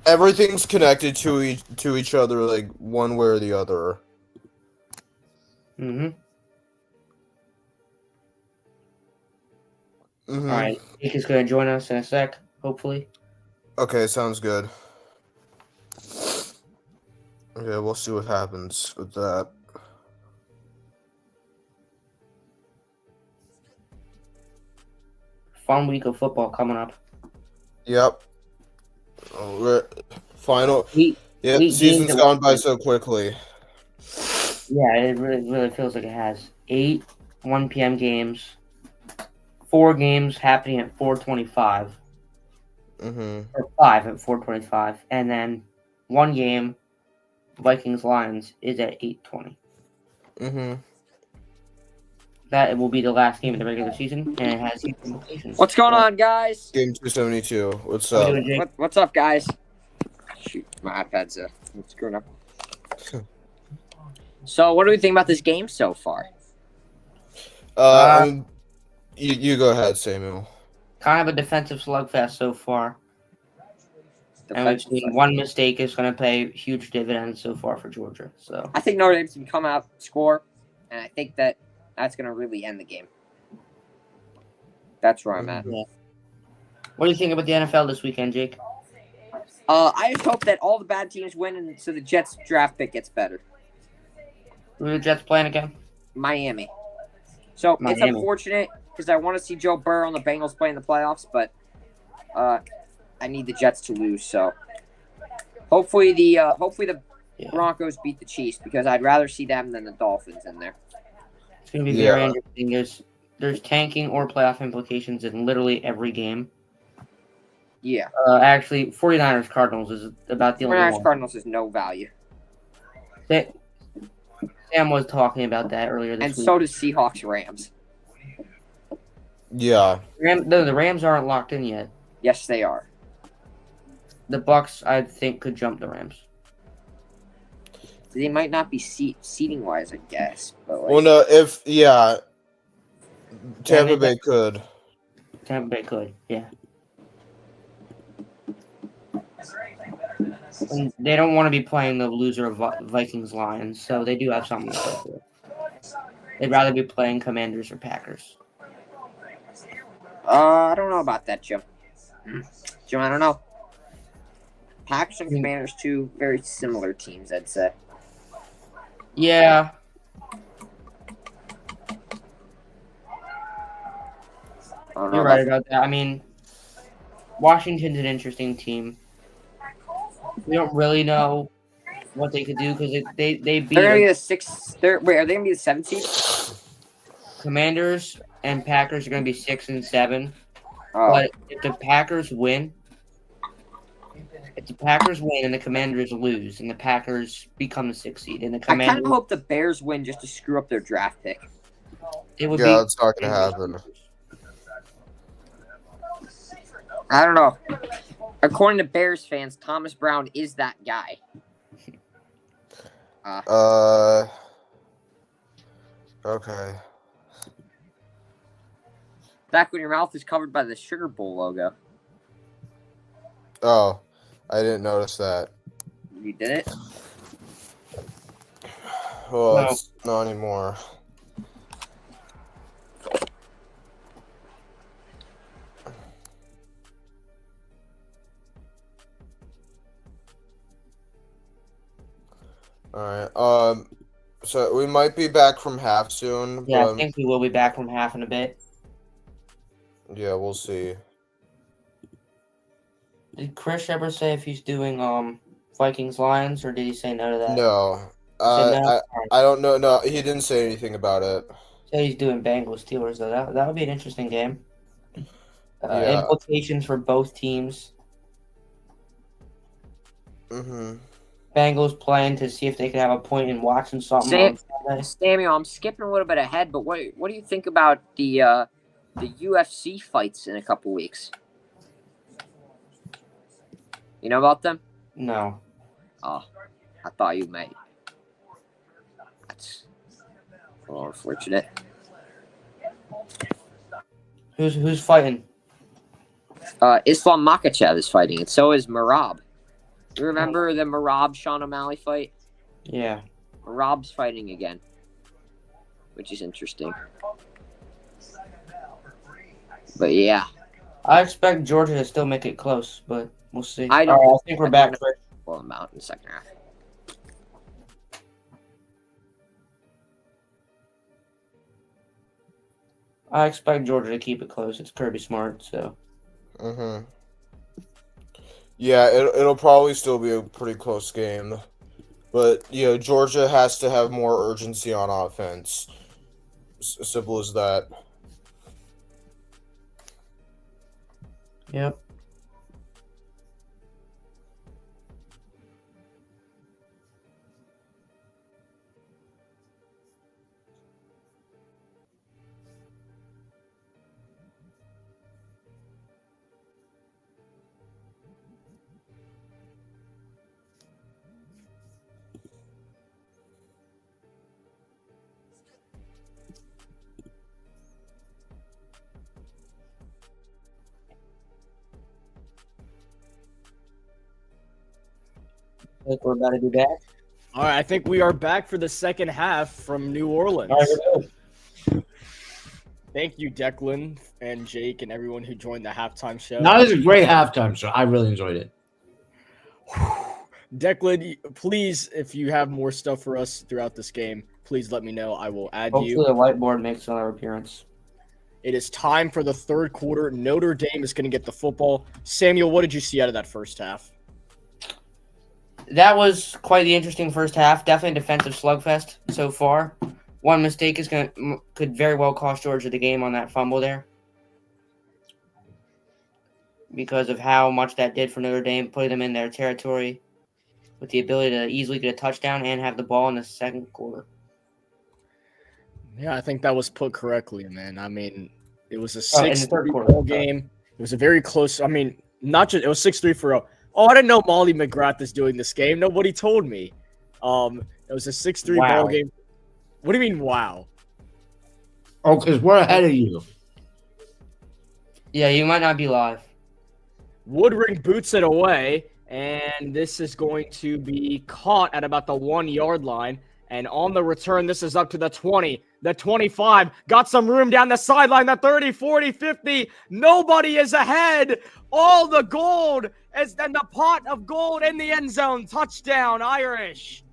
everything's connected to each other, like one way or the other. Mm-hmm. Mm-hmm. All right, Nick is going to join us in a sec, hopefully. Okay, sounds good. Okay, we'll see what happens with that. Fun week of football coming up. Yep. Final. Eight Season's games gone by so quickly. Yeah, it really feels like it has. 8 1 p.m. games. 4 games happening at 4:25. Mm-hmm. Or 5 at 4:25. And then 1 game, Vikings Lions, is at 8:20. Mm-hmm. That will be the last game of the regular season, and it has huge implications. What's going on, guys? Game 272. What's How up? you doing, Jake? What's up, guys? Shoot, my iPad's screwing up. So, what do we think about this game so far? You go ahead, Samuel. Kind of a defensive slugfest so far. And we've seen one mistake is going to pay huge dividends so far for Georgia. So I think Notre Dame's going to come out, score, and I think that's going to really end the game. That's where I'm at. yeah. What do you think about the NFL this weekend, Jake? I just hope that all the bad teams win, and so the Jets draft pick gets better. Who are the Jets playing again? Miami. So it's Miami. unfortunate because I want to see Joe Burrow and the Bengals play in the playoffs, but I need the Jets to lose. So hopefully the Broncos beat the Chiefs because I'd rather see them than the Dolphins in there. It's going to be very interesting. There's tanking or playoff implications in literally every game. Yeah. Actually, 49ers Cardinals is about the only 49ers one. Cardinals is no value. Sam was talking about that earlier this And week. so does Seahawks Rams. Yeah. The Rams aren't locked in yet. Yes, they are. The Bucks, I think, could jump the Rams. They might not be seating wise, I guess. But Well, no, Tampa Bay could. Tampa Bay could, yeah. And they don't want to be playing the loser of Vikings Lions, so they do have something to play for. They'd rather be playing Commanders or Packers. I don't know about that, Jim. Jim, I don't know. Packers and Commanders, two very similar teams, I'd say. Yeah. You're right about that. I mean, Washington's an interesting team. We don't really know what they could do because they beat. They're gonna be the sixth. Wait, are they gonna be the 7th seed? Commanders and Packers are gonna be 6 and 7. Oh. But if the Packers win and the Commanders lose and the Packers become the 6th seed and the I kind Commanders, of hope the Bears win just to screw up their draft pick. it would Yeah, that's not gonna happen. I don't know. According to Bears fans, Thomas Brown is that guy. Okay. Back when your mouth is covered by the Sugar Bowl logo. Oh, I didn't notice that. You did it? Well, No. it's not anymore. All right. So we might be back from half soon. Yeah, but, I think we will be back from half in a bit. yeah, we'll see. Did Chris ever say if he's doing Vikings Lions or did he say no to that? No. He said no? I don't know. No, he didn't say anything about it. Say he's doing Bengals Steelers though. That would be an interesting game. Yeah. Implications for both teams. Mm-hmm. Bengals playing to see if they could have a point in watching something on Sunday. Samuel, I'm skipping a little bit ahead, but what do you think about the UFC fights in a couple weeks? You know about them? No. Oh, I thought you might. That's a little unfortunate. Who's fighting? Islam Makhachev is fighting, and so is Merab. You remember the Merab Sean O'Malley fight? Yeah. Merab's fighting again, which is interesting. But yeah, I expect Georgia to still make it close, but we'll see. I don't- All right, I think we're back. well, I'm out in the second half. I expect Georgia to keep it close. It's Kirby Smart, so. Mm-hmm. Yeah, it'll probably still be a pretty close game. But, Georgia has to have more urgency on offense. Simple as that. Yep. I think we're about to be back. All right, I think we are back for the second half from New Orleans. All right, we're good. Thank you, Declan and Jake and everyone who joined the halftime show. That was a great halftime show. I really enjoyed it. Declan, please, if you have more stuff for us throughout this game, please let me know. I will add Hopefully, you. the whiteboard makes another appearance. It is time for the third quarter. Notre Dame is going to get the football. Samuel, what did you see out of that first half? That was quite the interesting first half. Definitely a defensive slugfest so far. One mistake could very well cost Georgia the game on that fumble there, because of how much that did for Notre Dame, putting them in their territory with the ability to easily get a touchdown and have the ball in the second quarter. Yeah, I think that was put correctly, man. I mean, it was a in the third 6-3 quarter, ball game. It was a very close. I mean, not just it was 6-3 for. Oh, I didn't know Molly McGrath is doing this game. Nobody told me. It was a 6-3 Wow. ball game. What do you mean, wow? Oh, because we're ahead of you. Yeah, you might not be live. Woodring boots it away, and this is going to be caught at about the 1 yard line. And on the return, this is up to the 20, the 25. Got some room down the sideline, the 30, 40, 50. Nobody is ahead. All the gold is then the pot of gold in the end zone. Touchdown, Irish.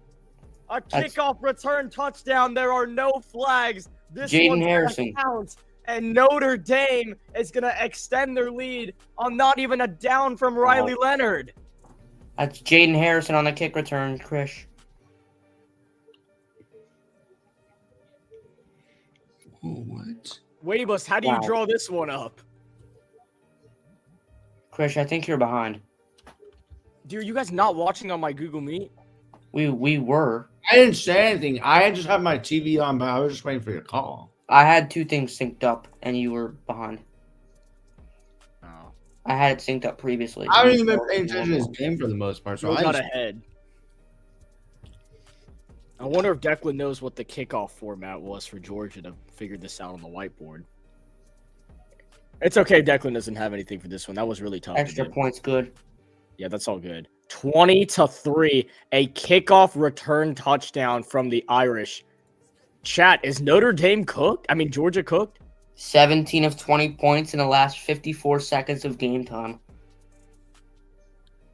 A kickoff return touchdown. There are no flags. This Jaden one's Harrison. counts. And Notre Dame is going to extend their lead on not even a down from Riley Leonard. That's Jaden Harrison on the kick return, Krish. What? Weebus, how do you draw this one up? Krish, I think you're behind. Dude, are you guys not watching on my Google Meet? We were. I didn't say anything. I just had my TV on, but I was just waiting for your call. I had two things synced up, and you were behind. Oh. I had it synced up previously. I haven't even been paying attention to this game for the most part. So You I got just, ahead. I wonder if Declan knows what the kickoff format was for Georgia to figure this out on the whiteboard. It's okay, Declan doesn't have anything for this one. That was really tough. Extra points good. Yeah, that's all good. 20-3, a kickoff return touchdown from the Irish. Chat, is Notre Dame cooked? I mean, Georgia cooked? 17 of 20 points in the last 54 seconds of game time.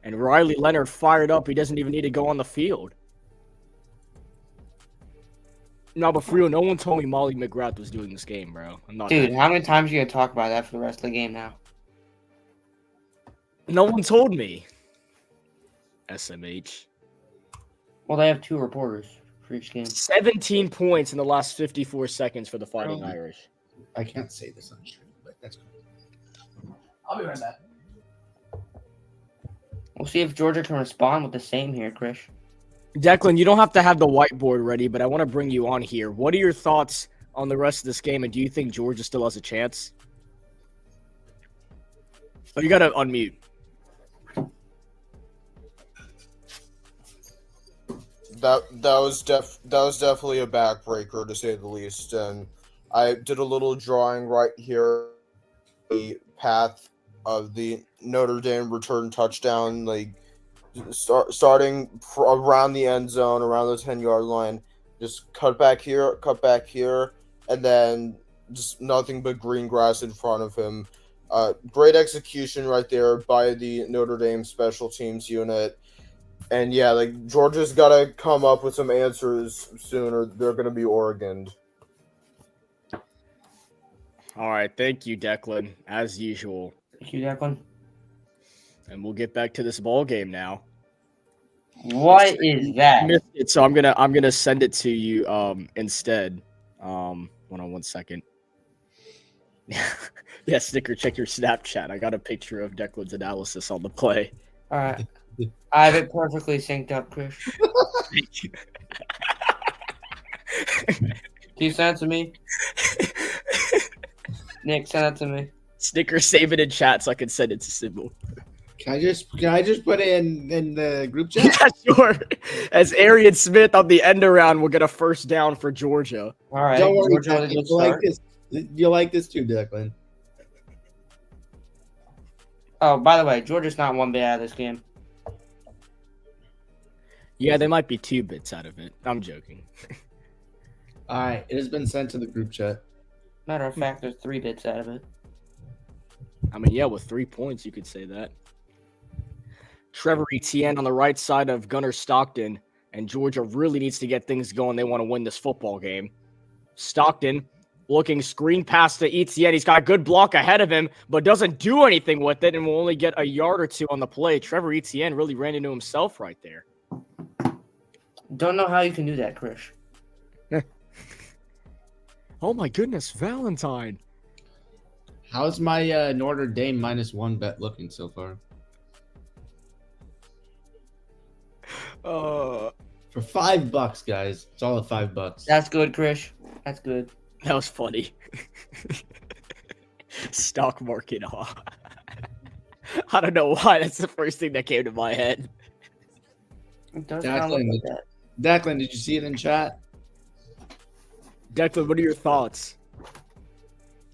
And Riley Leonard fired up. He doesn't even need to go on the field. No, but for real, no one told me Molly McGrath was doing this game, bro. I'm not. Dude, how many times are you going to talk about that for the rest of the game now? No one told me. SMH. Well, they have two reporters for each game. 17 points in the last 54 seconds for the Fighting Irish. I can't say this on stream, but that's cool. I'll be right back. We'll see if Georgia can respond with the same here, Krish. Declan, you don't have to have the whiteboard ready, but I want to bring you on here. What are your thoughts on the rest of this game, and do you think Georgia still has a chance? Oh, you got to unmute. That was definitely a backbreaker, to say the least. And I did a little drawing right here, the path of the Notre Dame return touchdown, like starting around the end zone, around the 10-yard line, just cut back here, and then just nothing but green grass in front of him. Great execution right there by the Notre Dame special teams unit. And yeah, like Georgia's got to come up with some answers soon, or they're going to be Oregoned. All right, thank you, Declan, as usual. Thank you, Declan. And we'll get back to this ball game now. What is that? Missed it, so I'm gonna send it to you instead. Hold on 1 second. Yeah, Snicker, check your Snapchat. I got a picture of Declan's analysis on the play. All right. I have it perfectly synced up, Krish. Can you send it to me? Nick, send it to me. Snicker, save it in chat so I can send it to Sybil. Can I just put it in the group chat? Yeah, sure. As Arian Smith on the end around will get a first down for Georgia. All right. Don't worry, Georgia with a Declan, good start. you'll like this too, Declan. Oh, by the way, Georgia's not one bit out of this game. Yeah, they might be 2 bits out of it. I'm joking. All right, it has been sent to the group chat. Matter of fact, there's 3 bits out of it. I mean, yeah, with 3 points, you could say that. Trevor Etienne on the right side of Gunnar Stockton. and Georgia really needs to get things going. They want to win this football game. Stockton looking screen pass to Etienne. He's got a good block ahead of him, but doesn't do anything with it and will only get a yard or two on the play. Trevor Etienne really ran into himself right there. Don't know how you can do that, Krish. Oh my goodness, Valentine. How's my Notre Dame -1 bet looking so far? For $5, guys. It's all at $5. That's good, Krish. That's good. That was funny. Stock market. I don't know why. That's the first thing that came to my head. It does sound like that. Declan, did you see it in chat? Declan, what are your thoughts?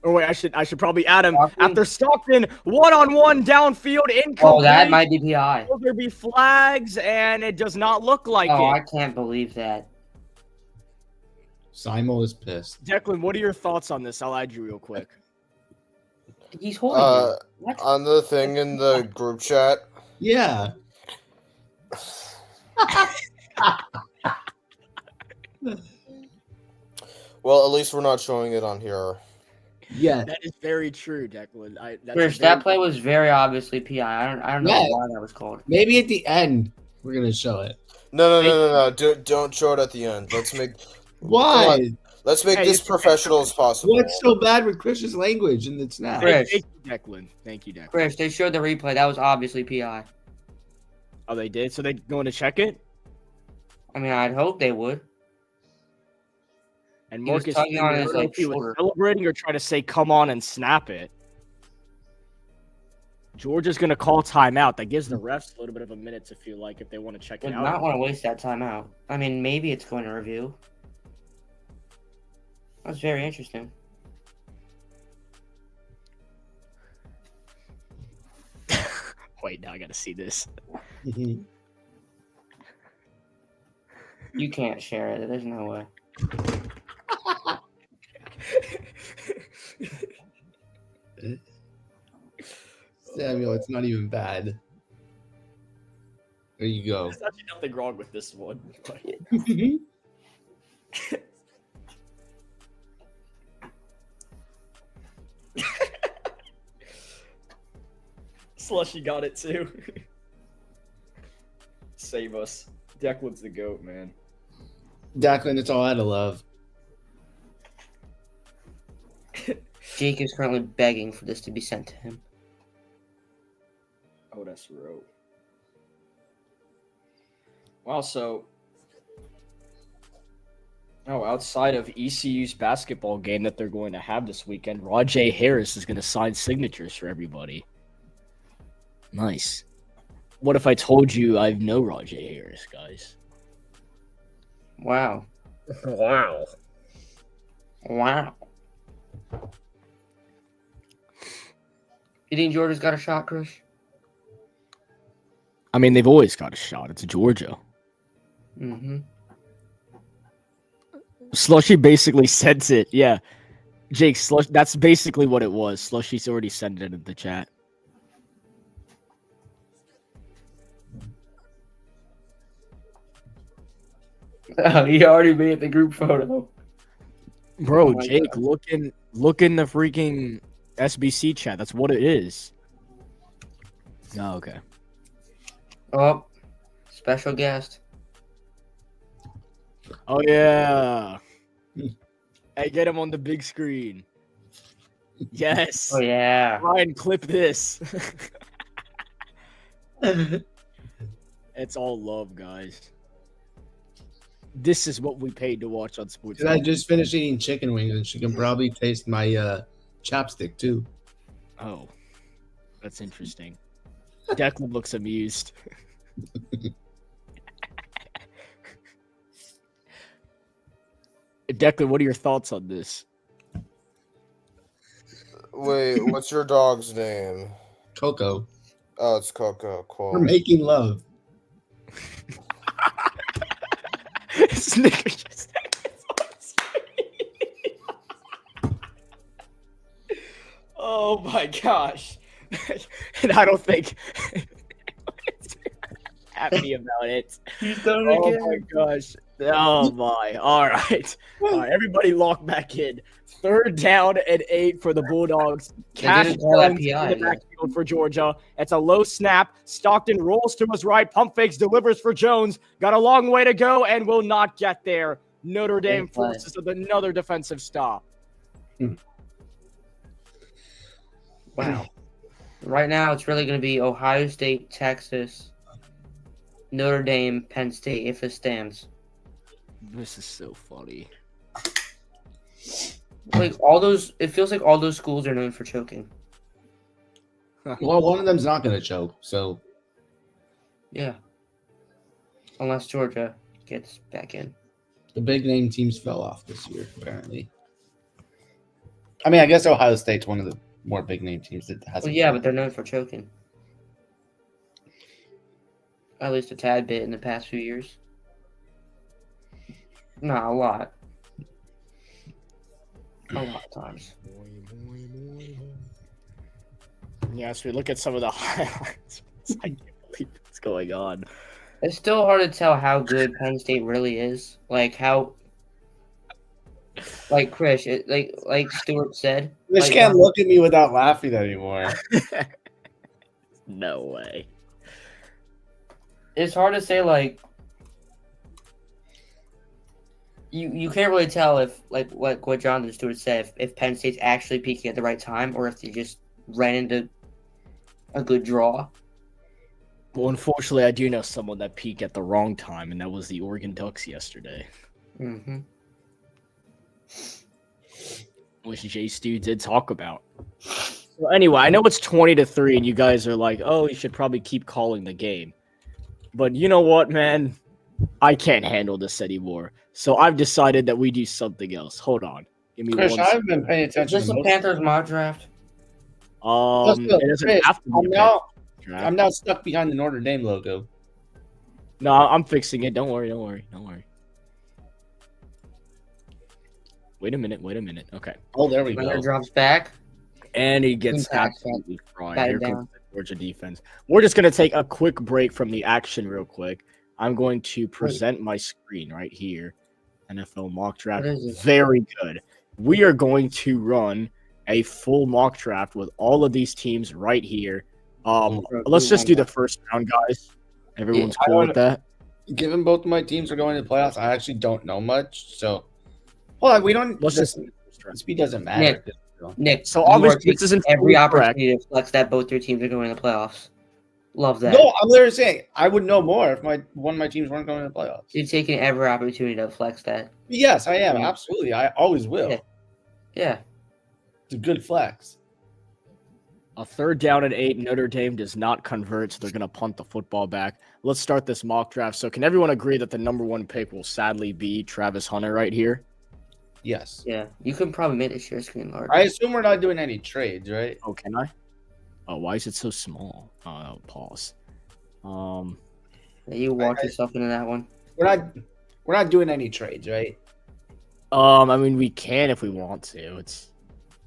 Or wait, I should probably add him. After Stockton, one-on-one downfield, incomplete. Oh, that might be PI. Will there be flags? And it does not look like Oh, it. I can't believe that. Simon is pissed. Declan, what are your thoughts on this? I'll add you real quick. He's holding it. What? On the thing in the group chat. Yeah. Well, at least we're not showing it on here. Yeah. That is very true, Declan. Krish, that play was very obviously PI. I don't know why that was called. Maybe at the end we're gonna show it. No. Don't show it at the end. Let's make. Why? Let's make this professional as possible. What's so bad with Chris's language and it's not? Krish. Thank you, Declan. Thank you, Declan. Krish, they showed the replay. That was obviously PI. Oh, they did? So they going to check it? I mean, I'd hope they would. And He was Marcus, tugging on his, like, he was shoulder. celebrating or trying to say, come on and snap it. Georgia's going to call timeout. That gives the refs a little bit of a minute to feel like if they want to check it Would out. not want to waste that time out. I mean, maybe it's going to review. That's very interesting. Wait, now I got to see this. You can't share it. There's no way. Samuel, it's not even bad. There you go. There's actually nothing wrong with this one. Slushy got it too. Save us. Declan's the GOAT, man. Declan, it's all out of love. Jake is currently begging for this to be sent to him. Oh, that's rope. Wow, so... Oh, outside of ECU's basketball game that they're going to have this weekend, Rajay Harris is going to sign signatures for everybody. Nice. What if I told you I know Rajay Harris, guys? Wow. Wow. Wow. You think Georgia's got a shot, Chris? I mean, they've always got a shot. It's Georgia. Mm-hmm. Slushy basically sent it. Yeah. Jake, that's basically what it was. Slushy's already sent it in the chat. Oh, he already made the group photo. Bro, Oh my Jake, God. look in the freaking SBC chat. That's what it is. Oh, okay. Oh, special guest. Oh, yeah. Hey, get him on the big screen. Yes. Oh, yeah. Ryan, clip this. It's all love, guys. This is what we paid to watch on Sports. I just finished eating chicken wings, and she can probably taste my chopstick too. Oh, that's interesting. Declan looks amused. Declan, what are your thoughts on this? Wait, what's your dog's name? Coco, Oh, it's Coco. Cool. we're making love. Snickers just oh my gosh. And I don't think happy about it. He's done Oh my gosh. Oh my. All right. All right. Everybody lock back in. 3rd down and 8 for the Bulldogs. Cash didn't call that Jones PI, in the though. backfield for Georgia. It's a low snap. Stockton rolls to his right. Pump fakes, delivers for Jones. Got a long way to go and will not get there. Notre Dame play. forces another defensive stop. Wow. Right now, it's really going to be Ohio State, Texas, Notre Dame, Penn State, if it stands. This is so funny. Like all those, it feels like all those schools are known for choking. Well, one of them's not going to choke, so Yeah. Unless Georgia gets back in. the big name teams fell off this year, apparently. I mean, I guess Ohio State's one of the more big name teams that hasn't. Well, yeah, but they're known for choking. At least a tad bit in the past few years. Not a lot. A lot of times. Yes, we look at some of the highlights. I can't believe what's going on. It's still hard to tell how good Penn State really is. Like how, like Chris, like Stuart said. You just can't look at me without laughing anymore. No way. It's hard to say. Like you can't really tell if like what Jonathan Stewart said if Penn State's actually peaking at the right time or if they just ran into a good draw. Well, unfortunately, I do know someone that peaked at the wrong time, and that was the Oregon Ducks yesterday. Mm-hmm. Which Jay Stu did talk about. Well, anyway, I know it's 20-3, and you guys are like, "Oh, you should probably keep calling the game." But you know what, man? I can't handle this anymore. So I've decided that we do something else. Hold on, give me Chris, one. I've been paying Is attention. this a most- Panthers mock draft? It doesn't Chris, have to be a draft. I'm now stuck behind the Notre Dame logo. No, I'm fixing it. Don't worry. Wait a minute. Okay. Oh, there we Leonard go. drops back. And he gets Impact. absolutely fried. Bat it Here comes down. the Georgia defense. We're just going to take a quick break from the action real quick. I'm going to present my screen right here. NFL mock draft. What is this? Very good. We are going to run a full mock draft with all of these teams right here. Let's just do the first round, guys. Everyone's Yeah, cool with that? Given both of my teams are going to the playoffs, I actually don't know much. So, hold on, we don't. Let's just speed doesn't matter. Nick, So you are obviously this taking isn't every fully correct. opportunity to flex that both your teams are going to the playoffs. Love that. No, I'm literally saying I would know more if one of my teams weren't going to the playoffs. You're taking every opportunity to flex that. Yes, I am. Yeah. Absolutely. I always will. Yeah. Yeah. It's a good flex. A 3rd down and 8. Notre Dame does not convert, so they're going to punt the football back. Let's start this mock draft. So can everyone agree that the number 1 pick will sadly be Travis Hunter right here? Yes. Yeah. You can probably make the share screen larger. I assume we're not doing any trades, right? Oh, can I? Oh, why is it so small? Pause. Yeah, you walk yourself into that one. We're not doing any trades, right? I mean, we can if we want to. It's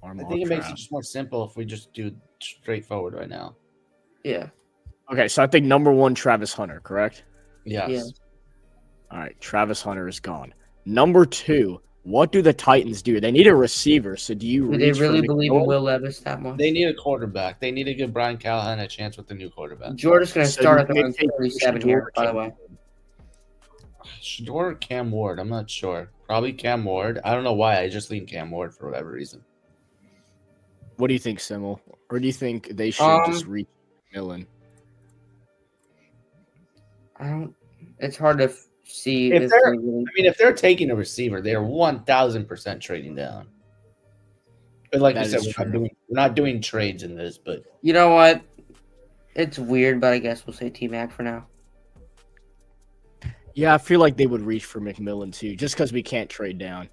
our I mock think it makes it draft. just more simple if we just do straightforward right now. Yeah. Okay, so I think number 1, Travis Hunter, correct? Yes. Yeah. All right, Travis Hunter is gone. Number 2, what do the Titans do? They need a receiver, so do you Do they reach for really believe in McMillan? Will Levis that much? They need a quarterback. They need to give Brian Callahan a chance with the new quarterback. Georgia's going to So start you at the may run take 37 Shador here, or by the Cam way. Ward. Shador or Cam Ward? I'm not sure. Probably Cam Ward. I don't know why. I just lean Cam Ward for whatever reason. What do you think, Simmel? Or do you think they should just reach McMillan? It's hard to see If if they're- they really. I mean, if they're taking a receiver, they're 1,000% trading down. But like That I said, is we're true. not doing trades in this. But You know what? It's weird, but I guess we'll say T-Mac for now. Yeah, I feel like they would reach for McMillan too, just because we can't trade down.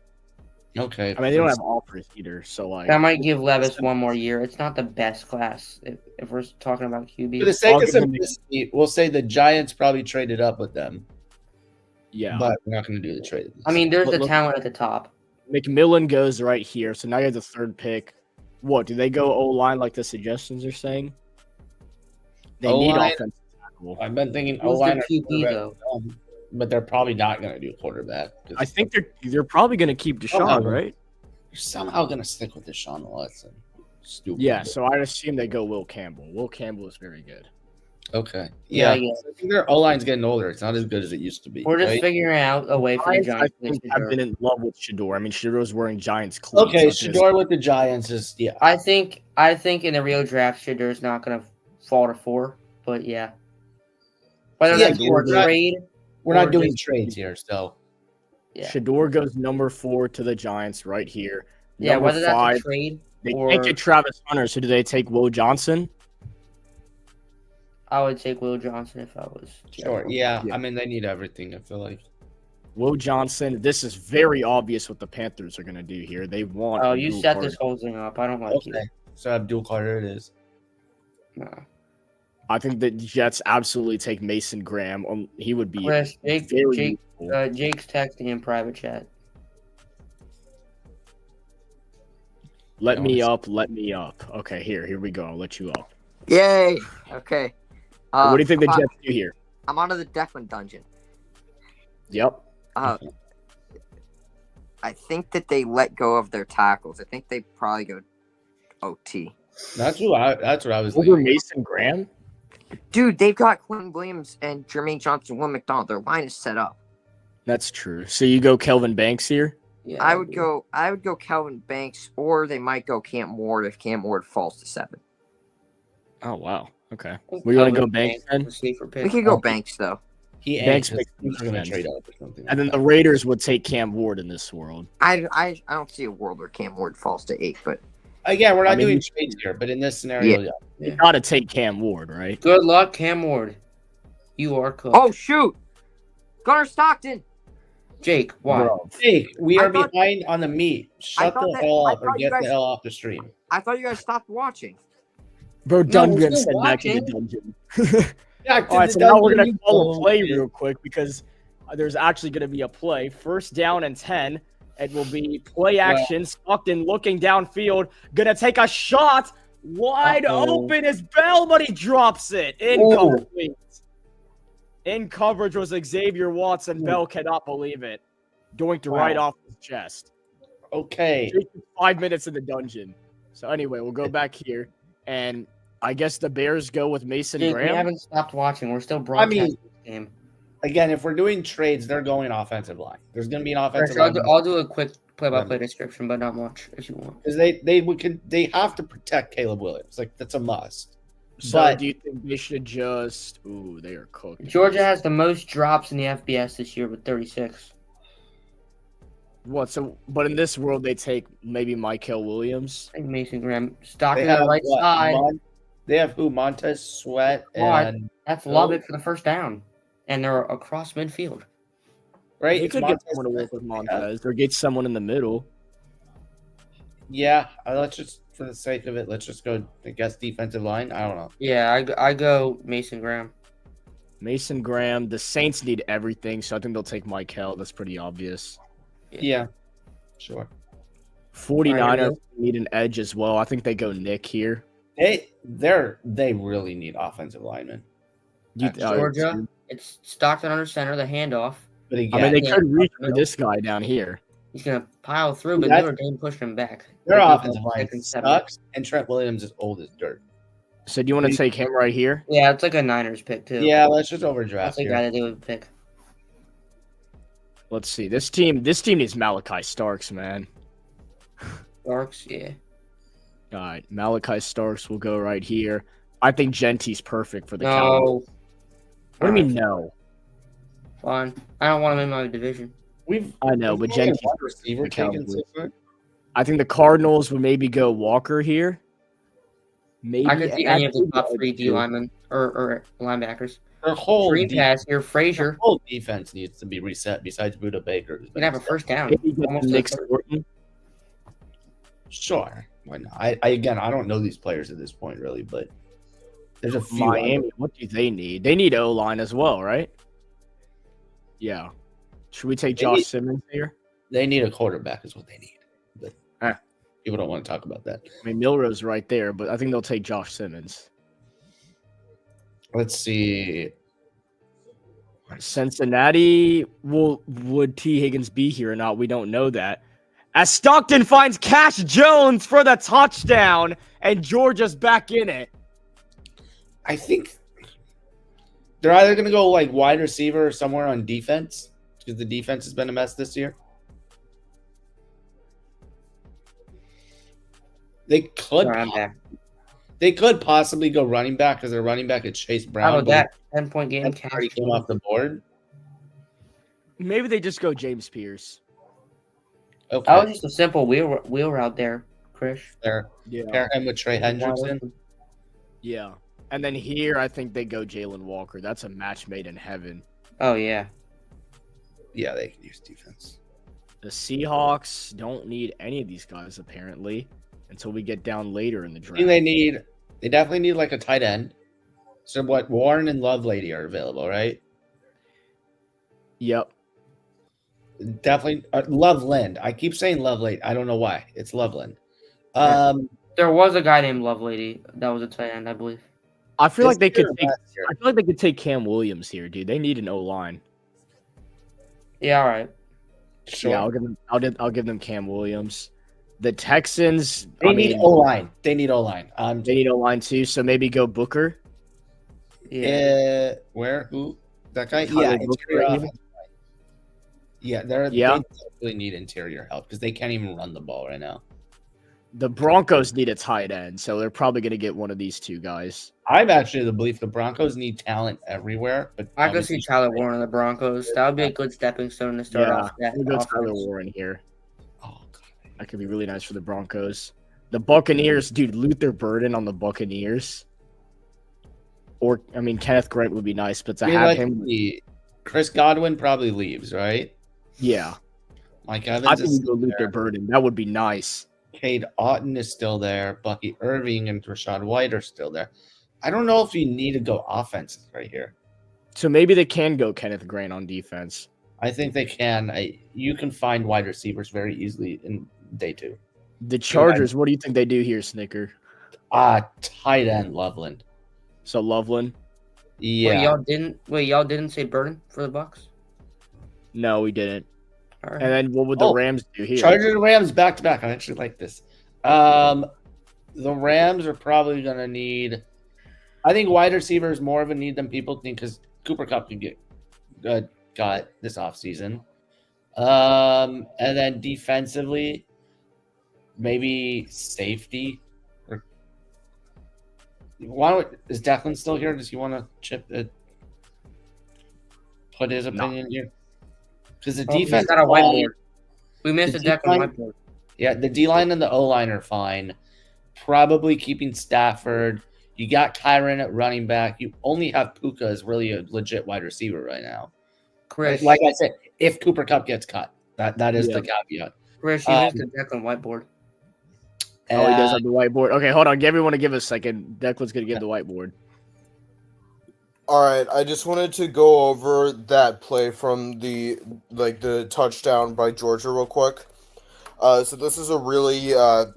okay. I mean, they don't have offers either, so like. That might give Levis one more year. It's not the best class if we're talking about For the QB. sake I'll of give them- simplicity, we'll say the Giants probably traded up with them, Yeah, but we're not going to do the trade. I mean, there's the Look- talent at the top. McMillan goes right here, so now you have the 3rd pick. What do they go O line like the suggestions are saying? They need O-line? offensive Cool. I've been thinking Who's their O-line or QB quarterback, though? but they're probably not going to do quarterback. 'Cause I think they're probably going to keep Deshaun, no. right? You're somehow going to stick with Deshaun Watson. Stupid. Yeah, so I assume they go Will Campbell. Will Campbell is very good. Okay. Yeah, Yeah. I think their O-line's getting older. It's not as good as it used to be. We're just right? figuring out a way for the Giants, I Giants to think, get have Shador. been in love with Shador. I mean, Shador's wearing Giants cleats. Okay, so I think Shador with the Giants is I think in the real draft, Shador's not going to fall to 4, but yeah. Whether Yeah, that's for a we're not- trade, we're not or doing just- trades here, so yeah. Shador goes number 4 to the Giants right here. Yeah, Number whether 5, that's a trade they or can't get Travis Hunter, so do they take Will Johnson? I would take Will Johnson if I was. sure. Yeah, Yeah. I mean, they need everything, I feel like. Will Johnson. This is very obvious what the Panthers are going to do here. They want. Oh, you Abdul set Carter. this whole thing up. I don't like you. Okay. So Abdul Carter it is. No. I think the Jets absolutely take Mason Graham. He would be Chris, Jake, very Jake, useful. Jake's texting in private chat. Let me up. Okay, here we go. I'll let you up. Yay! Okay. What do you think the I'm on- Jets do here? I'm onto the Declan dungeon. Yep. I think that they let go of their tackles. I think they probably go OT. That's what I was Over thinking. Mason Graham? Dude, they've got Quinn Williams and Jermaine Johnson, Will McDonald. Their line is set up. That's true. So you go Kelvin Banks here? Yeah, I would go Kelvin Banks, or they might go Cam Ward if Cam Ward falls to 7. Oh, wow. Okay. We want to go Banks then? Safer pick. We could go Banks though. He Banks Banks makes going to sense. trade up or something. And then like the Raiders would take Cam Ward in this world. I don't see a world where Cam Ward falls to 8, but that. Again, we're not I mean, doing trades here, but in this scenario, yeah. You got to take Cam Ward, right? Good luck, Cam Ward. You are cooked. oh shoot, Gunnar Stockton. Jake, why? Bro. Jake, we I are thought- behind on the meat. Shut thought the that- hell I up or thought you get the guys- hell off the stream. I thought you guys stopped watching. Bro, No, we're Dundren still said back in the watching. dungeon. Back to All right, the so now we're dungeon, going to call a you play bullshit. real quick because there's actually going to be a play. First down and 10. It will be play action. Stockton looking downfield. Going to take a shot. Wide open is Bell, but he drops it. Incomplete. In coverage was Xavier Watson. Bell cannot believe it. Doinked right off his chest. Okay. 5 minutes in the dungeon. So anyway, we'll go back here. And I guess the Bears go with Mason Jake, we Graham. haven't stopped watching. We're still broadcasting this game. Again, if we're doing trades, they're going offensive line. There's going to be an offensive Chris, line. I'll do a quick play-by-play description, but not much if you want. Because they have to protect Caleb Williams. Like, that's a must. So But do you think they should just? Ooh, they are cooked. Georgia has the most drops in the FBS this year with 36. What? So, but in this world, they take maybe Michael Williams. I think Mason Graham. they Stockton on have the right what, side. They have who? Montez Sweat What? and That's Lubbock for the first down. And they're across midfield. right. They It's could Montez get someone to work Sweat. with Montez, or get someone in the middle. Yeah, let's just for the sake of it, let's just go. I guess defensive line. I don't know. Yeah, I go Mason Graham. Mason Graham. The Saints need everything, so I think they'll take Michael. That's pretty obvious. Yeah, sure. 49ers need an edge as well. I think they go Nick here. They really need offensive linemen. Georgia, it's Stockton under center, the handoff. But I again, mean, they Yeah. could reach for this guy down here. He's going to pile through, but That's- Notre Dame pushed him back. their Like, offensive line 6 and 7. sucks, and Trent Williams is old as dirt. So do you want to take him right here? Yeah, it's like a Niners pick, too. Yeah, let's just That's overdraft the here. guy that they would pick. Let's see. This team needs Malachi Starks, man. Starks, yeah. All right, Malachi Starks will go right here. I think Gentry's perfect for the Cowboys. No. What do you mean no? Fine. I don't want him in my division. I know, but We've only Gentry's one receiver the taken Cowboys. so far. I think the Cardinals would maybe go Walker here. Maybe I could see any of the top actually, 3 D linemen or linebackers. Their whole Green pass here, Frazier. their whole defense needs to be reset. Besides Buda Baker, who's He's been going to have a first down. maybe get Almost Nick a third. Thornton. Sure, why not? I again, I don't know these players at this point really, but there's a few. Miami. What do they need? They need O line as well, right? Yeah. Should we take They Josh need- Simmons here? They need a quarterback, is what they need. But Ah. people don't want to talk about that. I mean, Milrose right there, but I think they'll take Josh Simmons. Let's see. Cincinnati, would T. Higgins be here or not? We don't know that. As Stockton finds Cash Jones for the touchdown, and Georgia's back in it. I think they're either going to go like wide receiver or somewhere on defense because the defense has been a mess this year. They could. Sorry, I'm back. They could possibly go running back because their running back is Chase Brown. How about that 10-point game? That's already came off the board. Maybe they just go James Pierce. Okay. That was just a simple wheel route there, Krish. There. Yeah. Pair him with Trey Hendrickson. Yeah. And then here, I think they go Jalen Walker. That's a match made in heaven. Oh, yeah. Yeah, they can use defense. The Seahawks don't need any of these guys, apparently, until we get down later in the I draft. think they definitely need like a tight end. So what, Warren and Lovelady are available, right? Yep. Definitely Loveland. I keep saying Lovelady. I don't know why. It's Loveland. There was a guy named Lovelady that was a tight end, I believe. I feel like they could year or take. last year? I feel like they could take Cam Williams here, dude. They need an O line. Yeah, all right. Sure. Yeah, I'll give them Cam Williams. The Texans. They need O line. They need O line. They need O line too. So maybe go Booker. Yeah. Where? Who? That guy? Tyler Yeah, Booker, interior maybe? offense. Yeah, they really need interior help because they can't even run the ball right now. The Broncos need a tight end, so they're probably going to get one of these two guys. I'm actually of the belief the Broncos need talent everywhere, but I could see Tyler Warren on the Broncos. That would be a good stepping stone to start off that we'll go Tyler offense. Warren here. Oh, God. That could be really nice for the Broncos. The Buccaneers, dude, Luther Burden on the Buccaneers. Or, I mean, Kenneth Grant would be nice, but to have him. Chris Godwin probably leaves, right? Yeah. Mike I Evans think we is go still Luther there. Burden. That would be nice. Cade Otton is still there. Bucky Irving and Rashad White are still there. I don't know if you need to go offenses right here. So maybe they can go Kenneth Grant on defense. I think they can. You can find wide receivers very easily in day two. The Chargers, what do you think they do here, Snicker? Tight end Loveland. So Loveland? Yeah. Y'all didn't say Burden for the Bucks? No, we didn't. All right. And then what would the Rams do here? Chargers and Rams back to back. I actually like this. The Rams are probably going to need. I think wide receiver is more of a need than people think because Cooper Kupp can get got this offseason. And then defensively, maybe safety. Is Declan still here? Does he want to put his opinion here? Because the defense got a whiteboard. We missed The a deck on whiteboard. Yeah, the D line and the O line are fine. Probably keeping Stafford. You got Kyron at running back. You only have Puka as really a legit wide receiver right now. Chris, Like I said, if Cooper Kupp gets cut, that is the caveat. Chris, you missed a deck on whiteboard. Oh, he does have the whiteboard. Okay, hold on. Everyone to give a second. Declan's going to give the whiteboard. All right, I just wanted to go over that play from the touchdown by Georgia real quick. So this is a really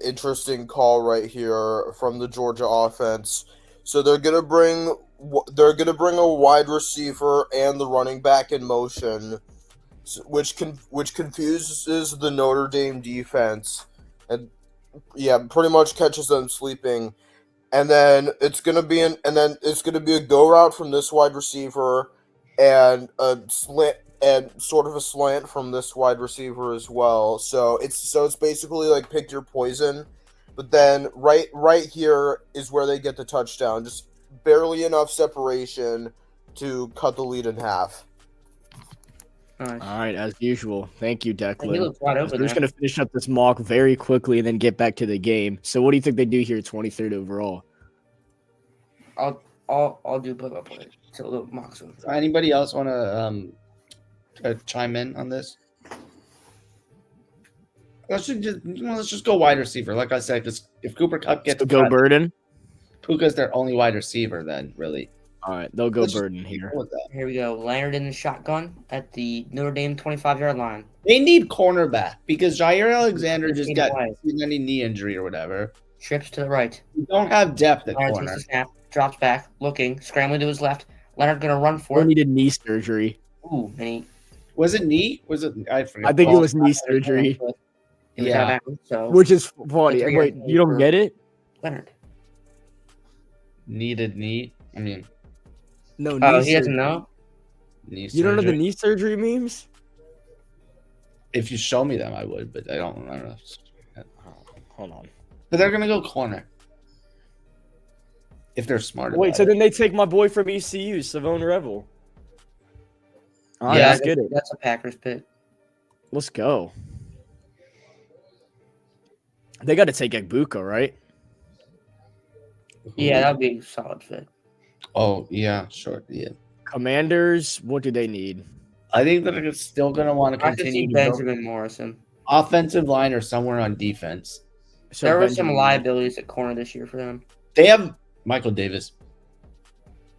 interesting call right here from the Georgia offense. So they're gonna bring a wide receiver and the running back in motion, which confuses the Notre Dame defense, and pretty much catches them sleeping. And then it's gonna be a go route from this wide receiver, and a slant and sort of a slant from this wide receiver as well. So it's basically like pick your poison. But then right here is where they get the touchdown, just barely enough separation to cut the lead in half. Nice. All right, as usual. Thank you, He Declan. looked wide We're open just there. going to finish up this mock very quickly and then get back to the game. So what do you think they do here 23rd overall? I'll do play-by-play. So a little mock zone. Anybody else want to chime in on this? Let's just go wide receiver. Like I said, because if Cooper Kupp gets So go cut, Burden? Puka's their only wide receiver. Then really, All right, they'll go Let's just Burden here. go with that. Here we go. Leonard in the shotgun at the Notre Dame 25-yard line. They need cornerback because Jair Alexander just got Away. any knee injury or whatever. Trips to the right. You don't have depth at Leonard corner. takes the snap. drops back, looking, scrambling to his left. Leonard gonna run for Or it. needed knee surgery. Ooh, and he Was it knee? Was it? I forget. I think it Ball. was knee surgery, He was Yeah. out of bounds, so which is funny. 3 Wait, yards you don't for get it? Leonard. Needed knee. I mean, No, knee Oh, he doesn't surgery. know. knee surgery. You don't know the knee surgery memes? If you show me them, I would, but I don't remember. Hold on. But they're gonna go corner if they're smart. Wait, about so it. then they take my boy from ECU, Savone Revel. All right, Yeah, let's get it. that's a Packers pick. Let's go. They got to take Egbuka, right? Yeah, that'd be a solid fit. Oh yeah, sure. Yeah, Commanders, what do they need? I think that they're still gonna want to I could see continue to build Benjamin Morrison. offensive line or somewhere on defense. So There were some Benjamin- liabilities at corner this year for them. They have Michael Davis.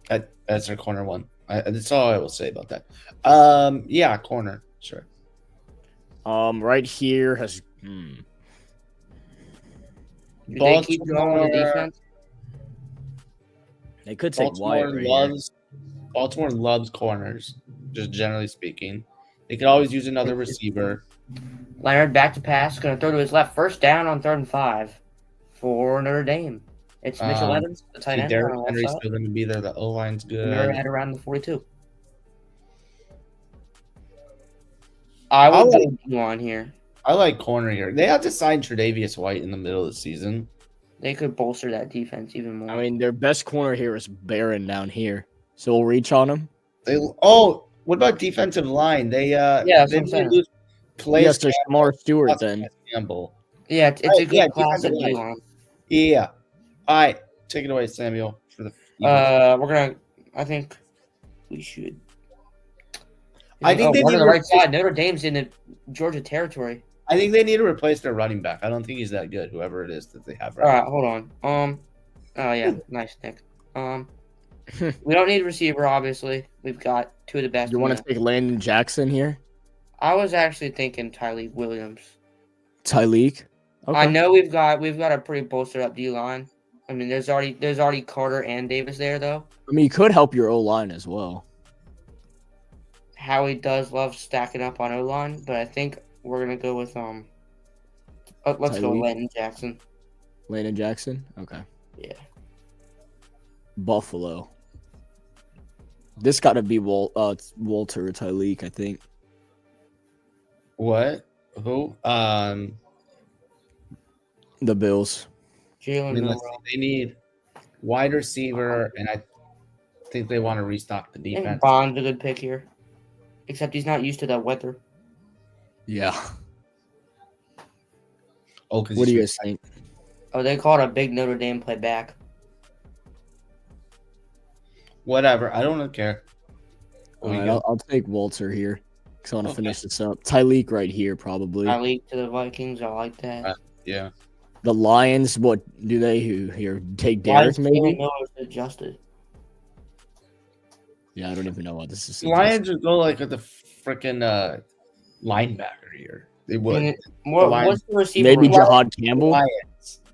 That's their corner one. That's all I will say about that. Yeah, corner, sure. Right here has. Do they keep going on the defense? They could take Wyatt right here. Baltimore loves corners, just generally speaking. They could always use another receiver. Leonard back to pass, going to throw to his left. First down on 3rd and 5 for Notre Dame. It's Mitchell Evans, the tight end. Derrick on the left Henry's side. still going to be there. The O line's good. They're at around the 42. I would go D-line here. I like corner here. They have to sign Tre'Davious White in the middle of the season. They could bolster that defense even more. I mean, their best corner here is Barron down here, so we'll reach on him. What about defensive line? They that's they what I'm saying. lose Calais Yes, there's Campbell, Shamar Stewart then. Campbell. yeah, it's a good Yeah, class at defensive line. D-line. Yeah. All right, take it away, Samuel. For the I think we should. I think they one need on the to right side. Notre Dame's in the Georgia territory. I think they need to replace their running back. I don't think he's that good, whoever it is that they have All right right, hold on. Oh yeah, nice, Nick. We don't need a receiver, obviously. We've got two of the best. You in want to there. take Landon Jackson here? I was actually thinking Tyleek Williams. Tyleek? Okay. I know we've got a pretty bolstered up D line. I mean, there's already Carter and Davis there though. I mean, you could help your O-line as well. Howie does love stacking up on O line, but I think we're gonna go with let's go Tyleek? Landon Jackson. Landon Jackson? Okay. Yeah. Buffalo. This got to be Walter or Tyleek, I think. What? Who? The Bills. Jalen Let's Milroe. see. They need wide receiver, and I think they want to restock the I think defense. Bond's a good pick here, except he's not used to that weather. Yeah. Oh, because What do you guys think? Oh, they call it a big Notre Dame play back. Whatever. I don't care. All right, I'll take Walter here because I want to finish this up. Tyleek right here, probably. I leaked to the Vikings. I like that. Yeah. The Lions, what do they here? Take Derek, Jalen maybe? Miller's adjusted. Yeah, I don't even know what this is. Lions would go like with the freaking linebacker here. They would. And what's the receiver? Maybe room? Jahad Campbell.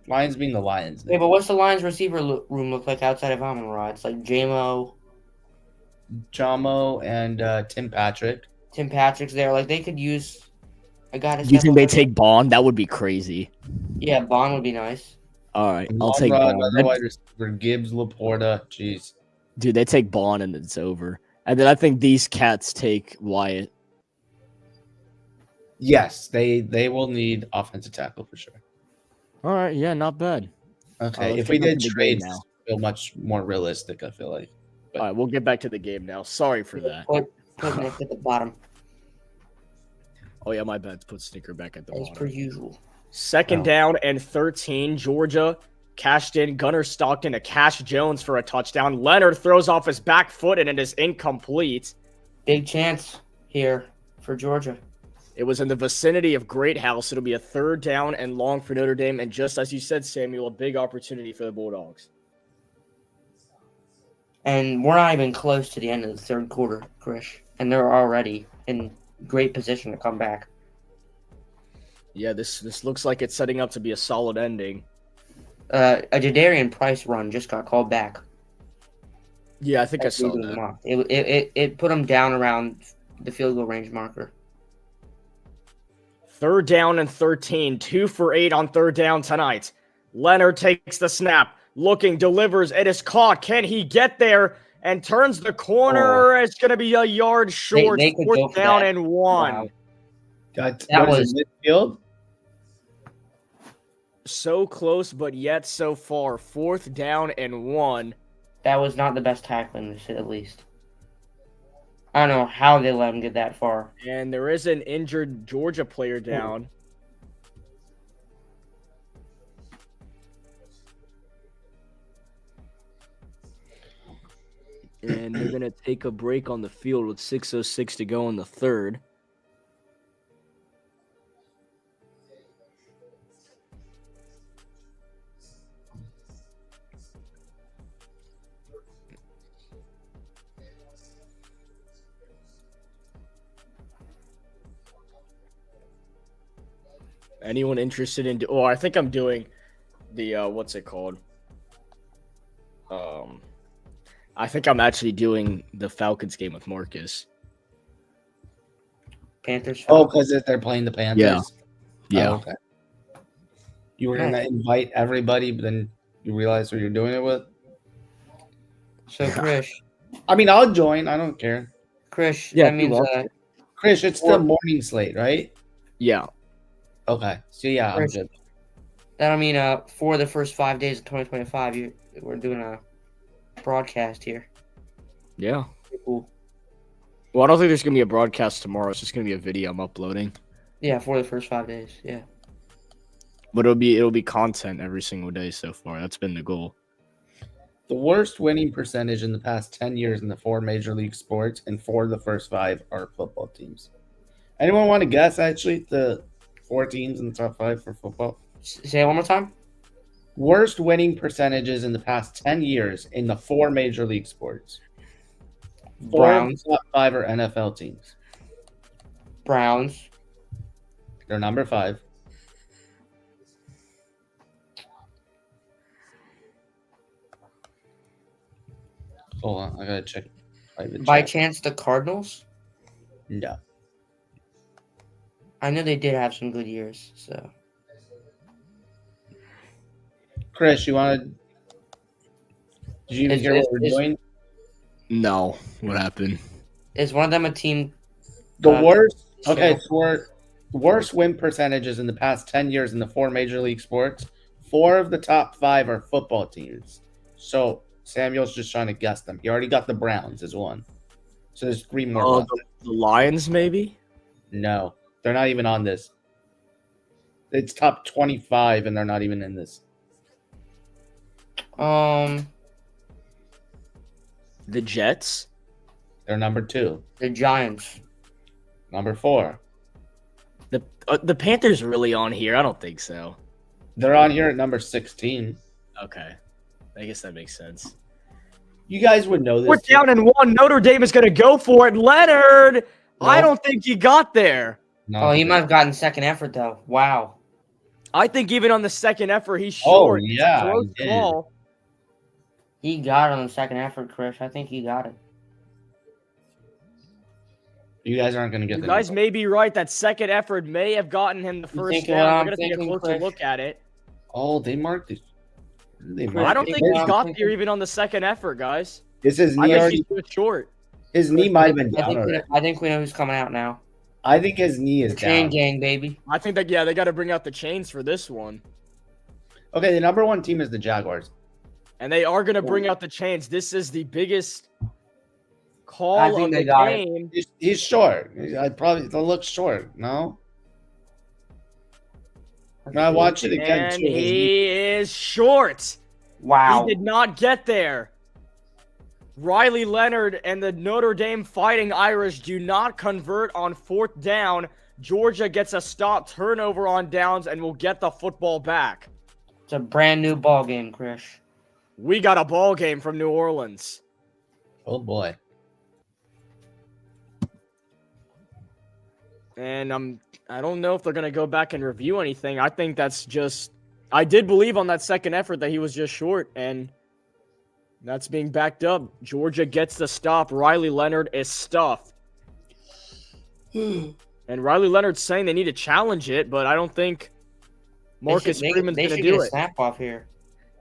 Lions being the Lions. Yeah, but what's the Lions receiver room look like outside of Amon Ra? It's like J-Mo, Jamo and Tim Patrick. Tim Patrick's there. Like they could use a guy to. Do you step think up they and- take Bond? That would be crazy. Yeah, Bond would be nice. All right, I'll take Rod, Bond. another wide receiver, Gibbs, Laporta. Jeez. Dude, they take Bond and it's over. And then I think these cats take Wyatt. Yes, they will need offensive tackle for sure. All right, yeah, not bad. Okay, let's if we get back did to the game trades, now. feel much more realistic. I feel like. All right, we'll get back to the game now. Sorry for that. Put Nick at the bottom Oh yeah, my bad. Put Snicker back at the as per bottom. usual. Second Oh. down and 13. Georgia cashed in Gunnar Stockton to Cash Jones for a touchdown. Leonard throws off his back foot and it is incomplete. Big chance here for Georgia. It was in the vicinity of Great House. It'll be a third down and long for Notre Dame. And just as you said, Samuel, a big opportunity for the Bulldogs. And we're not even close to the end of the third quarter, Krish. And they're already in great position to come back. Yeah, this looks like it's setting up to be a solid ending. A Jadarian Price run just got called back. Yeah, I think I That's saw leading them that. off. It put them down around the field goal range marker. 3rd down and 13. 2 for 8 on 3rd down tonight. Leonard takes the snap. Looking, delivers. It is caught. Can he get there? And turns the corner. It's going to be a yard short. They could go 4th for down that. and 1. Wow. That That was was- midfield. So close, but yet so far. 4th down and 1. That was not the best tackling, to say the least. I don't know how they let him get that far. And there is an injured Georgia player down. And they're going to take a break on the field with 6:06 to go in the 3rd. Anyone interested in? Oh, I think I'm doing the what's it called? I think I'm actually doing the Falcons game with Marcus. Panthers. Oh, because they're playing the Panthers. Yeah. Oh, okay. You were gonna invite everybody, but then you realized who you're doing it with. So, Krish. I mean, I'll join. I don't care. Krish, Yeah, that he means loves Chris, it's the morning slate, right? Yeah. Okay. So yeah, I'm Chris. good. that'll mean for the first 5 days of 2025, we're doing a broadcast here. Yeah. Pretty cool. Well, I don't think there's gonna be a broadcast tomorrow. It's just gonna be a video I'm uploading. Yeah, for the first 5 days. Yeah. But it'll be content every single day so far. That's been the goal. The worst winning percentage in the past 10 years in the 4 major league sports, and 4 of the first 5 are football teams. Anyone want to guess, actually, the 4 teams in the top 5 for football? Say it one more time. Worst winning percentages in the past 10 years in the 4 major league sports. 4 of Browns. the top 5 are NFL teams. Browns. They're number 5. Hold on, I gotta check. By chance, the Cardinals? No. I know they did have some good years. So Chris, you want to? Did you even hear what we're Is- doing? No. What happened? is one of them a team? The Uh, worst. so- Okay, for worst win percentages in the past 10 years in the 4 major league sports, 4 of the top 5 are football teams. So Samuel's just trying to guess them. He already got the Browns as one. So there's 3 more Oh, left. the Lions, maybe? No, they're not even on this. It's top 25, and they're not even in this. The Jets? They're number 2. The Giants. Number 4. The Panthers really on here? I don't think so. They're on here at number 16. Okay. I guess that makes sense. You guys would know this. We're down and 1. Notre Dame is going to go for it. Leonard, I No. don't think he got there. No, Oh, he might have gotten second effort though. Wow. I think even on the second effort, he's Oh, short. yeah, He throws he the did. ball. He got it on the second effort, Chris. I think he got it. You guys aren't going to get You the guys may be right. That second effort may have gotten him the first thinking down. what We're I'm going to take a thinking, closer Chris? look at it. Oh, they marked it. They Chris, marked I don't it. think he what I'm got thinking? there even on the second effort, guys. Is his I knee think already? he's too short. His knee might have been I down think, already. I think we know who's coming out now. I think his knee is The chain down. gang, baby. I think that, yeah, they got to bring out the chains for this one. Okay, the number 1 team is the Jaguars. And they are going to bring out the chains. This is the biggest I call think of they the got it. game. He's short. I'd probably look short. No, I watch it again And too. he is short. Wow. He did not get there. Riley Leonard and the Notre Dame Fighting Irish do not convert on 4th down. Georgia gets a stop turnover on downs and will get the football back. It's a brand new ball game, Chris. We got a ball game from New Orleans. Oh boy. And I don't know if they're going to go back and review anything. I think that's just I did believe on that second effort that he was just short, and That's being backed up. Georgia gets the stop. Riley Leonard is stuffed. And Riley Leonard's saying they need to challenge it, but I don't think Marcus Freeman's going to do it. Snap off here.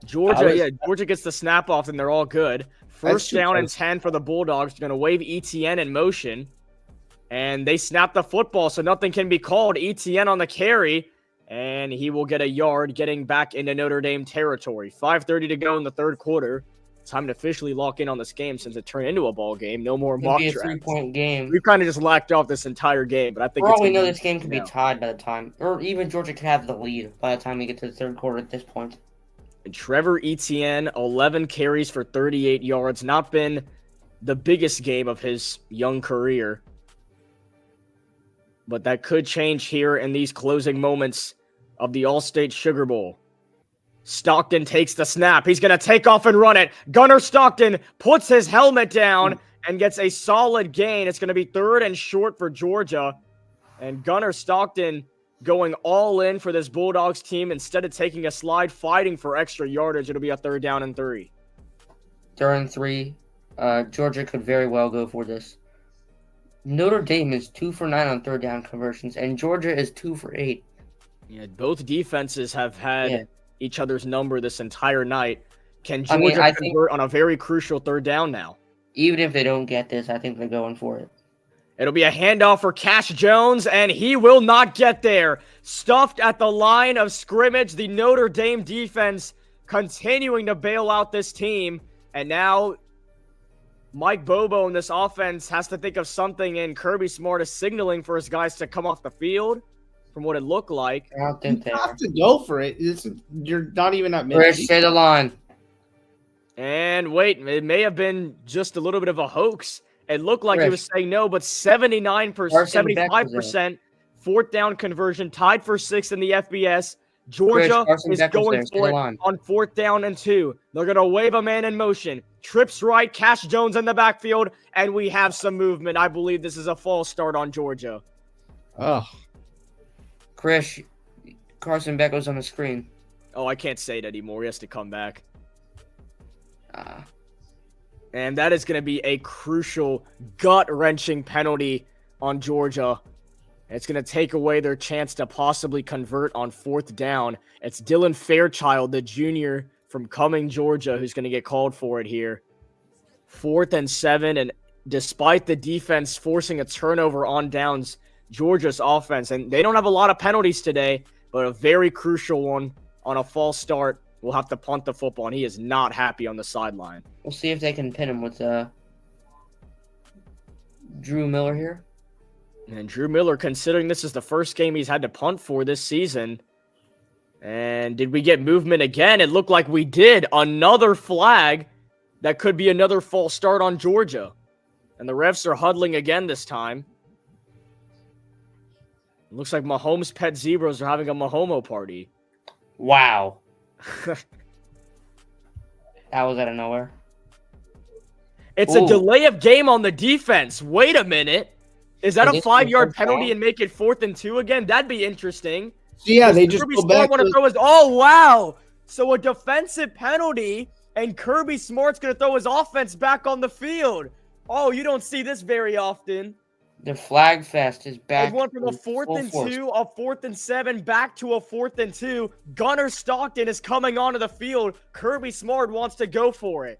Georgia gets the snap off, and they're all good. First down and 10 for the Bulldogs. They're going to wave ETN in motion, and they snap the football, so nothing can be called. ETN on the carry, and he will get a yard, getting back into Notre Dame territory. 5:30 to go in the third quarter. Time to officially lock in on this game since it turned into a ball game. No more mock drafts. drafts. 3-point game. We've kind of just lacked off this entire game, but I think For all we know, this game could be tied by the time, or even Georgia could have the lead by the time we get to the third quarter at this point. And Trevor Etienne, 11 carries for 38 yards. Not been the biggest game of his young career, but that could change here in these closing moments of the All-State Sugar Bowl. Stockton takes the snap. He's going to take off and run it. Gunnar Stockton puts his helmet down and gets a solid gain. It's going to be 3rd and short for Georgia. And Gunnar Stockton going all in for this Bulldogs team. Instead of taking a slide, fighting for extra yardage, it'll be a 3rd down and 3. 3rd and 3. Georgia could very well go for this. Notre Dame is 2 for 9 on 3rd down conversions, and Georgia is 2 for 8. Yeah, both defenses have had each other's number this entire night. Can Georgia convert on a very crucial 3rd down now? Even if they don't get this, I think they're going for it. It'll be a handoff for Cash Jones, and he will not get there. Stuffed at the line of scrimmage, the Notre Dame defense continuing to bail out this team. And now Mike Bobo in this offense has to think of something, and Kirby Smart is signaling for his guys to come off the field. From what it looked like, I don't think you have to go for it. You're not even at midfield. Chris, say the line. And wait, it may have been just a little bit of a hoax. It looked like he was saying no, but 79%, 75% 4th down conversion, tied for 6th in the FBS. Georgia is going for it on 4th down and 2. They're going to wave a man in motion. Trips right, Cash Jones in the backfield, and we have some movement. I believe this is a false start on Georgia. Oh. Chris, Carson Beck was on the screen. Oh, I can't say it anymore. He has to come back. And that is going to be a crucial, gut-wrenching penalty on Georgia. It's going to take away their chance to possibly convert on 4th down. It's Dylan Fairchild, the junior from Cumming, Georgia, who's going to get called for it here. 4th and 7, and despite the defense forcing a turnover on downs, Georgia's offense, and they don't have a lot of penalties today, but a very crucial one on a false start. Will have to punt the football, and he is not happy on the sideline. We'll see if they can pin him with Drew Miller here. And Drew Miller, considering this is the first game he's had to punt for this season. And did we get movement again? It looked like we did. Another flag. That could be another false start on Georgia. And the refs are huddling again this time. It looks like Mahomes' pet zebras are having a Mahomo party. Wow. That was out of nowhere. It's a delay of game on the defense. Wait a minute. Is that a 5-yard penalty and make it 4th and 2 again? That'd be interesting. Yeah, they just go back. Oh, wow. So a defensive penalty, and Kirby Smart's going to throw his offense back on the field. Oh, you don't see this very often. The flag fest is back. They went from a 4th and 2, a 4th and 7, back to a 4th and 2. Gunnar Stockton is coming onto the field. Kirby Smart wants to go for it.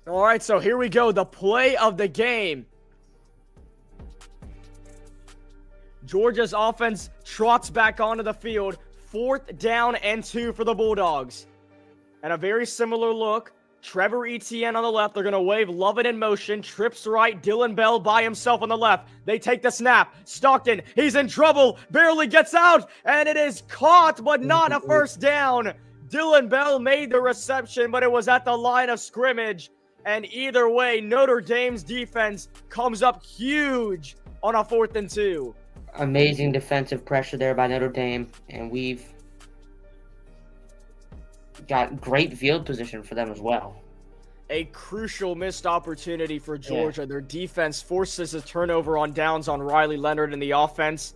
All right, so here we go. The play of the game. Georgia's offense trots back onto the field. 4th down and 2 for the Bulldogs. And a very similar look. Trevor Etienne on the left. They're going to wave Lovett in motion. Trips right. Dylan Bell by himself on the left. They take the snap. Stockton, he's in trouble. Barely gets out. And it is caught, but not a first down. Dylan Bell made the reception, but it was at the line of scrimmage. And either way, Notre Dame's defense comes up huge on a 4th and 2. Amazing defensive pressure there by Notre Dame. And we've got great field position for them as well. A crucial missed opportunity for Georgia. Their defense forces a turnover on downs on Riley Leonard in the offense.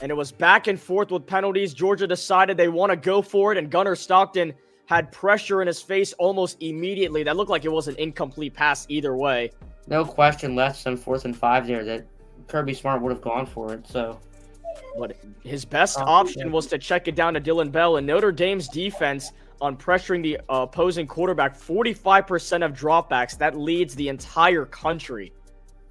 and it was back and forth with penalties. Georgia decided they want to go for it, and Gunnar Stockton had pressure in his face almost immediately. That looked like it was an incomplete pass either way. No question, less than 4th and 5 there that Kirby Smart would have gone for it. So, But his best option was to check it down to Dylan Bell, and Notre Dame's defense on pressuring the opposing quarterback, 45% of dropbacks. That leads the entire country.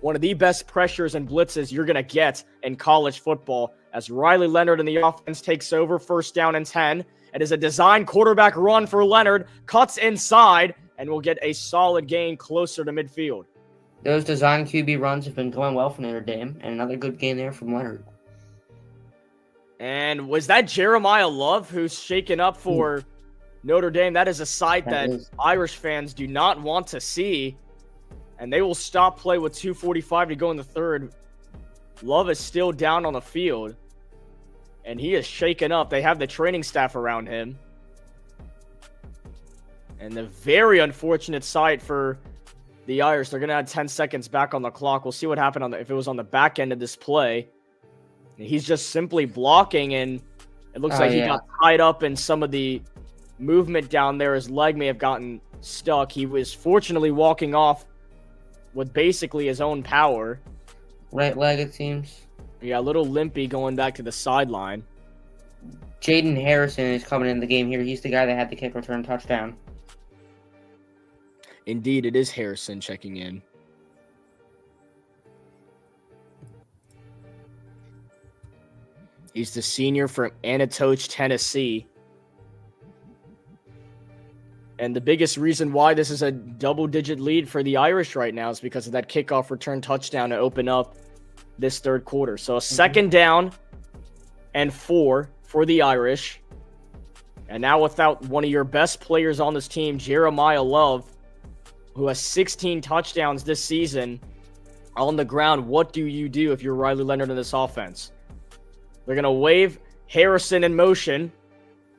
One of the best pressures and blitzes you're going to get in college football, as Riley Leonard in the offense takes over, 1st down and 10. It is a design quarterback run for Leonard, cuts inside, and will get a solid gain closer to midfield. those design QB runs have been going well for Notre Dame, and another good game there from Leonard. And was that Jeremiah Love who's shaken up for Notre Dame? That is a sight that Irish fans do not want to see. And they will stop play with 2:45 to go in the third. Love is still down on the field. And he is shaken up. They have the training staff around him. And the very unfortunate sight for the Irish. They're going to add 10 seconds back on the clock. We'll see what happened if it was on the back end of this play. He's just simply blocking, and it looks like he got tied up in some of the movement down there. His leg may have gotten stuck. He was fortunately walking off with basically his own power. Right leg, it seems. Yeah, a little limpy going back to the sideline. Jaden Harrison is coming in the game here. He's the guy that had the kick return touchdown. Indeed, it is Harrison checking in. He's the senior from Anatoch, Tennessee. And the biggest reason why this is a double-digit lead for the Irish right now is because of that kickoff return touchdown to open up this third quarter. So a 2nd down and 4 for the Irish. And now without one of your best players on this team, Jeremiah Love, who has 16 touchdowns this season on the ground, what do you do if you're Riley Leonard in this offense? They're going to wave Harrison in motion.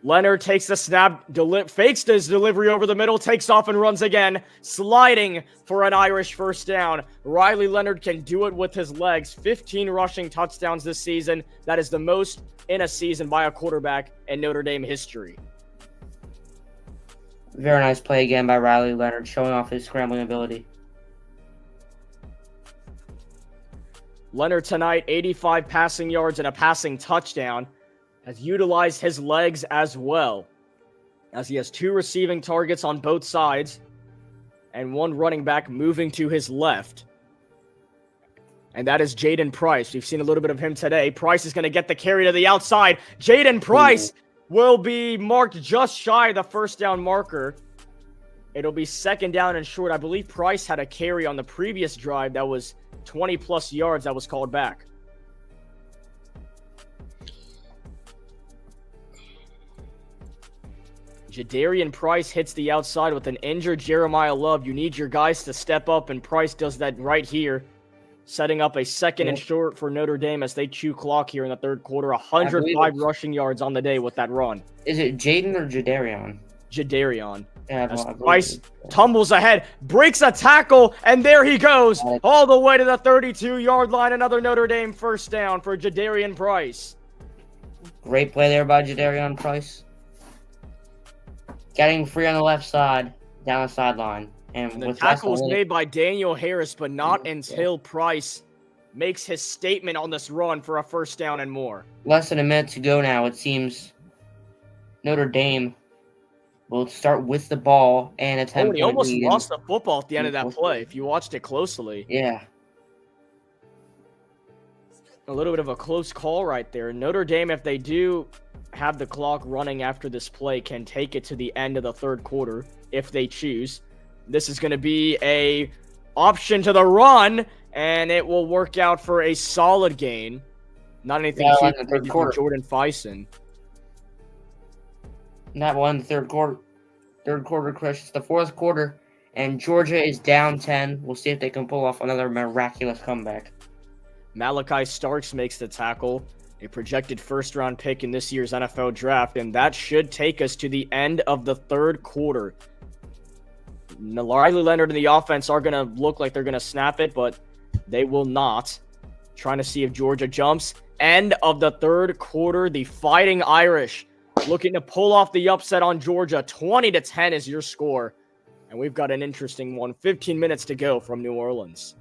Leonard takes the snap, fakes his delivery over the middle, takes off and runs again, sliding for an Irish 1st down. Riley Leonard can do it with his legs. 15 rushing touchdowns this season. That is the most in a season by a quarterback in Notre Dame history. Very nice play again by Riley Leonard, showing off his scrambling ability. Leonard tonight, 85 passing yards and a passing touchdown, has utilized his legs as well, as he has 2 receiving targets on both sides and 1 running back moving to his left. And that is Jaden Price. We've seen a little bit of him today. Price is going to get the carry to the outside. Jaden Price will be marked just shy of the 1st down marker. It'll be 2nd down and short. I believe Price had a carry on the previous drive that was 20-plus yards that was called back. Jadarian Price hits the outside with an injured Jeremiah Love. You need your guys to step up, and Price does that right here, setting up a 2nd and short for Notre Dame as they chew clock here in the third quarter. 105 rushing yards on the day with that run. Is it Jaden or Jadarian? Jadarian. Yeah, As Price tumbles ahead, breaks a tackle, and there he goes, all the way to the 32-yard line. Another Notre Dame 1st down for Jadarian Price. Great play there by Jadarian Price. Getting free on the left side, down the sideline. And the tackle was made by Daniel Harris, but not until Price makes his statement on this run for a 1st down and more. Less than a minute to go now. It seems Notre Dame will start with the ball and attempt. He almost lost the football at the end of that play, if you watched it closely. Yeah. A little bit of a close call right there. Notre Dame, if they do have the clock running after this play, can take it to the end of the third quarter if they choose. This is going to be a option to the run, and it will work out for a solid gain. Not anything huge for Jordan Fison. Not one third quarter. Chris. It's the 4th quarter, and Georgia is down 10. We'll see if they can pull off another miraculous comeback. Malachi Starks makes the tackle, a projected 1st-round pick in this year's NFL draft, and that should take us to the end of the third quarter. Riley Leonard and the offense are going to look like they're going to snap it, but they will not. Trying to see if Georgia jumps. end of the third quarter. The Fighting Irish looking to pull off the upset on Georgia. 20-10 is your score. And we've got an interesting one. 15 minutes to go from New Orleans.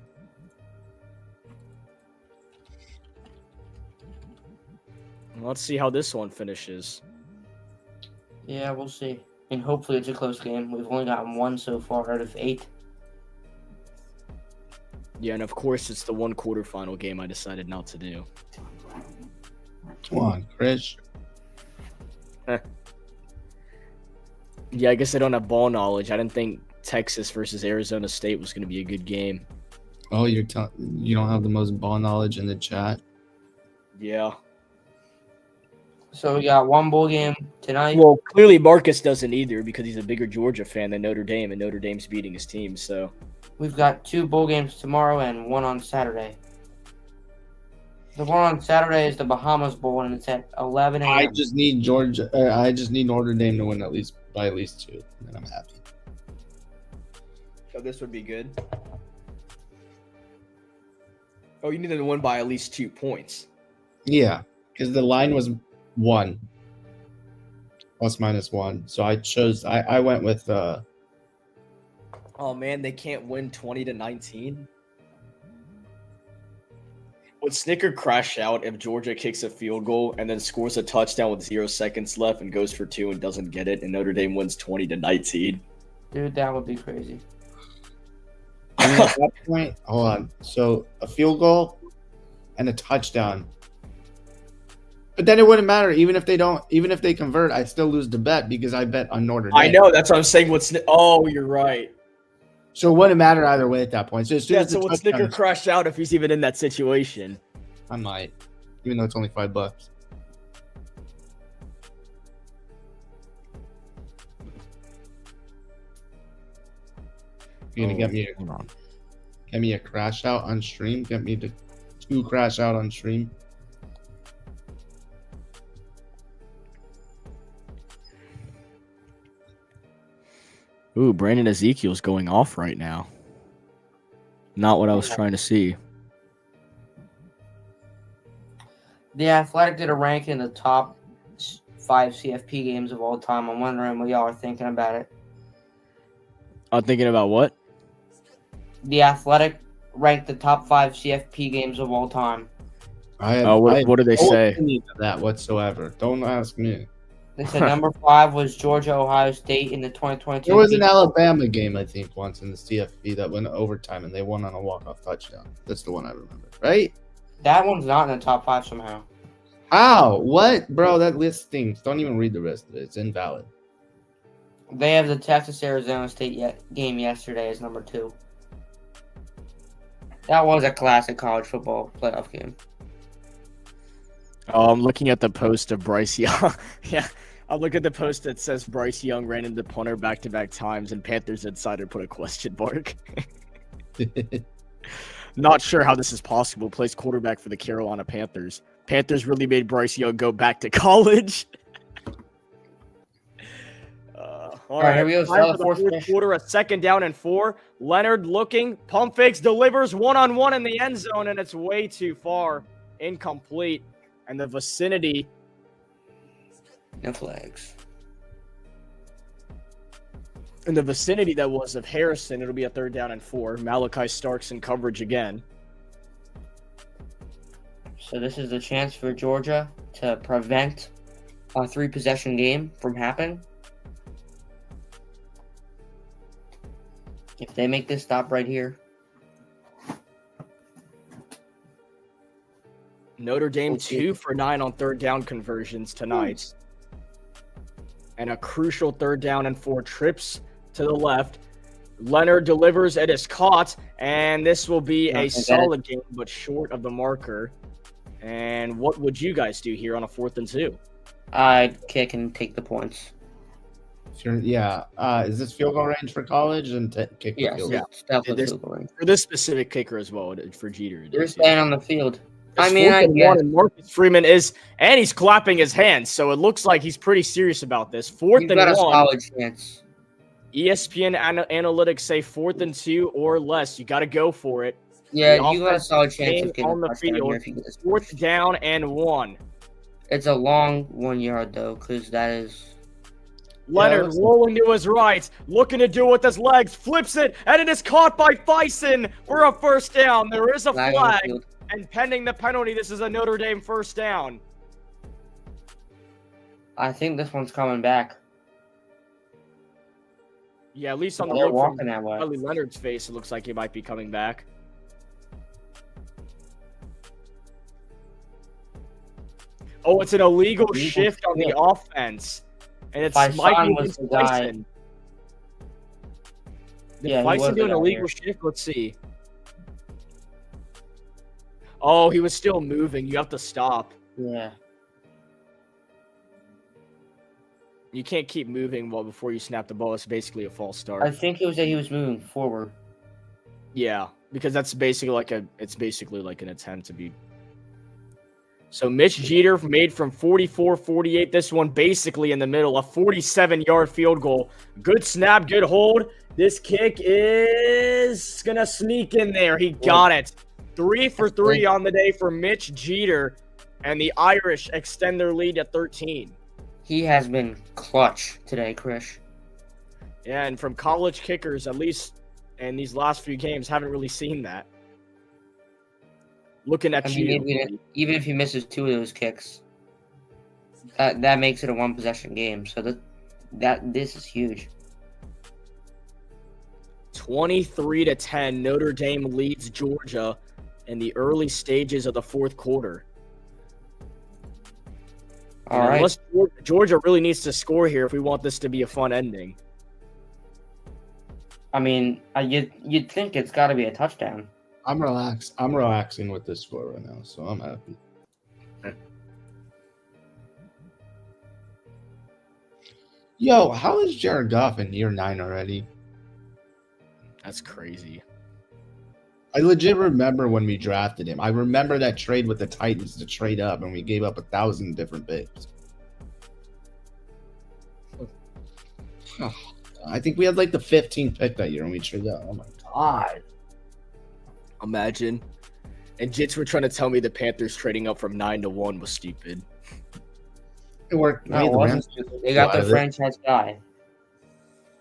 Let's see how this one finishes. Yeah, we'll see. And hopefully it's a close game. We've only gotten one so far out of 8. Yeah, and of course it's the one quarterfinal game I decided not to do. Come on, Chris. Yeah, I guess I don't have ball knowledge. I didn't think Texas versus Arizona State was going to be a good game. Oh, you don't have the most ball knowledge in the chat. Yeah. So we got one bowl game tonight. Well, clearly Marcus doesn't either because he's a bigger Georgia fan than Notre Dame, and Notre Dame's beating his team. So We've got 2 bowl games tomorrow and 1 on Saturday. The one on Saturday is the Bahamas Bowl, and it's at 11 a.m. I just need Georgia. I just need Notre Dame to win by at least 2, and then I'm happy. So this would be good. Oh, you need them to win by at least 2 points. Yeah, because the line was 1, ±1. So I went with. Oh man, they can't win 20-19. Would Snicker crash out if Georgia kicks a field goal and then scores a touchdown with 0 seconds left and goes for 2 and doesn't get it, and Notre Dame wins 20-19? Dude, that would be crazy. I mean, at that point, hold on. So a field goal and a touchdown. But then it wouldn't matter even if they convert. I still lose the bet because I bet on Notre Dame. I know, that's what I'm saying. Oh, you're right. So it wouldn't matter either way at that point. So as soon as So would Snicker crash out if he's even in that situation? I might, even though it's only $5. You're gonna get me a crash out on stream. Get me to 2 crash out on stream. Ooh, Brandon Ezekiel's going off right now. Not what I was trying to see. The Athletic did a ranking in the top 5 CFP games of all time. I'm wondering what y'all are thinking about it. I'm thinking about what? The Athletic ranked the top 5 CFP games of all time. What do they say? Opinion of that whatsoever. Don't ask me. They said number 5 was Georgia Ohio State in the 2022. There was an Alabama game, I think, once in the CFP that went overtime and they won on a walk-off touchdown. That's the one I remember, right? That one's not in the top 5 somehow. How? What? Bro, that list stinks. Don't even read the rest of it. It's invalid. They have the Texas-Arizona State game yesterday as number 2. That was a classic college football playoff game. Oh, I'm looking at the post of Bryce Young. Yeah, I'll look at the post that says Bryce Young ran into punter back-to-back times, and Panthers Insider put a question mark. Not sure how this is possible. Plays quarterback for the Carolina Panthers. Panthers really made Bryce Young go back to college. All right, here we go. Time for the fourth quarter, a 2nd down and 4. Leonard looking, pump fakes, delivers one-on-one in the end zone, and it's way too far. Incomplete. And the vicinity. No flags. In the vicinity that was of Harrison, it'll be a 3rd down and 4. Malachi Starks in coverage again. So this is the chance for Georgia to prevent a 3-possession game from happening. If they make this stop right here. Notre Dame 2 for 9 on 3rd down conversions tonight. And a crucial 3rd down and 4 trips to the left. Leonard delivers, it is caught, and this will be a solid game, but short of the marker. And what would you guys do here on a 4th and 2? I'd kick and take the points. Sure, yeah. Is this field goal range for college and kick the field goal? It's definitely field goal range. For this specific kicker as well, for Jeter. You're staying on the field. I mean, and Marcus Freeman is, and he's clapping his hands, so it looks like he's pretty serious about this. 4th and 1. A solid chance. ESPN analytics say 4th and 2 or less. You got to go for it. Yeah, The you got a offense solid is chance of getting on a the touchdown field. here if you get this Fourth first. down and 1. It's a long 1 yard though, because that is. Leonard looks- rolling to his right, looking to do it with his legs, flips it, and it is caught by Bison for a first down. There is a Flag on the flag, field. and pending the penalty, this is a Notre Dame first down. I think this one's coming back. Yeah, at least on the They're look walking from that way. Riley Leonard's face, it looks like he might be coming back. Oh, it's an illegal shift on the offense. And it's might Bison be was against the guy. Bison. Did Yeah, he Bison was do the an guy illegal here. shift? Let's see. Oh, he was still moving. You have to stop. Yeah. You can't keep moving before you snap the ball. It's basically a false start. I think it was that he was moving forward. Yeah, because that's basically like an attempt to be. So Mitch Jeter made from 44-48. This one basically in the middle, a 47-yard field goal. Good snap, good hold. This kick is gonna sneak in there. He got it. 3 for 3 on the day for Mitch Jeter, and the Irish extend their lead to 13. He has been clutch today, Krish. Yeah, and from college kickers, at least in these last few games, haven't really seen that. Looking at I mean, Jeter. even if he misses 2 of those kicks, that makes it a 1-possession game. So this is huge. 23-10, Notre Dame leads Georgia in the early stages of the fourth quarter. All right. Unless Georgia really needs to score here if we want this to be a fun ending. I mean, you'd think it's got to be a touchdown. I'm relaxed. I'm relaxing with this score right now, so I'm happy. Yo, how is Jared Goff in year 9 already? That's crazy. I legit remember when we drafted him. I remember that trade with the Titans to trade up, and we gave up 1,000 different picks. I think we had like the 15th pick that year, and we traded up. Oh my god! Imagine. And Jits were trying to tell me the Panthers trading up from 9 to 1 was stupid. It worked. No, Hey, it the wasn't Rams- stupid. They got out their of it. franchise guy.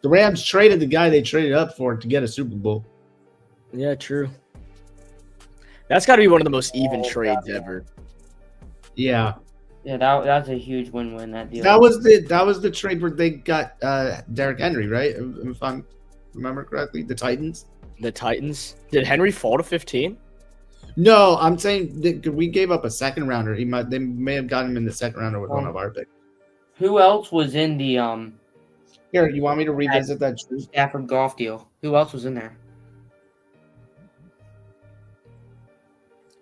The Rams traded the guy they traded up for to get a Super Bowl. Yeah, true. That's got to be one of the most even trades ever. Yeah, Yeah, that's a huge win-win, that deal. that was the trade where they got Derrick Henry, right? If I remember correctly, the Titans. The Titans. Did Henry fall to 15? No, I'm saying that we gave up a second rounder. They may have gotten him in the second rounder with one of our picks. Who else was in the Here, you want me to revisit that trade? Stafford Golf deal? Who else was in there?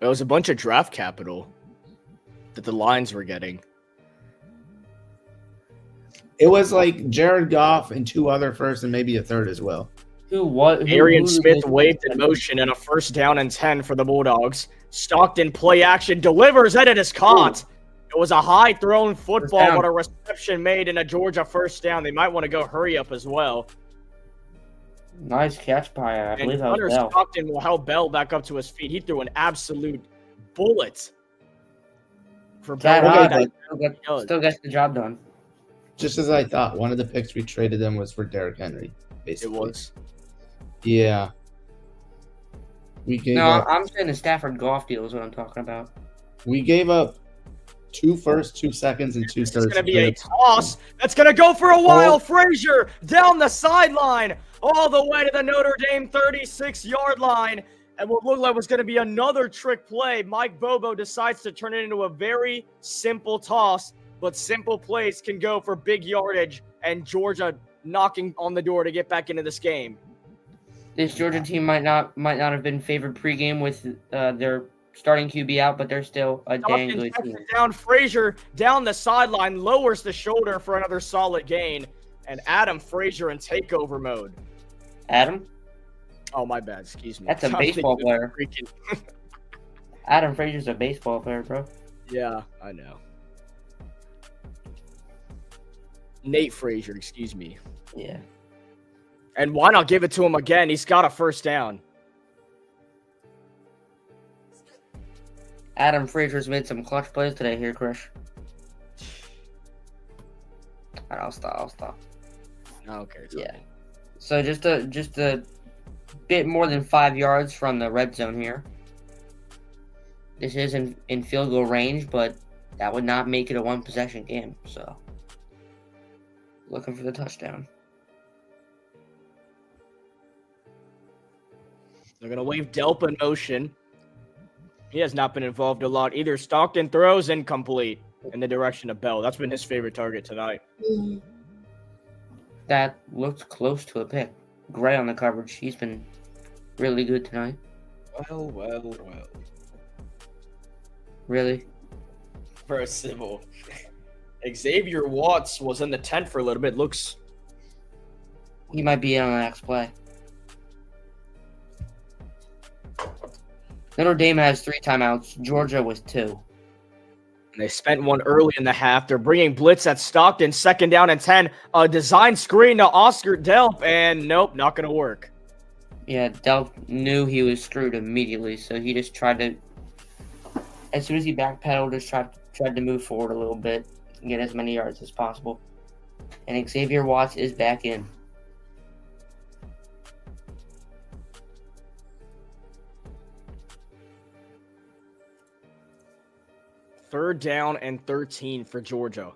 It was a bunch of draft capital that the Lions were getting. It was like Jared Goff and 2 other firsts and maybe a third as well. Arian Smith waved in motion and a first down and 10 for the Bulldogs. Stockton play action delivers and it is caught. It was a high thrown football, but a reception made in a Georgia first down. They might want to go hurry up as well. Nice catch by, I believe that Hunter was Bell. Stockton will help Bell back up to his feet. He threw an absolute bullet for Bell. That Okay, high, still gets the job done. Just as I thought, one of the picks we traded them was for Derrick Henry. It Basically, was. Yeah. We gave No, up. I'm saying the Stafford Golf deal is what I'm talking about. We gave up 2 firsts, 2 seconds, and 2 It's thirds. going to be a toss. That's going to go for a while. Frazier down the sideline, all the way to the Notre Dame 36-yard line. And what looked like was going to be another trick play. Mike Bobo decides to turn it into a very simple toss, but simple plays can go for big yardage, and Georgia knocking on the door to get back into this game. This Georgia team might not have been favored pregame with their starting QB out, but they're still a dang Stockton good checks team. it down. Frazier down the sideline, lowers the shoulder for another solid gain, and Adam Frazier in takeover mode. Adam? Oh, my bad. Excuse me. That's a I'm baseball thinking of player. freaking- Adam Frazier's a baseball player, bro. Yeah, I know. Nate Frazier, excuse me. Yeah. And why not give it to him again? He's got a first down. Adam Frazier's made some clutch plays today here, Chris. All right, I'll stop. Okay. it's Yeah. okay. So just a bit more than 5 yards from the red zone here. This is in field goal range, but that would not make it a one possession game. So looking for the touchdown. They're going to wave Delpa in motion. He has not been involved a lot either. Stockton throws incomplete in the direction of Bell. That's been his favorite target tonight. That looked close to a pick. Gray on the coverage. He's been really good tonight. Well. Really. First civil. Xavier Watts was in the tent for a little bit. Looks He might be in on the next play. Notre Dame has 3 timeouts. Georgia with 2. They spent one early in the half. They're bringing blitz at Stockton. 2nd down and 10. A design screen to Oscar Delp, and nope, not going to work. Yeah, Delp knew he was screwed immediately, so he just tried to, as soon as he backpedaled, just tried to move forward a little bit and get as many yards as possible. And Xavier Watts is back in. Third down and 13 for Georgia.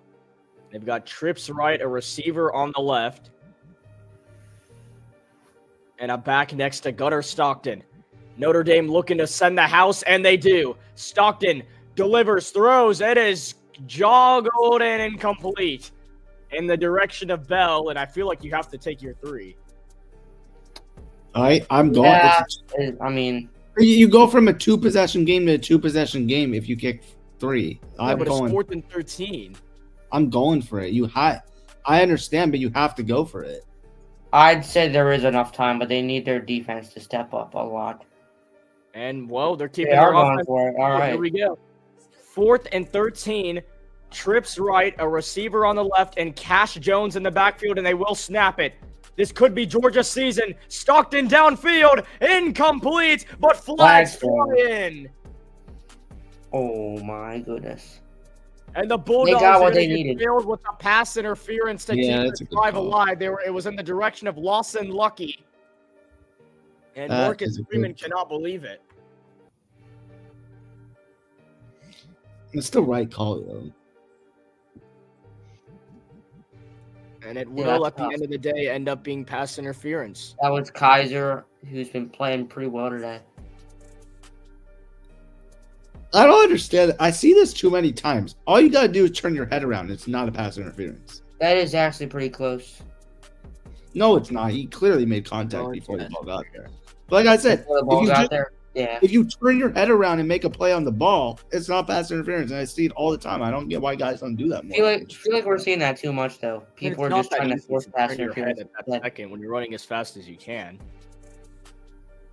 They've got trips right, a receiver on the left, and a back next to Gunnar Stockton. Notre Dame looking to send the house, and they do. Stockton delivers, throws. It is joggled and incomplete in the direction of Bell, and I feel like you have to take your 3. I'm going. Yeah, I mean, You go from a 2-possession game to a 2-possession game if you kick 3. Yeah, but it's 4th and 13. I'm going for it. I understand, but you have to go for it. I'd say there is enough time, but they need their defense to step up a lot. And, well, they're keeping They are their going offense. for it. All right. Here we go. 4th and 13. Trips right, a receiver on the left, and Cash Jones in the backfield, and they will snap it. This could be Georgia's season. Stockton downfield, incomplete, but flags flying. Oh my goodness. And the Bulldogs got what are they going to needed. get filled with a pass interference to Yeah, keep that's a the good drive call. alive. It was in the direction of Lawson Lucky. And That Marcus is a good Freeman call. cannot believe it. It's still right call though. And it Yeah, will, that's at the tough. end of the day, end up being pass interference. That was Kaiser, who's been playing pretty well today. I don't understand. I see this too many times. All you gotta do is turn your head around. It's not a pass interference. That is actually pretty close. No, it's not. He clearly made contact No, it's before the not. ball got there. But like I said, Before the ball if you, got just, there. Yeah. if you turn your head around and make a play on the ball, it's not pass interference. And I see it all the time. I don't get why guys don't do that I more. feel like we're seeing that too much though. People are just trying to force pass turn your head interference. at that second when you're running as fast as you can.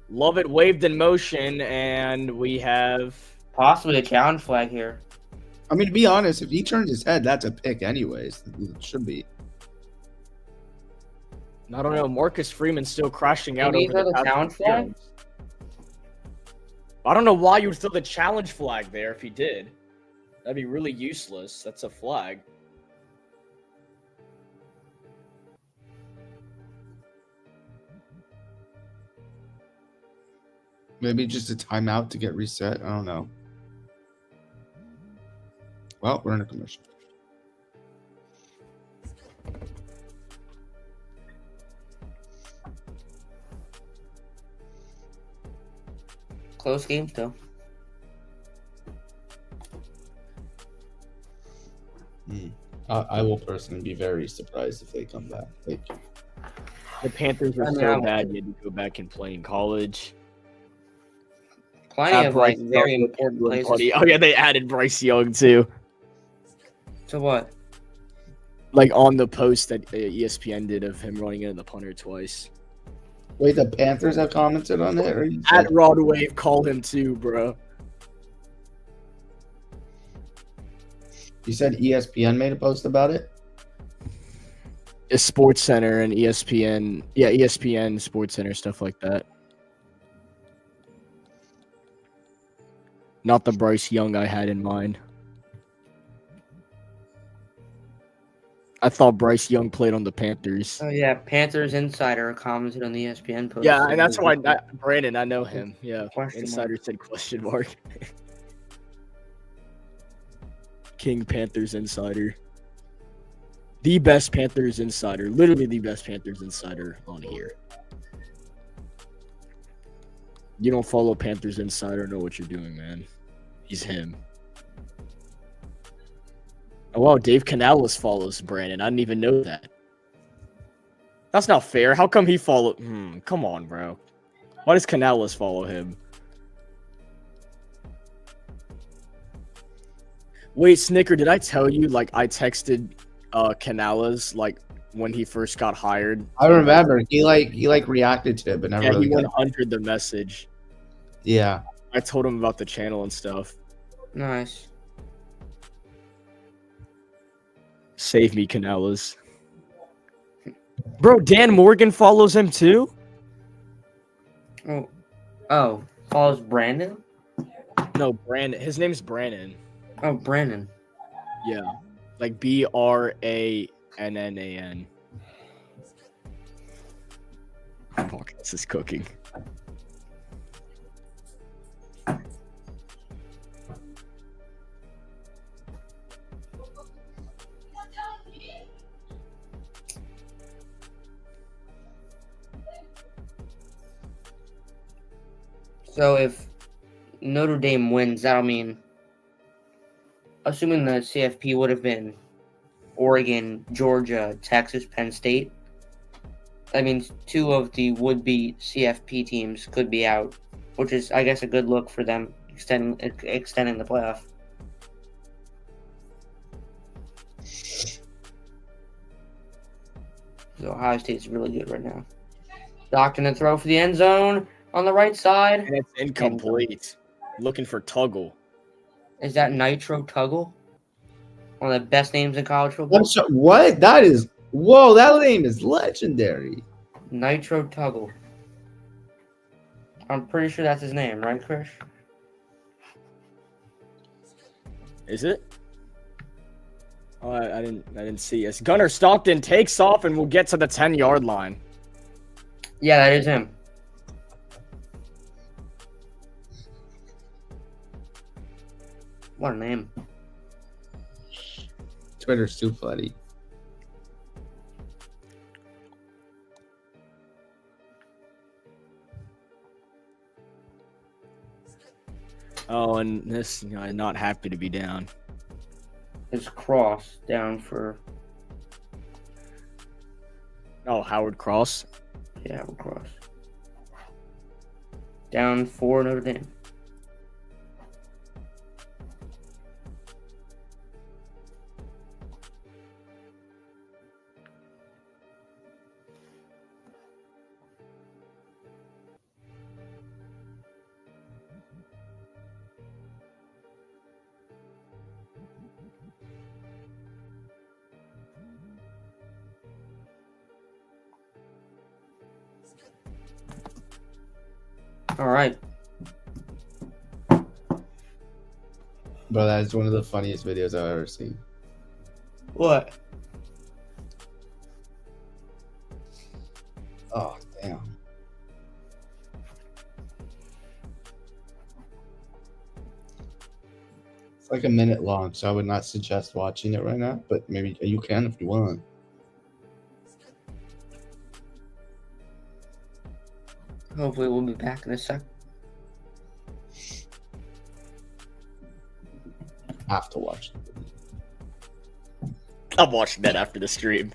Lovett waved in motion, and we have Possibly a challenge flag here. I mean, to be honest, if he turns his head, that's a pick anyways. It should be. I don't know. Marcus Freeman still crashing out Maybe over the throw the pass challenge flag? interference. I don't know why you would throw the challenge flag there if he did. That'd be really useless. That's a flag. Maybe just a timeout to get reset. I don't know. Well, we're in a commercial. Close game still. I will personally be very surprised if they come back. The Panthers were I mean, so I'm- bad you had to go back and play in college. Plenty Add of like Bryce very Young important to the plays. party. Oh yeah, they added Bryce Young too. So what? Like on the post that ESPN did of him running into the punter twice. Wait, the Panthers have commented on it? Or you At said- Rod Wave, call him too, bro. You said ESPN made a post about it? Sports Center and ESPN. Yeah, ESPN, Sports Center, stuff like that. Not the Bryce Young I had in mind. I thought Bryce Young played on the Panthers. Oh yeah, Panthers insider commented on the ESPN post. Yeah, and that's why Brandon, I know him. Yeah, Question insider mark. said question mark. King Panthers insider. The best Panthers insider. Literally the best Panthers insider on here. You don't follow Panthers insider, know what you're doing, man. He's him. Oh, wow, Dave Canales follows Brandon. I didn't even know that. That's not fair. How come he followed? Come on, bro. Why does Canales follow him? Wait, Snicker, did I tell you, like, I texted Canales, like, when he first got hired? I remember he reacted to it, but never Yeah, really he got. 100 the message. Yeah. I told him about the channel and stuff. Nice. Save me, Canales. Bro, Dan Morgan follows him too? Oh, follows Brandon? No, Brandon. His name's Brandon. Oh, Brandon. Yeah. Like Brannannan. Fuck, this is cooking. So if Notre Dame wins, that'll mean, assuming the CFP would have been Oregon, Georgia, Texas, Penn State, that means 2 of the would-be CFP teams could be out, which is, I guess, a good look for them extending the playoff. So Ohio State's really good right now. Docking the throw for the end zone on the right side. And it's incomplete. Looking for Tuggle. Is that Nitro Tuggle? One of the best names in college football. What? That is. Whoa, that name is legendary. Nitro Tuggle. I'm pretty sure that's his name, right, Krish? Is it? Oh, I didn't see it. Gunnar Stockton takes off and will get to the 10-yard line. Yeah, that is him. What a name. Twitter's too funny. Oh, and this, not happy to be down. It's Cross down for. Oh, Howard Cross. Yeah, Cross. Down for Notre Dame. All right. Bro, that is one of the funniest videos I've ever seen. What? Oh, damn. It's like a minute long, so I would not suggest watching it right now, but maybe you can if you want. Hopefully we'll be back in a sec. Have to watch it. I'm watching that after the stream.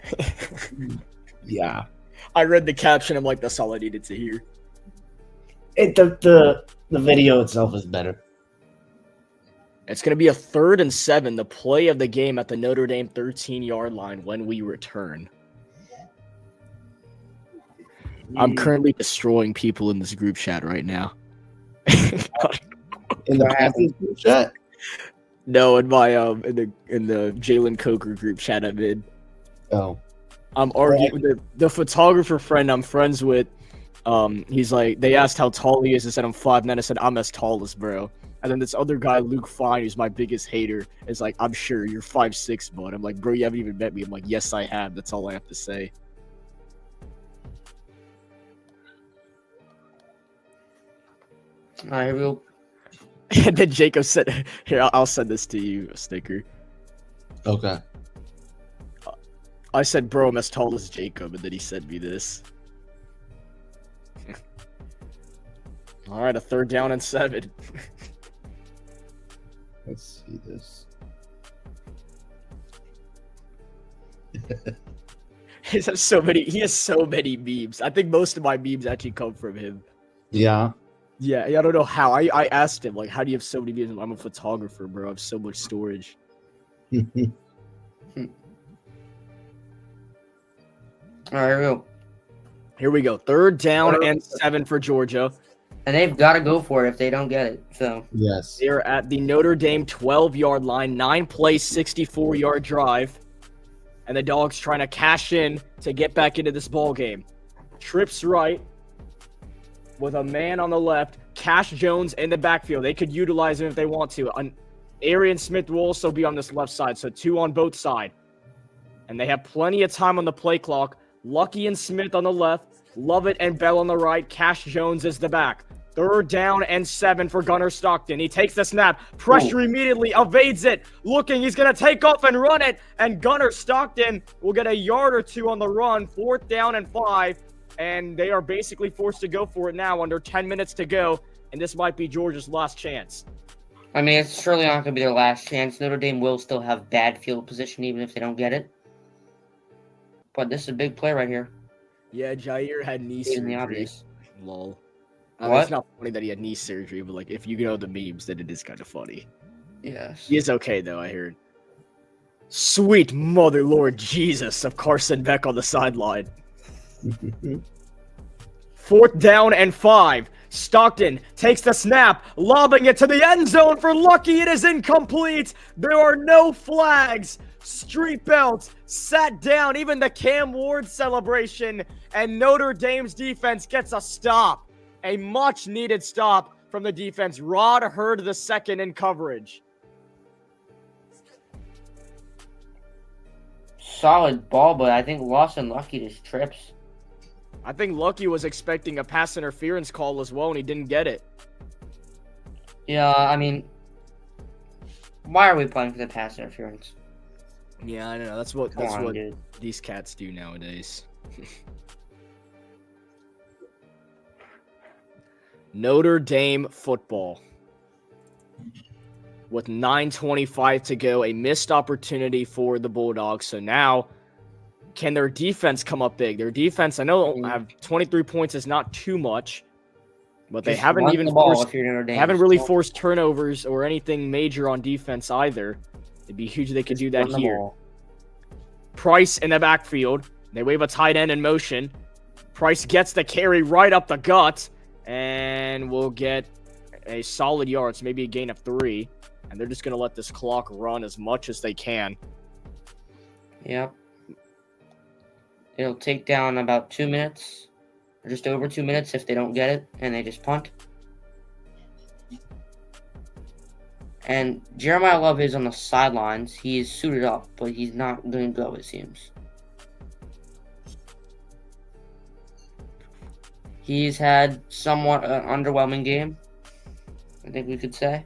Yeah. I read the caption. I'm like, that's all I needed to hear. The video itself is better. It's going to be a 3rd and 7, the play of the game at the Notre Dame 13-yard line when we return. I'm currently destroying people in this group chat right now. In the Panthers group chat? No, in my in the Jalen Coker group chat I'm in. Oh. I'm arguing with the photographer friend I'm friends with. He's like, they asked how tall he is. I said I'm 5'9". I said I'm as tall as bro. And then this other guy, Luke Fine, who's my biggest hater, is like, I'm sure you're 5'6", bud. I'm like, bro, you haven't even met me. I'm like, yes, I have. That's all I have to say. All right, here we go. And then Jacob said, here, I'll send this to you, a sticker. Okay. I said, bro, I'm as tall as Jacob, and then he sent me this. All right, a 3rd down and 7. Let's see this. He has so many memes. I think most of my memes actually come from him. Yeah. Yeah, I don't know how. I asked him, like, how do you have so many memes? I'm a photographer, bro. I have so much storage. All right, here we go. Here we go. 3rd down and 7 for Georgia. And they've got to go for it if they don't get it. So Yes. They're at the Notre Dame 12-yard line, 9-play, 64-yard drive. And the Dogs trying to cash in to get back into this ball game. Trips right with a man on the left. Cash Jones in the backfield. They could utilize him if they want to. Arian Smith will also be on this left side, so 2 on both sides. And they have plenty of time on the play clock. Lucky and Smith on the left. Lovett and Bell on the right. Cash Jones is the back. 3rd down and 7 for Gunnar Stockton. He takes the snap. Pressure immediately. Evades it. Looking. He's going to take off and run it. And Gunnar Stockton will get a yard or 2 on the run. 4th down and 5. And they are basically forced to go for it now under 10 minutes to go. And this might be Georgia's last chance. I mean, it's surely not going to be their last chance. Notre Dame will still have bad field position even if they don't get it. But this is a big play right here. Yeah, Jair had knee Stating the surgery. obvious. Lol. What? It's not funny that he had knee surgery, but like if you know the memes, then it is kind of funny. Yes. He is okay though, I heard. Sweet mother Lord Jesus of Carson Beck on the sideline. 4th down and 5. Stockton takes the snap, lobbing it to the end zone for Lucky. It is incomplete. There are no flags. Street belts sat down. Even the Cam Ward celebration. And Notre Dame's defense gets a stop. A much-needed stop from the defense. Rod Hurd II in coverage. Solid ball, but I think Lawson Lucky just trips. I think Lucky was expecting a pass interference call as well, and he didn't get it. Yeah, I mean, why are we playing for the pass interference? Yeah, I know. That's what Dude. these cats do nowadays. Notre Dame football. With 9:25 to go, a missed opportunity for the Bulldogs. So now, can their defense come up big? Their defense, I know, have 23 points is not too much, but they Just haven't run even the ball forced, if you're Notre Dame. haven't really forced turnovers or anything major on defense either. It'd be huge if they could do that Run the here. ball. Price in the backfield. They wave a tight end in motion. Price gets the carry right up the gut and will get a solid yard, so maybe a gain of 3. And they're just going to let this clock run as much as they can. Yep. It'll take down about 2 minutes, or just over 2 minutes if they don't get it, and they just punt. And Jeremiah Love is on the sidelines. He is suited up, but he's not going to go, it seems. He's had somewhat an underwhelming game, I think we could say.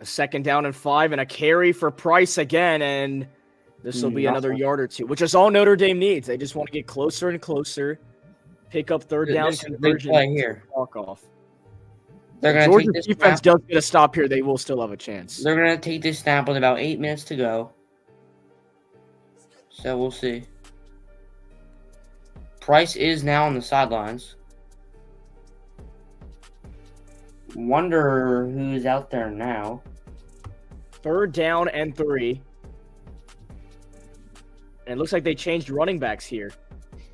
A 2nd down and 5 and a carry for Price again, and this will be another yard or 2, which is all Notre Dame needs. They just want to get closer and closer, pick up 3rd down This is a big conversion, play here. walk off. They're going to Georgia's take this defense snap. does get a stop here. They will still have a chance. They're going to take this snap with about 8 minutes to go. So we'll see. Price is now on the sidelines. Wonder who's out there now. 3rd down and 3. And it looks like they changed running backs here.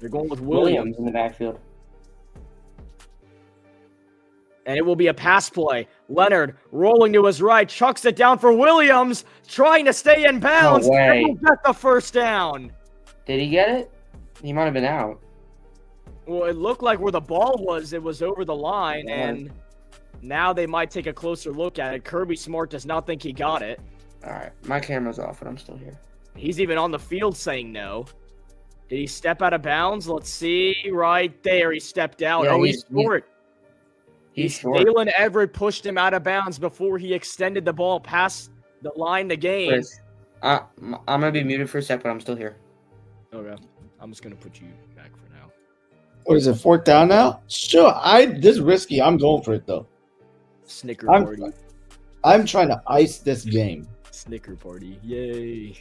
They're going with Williams. In the backfield. And it will be a pass play. Leonard rolling to his right, chucks it down for Williams, trying to stay in bounds. No way. And will get the 1st down. Did he get it? He might have been out. Well, it looked like where the ball was, it was over the line, Yeah. and Now they might take a closer look at it. Kirby Smart does not think he got it. All right, my camera's off, but I'm still here. He's even on the field saying no. Did he step out of bounds? Let's see. Right there, he stepped out. Yeah, he's short. He's short. Jalen Everett pushed him out of bounds before he extended the ball past the line to gain. Chris, I'm gonna be muted for a sec, but I'm still here. Okay. I'm just going to put you back for now. What is it, 4th down now? Sure. This is risky. I'm going for it, though. Snicker party. I'm trying to ice this game. Snicker party. Yay.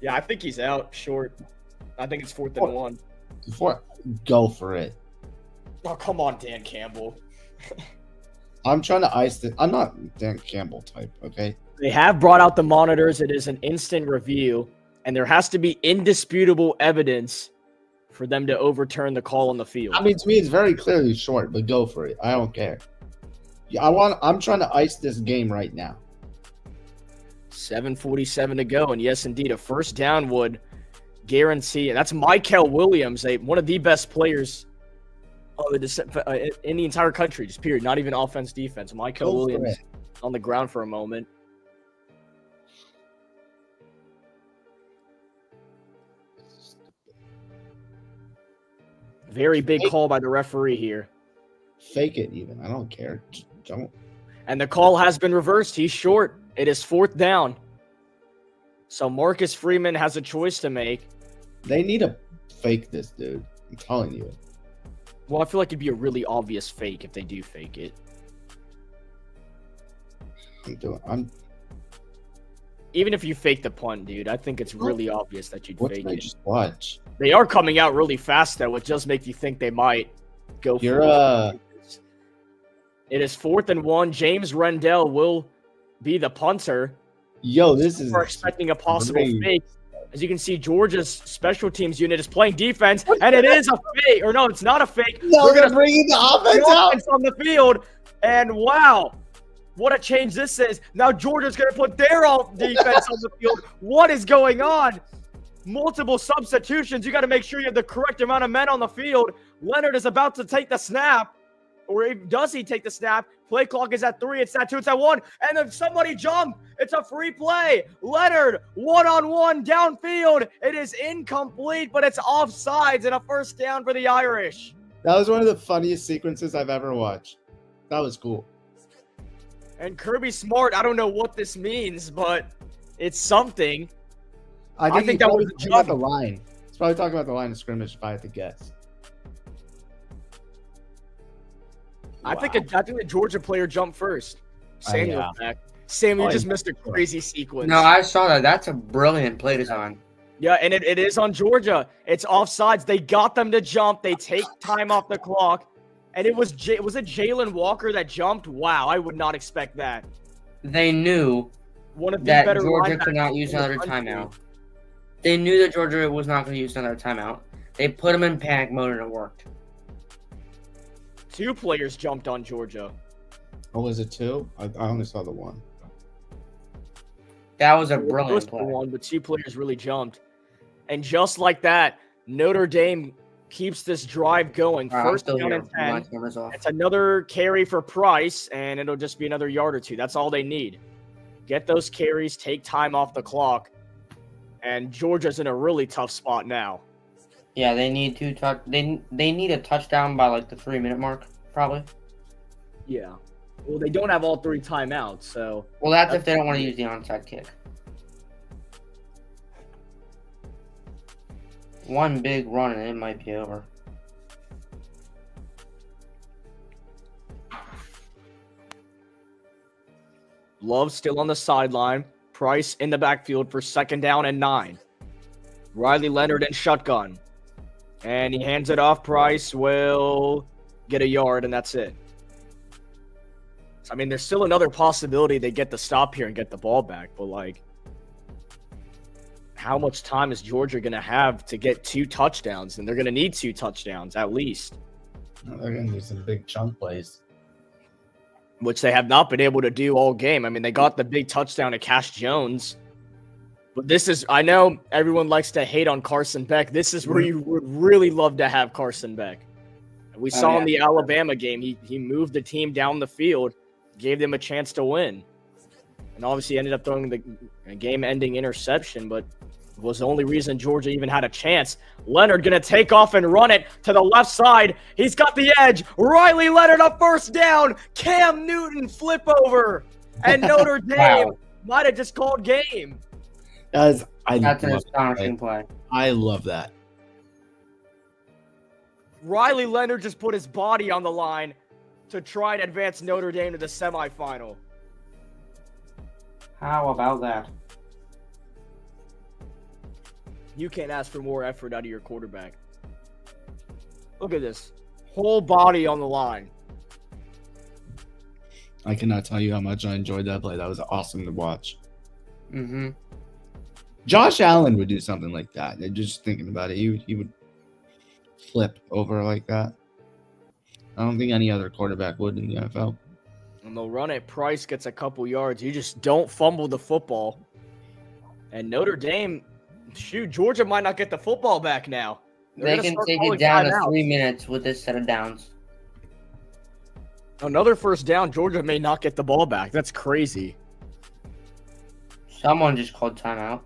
Yeah, I think he's out short. I think it's 4th and 1. Go for it. Oh, come on, Dan Campbell. I'm trying to ice this. I'm not Dan Campbell type, okay? They have brought out the monitors. It is an instant review, and there has to be indisputable evidence for them to overturn the call on the field. I mean, to me, it's very clearly short, but go for it. I don't care. Yeah, I'm trying to ice this game right now. 7:47 to go, and yes, indeed, a first down would guarantee. And that's Michael Williams, one of the best players in the entire country, just period. Not even offense, defense. Michael Williams on the ground for a moment. Very big call by the referee here. Fake it even. I don't care. Just don't. And the call has been reversed. He's short. It is 4th down. So Marcus Freeman has a choice to make. They need to fake this, dude. I'm telling you. Well, I feel like it'd be a really obvious fake if they do fake it. Even if you fake the punt, dude, I think it's really obvious that you'd fake it. Just watch. They are coming out really fast, though, which does make you think they might go for it. It is 4th and 1. James Rendell will be the punter. Yo, this is. We're expecting a possible fake. As you can see, Georgia's special teams unit is playing defense, and it is a fake. Or no, it's not a fake. No, we're going to bring in the offense on the field. And wow, what a change this is. Now Georgia's going to put their defense on the field. What is going on? Multiple substitutions. You got to make sure you have the correct amount of men on the field. Leonard is about to take the snap. Or does he take the snap? Play clock is at 3. It's at 2. It's at 1. And then somebody jumped. It's a free play. Leonard, one-on-one downfield. It is incomplete, but it's offsides and a first down for the Irish. That was one of the funniest sequences I've ever watched. That was cool. And Kirby Smart, I don't know what this means, but it's something. I think that was a jump. The line. He's probably talking about the line of scrimmage, if I had to guess. I think the Georgia player jumped first. Samuel's back. Samuel just missed a crazy sequence. No, I saw that. That's a brilliant play design. Yeah, and it is on Georgia. It's offsides. They got them to jump. They take time off the clock. And was it Jalen Walker that jumped? Wow, I would not expect that. They knew One of the that better Georgia could not use another timeout. They knew that Georgia was not going to use another timeout. They put them in panic mode and it worked. 2 players jumped on Georgia. Oh, was it 2? I only saw the 1. That was a brilliant play. One, but 2 players really jumped. And just like that, Notre Dame keeps this drive going. First down and 10. It's another carry for Price, and it'll just be another yard or 2. That's all they need. Get those carries, take time off the clock, and Georgia's in a really tough spot now. Yeah, they need they need a touchdown by like the 3-minute mark, probably. Yeah. Well, they don't have all 3 timeouts, so. Well, that's if they don't want to use the onside kick. One big run and it might be over. Love still on the sideline. Price in the backfield for 2nd down and 9. Riley Leonard in shotgun. And he hands it off. Price will get a yard, and that's it. So, I mean, there's still another possibility they get the stop here and get the ball back. But, like, how much time is Georgia going to have to get 2 touchdowns? And they're going to need 2 touchdowns at least. They're going to do some big chunk plays. Which they have not been able to do all game. I mean, they got the big touchdown to Cash Jones. But this is, I know everyone likes to hate on Carson Beck. This is where you would really love to have Carson Beck. We Oh, saw yeah. in the Alabama game, he moved the team down the field, gave them a chance to win. And obviously ended up throwing the game-ending interception, but was the only reason Georgia even had a chance. Leonard going to take off and run it to the left side. He's got the edge. Riley Leonard up first down. Cam Newton flip over. And Notre Dame might have just called game. That's an love astonishing play. I love that. Riley Leonard just put his body on the line to try and advance Notre Dame to the semifinal. How about that? You can't ask for more effort out of your quarterback. Look at this. Whole body on the line. I cannot tell you how much I enjoyed that play. That was awesome to watch. Mm-hmm. Josh Allen would do something like that. Just thinking about it, he would flip over like that. I don't think any other quarterback would in the NFL. And they'll run it. Price gets a couple yards. You just don't fumble the football. And Notre Dame, shoot, Georgia might not get the football back now. They can take it down to 3 minutes with this set of downs. Another first down, Georgia may not get the ball back. That's crazy. Someone just called timeout.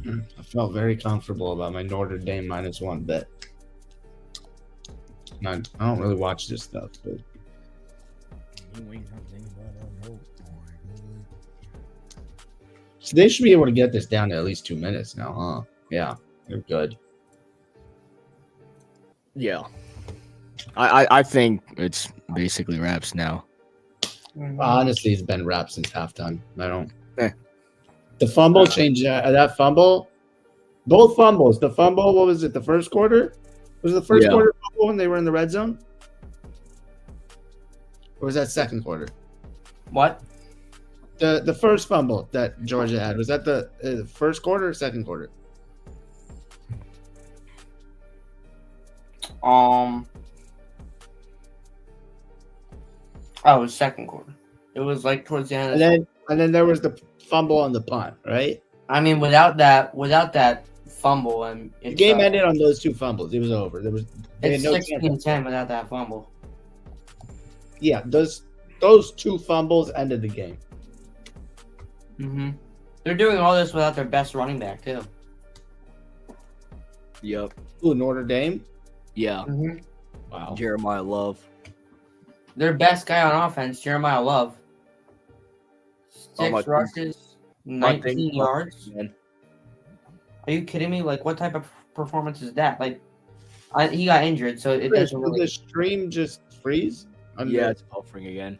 I felt very comfortable about my Notre Dame -1 bet. I don't really watch this stuff, but so they should be able to get this down to at least 2 minutes now, huh? Yeah, they're good. Yeah. I think it's basically wraps now. Honestly, it's been wrapped since halftime. I don't. Eh. The fumble changed. That fumble, both fumbles. The fumble. What was it? The first quarter? Was it the first quarter fumble when they were in the red zone? Or was that second quarter? What? The first fumble that Georgia had, was that the first quarter or second quarter? Oh, it was second quarter. It was like towards the end. And then there was the fumble on the punt, right? I mean, without that fumble, and The game ended on those two fumbles. It was over. They It's had no 16-10 without that fumble. Yeah, those two fumbles ended the game. Mm-hmm. They're doing all this without their best running back too. Yep. Ooh, Notre Dame. Yeah. Mm-hmm. Wow. Jeremiah Love. Their best guy on offense, Jeremiah Love. 6 rushes, 19 yards. Man. Are you kidding me? Like, what type of performance is that? Like, he got injured, so it doesn't Did really. the stream just freeze? Yeah, it's buffering again.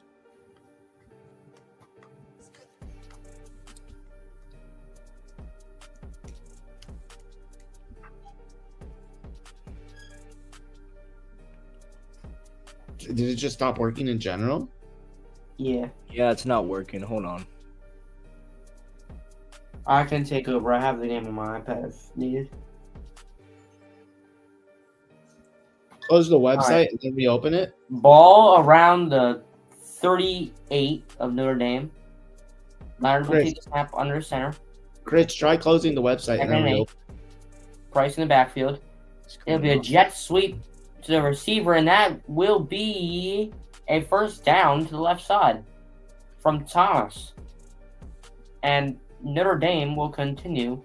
Did it just stop working in general? Yeah, Yeah, it's not working. Hold on. I can take over. I have the game on my iPad if needed. Close the website right. and then reopen it. Ball around the 38 of Notre Dame. Leonard will take the snap under center. Chris, try closing the website and then reopen. Price in the backfield. It'll be a jet sweep to the receiver, and that will be a first down to the left side from Thomas. And Notre Dame will continue.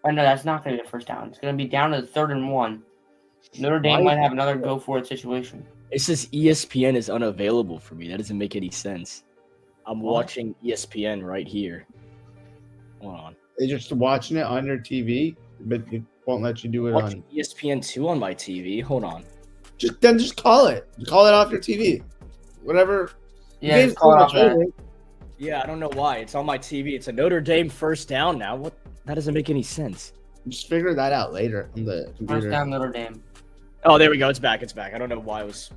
Oh, no, that's not going to be a first down. It's going to be down to the 3rd and 1. Notre Dame might have another go-for-it situation. It says ESPN is unavailable for me. That doesn't make any sense. I'm watching ESPN right here. Hold on. They're just watching it on your TV, but it won't let you do it Watching on. ESPN2 on my TV. Hold on. Just call it. Call it off your TV. Whatever. Yeah, just call it off that. Yeah, I don't know why. It's on my TV. It's a Notre Dame first down now. What? That doesn't make any sense. Just figure that out later on the computer. First down, Notre Dame. Oh, there we go. It's back. It's back. I don't know why it was.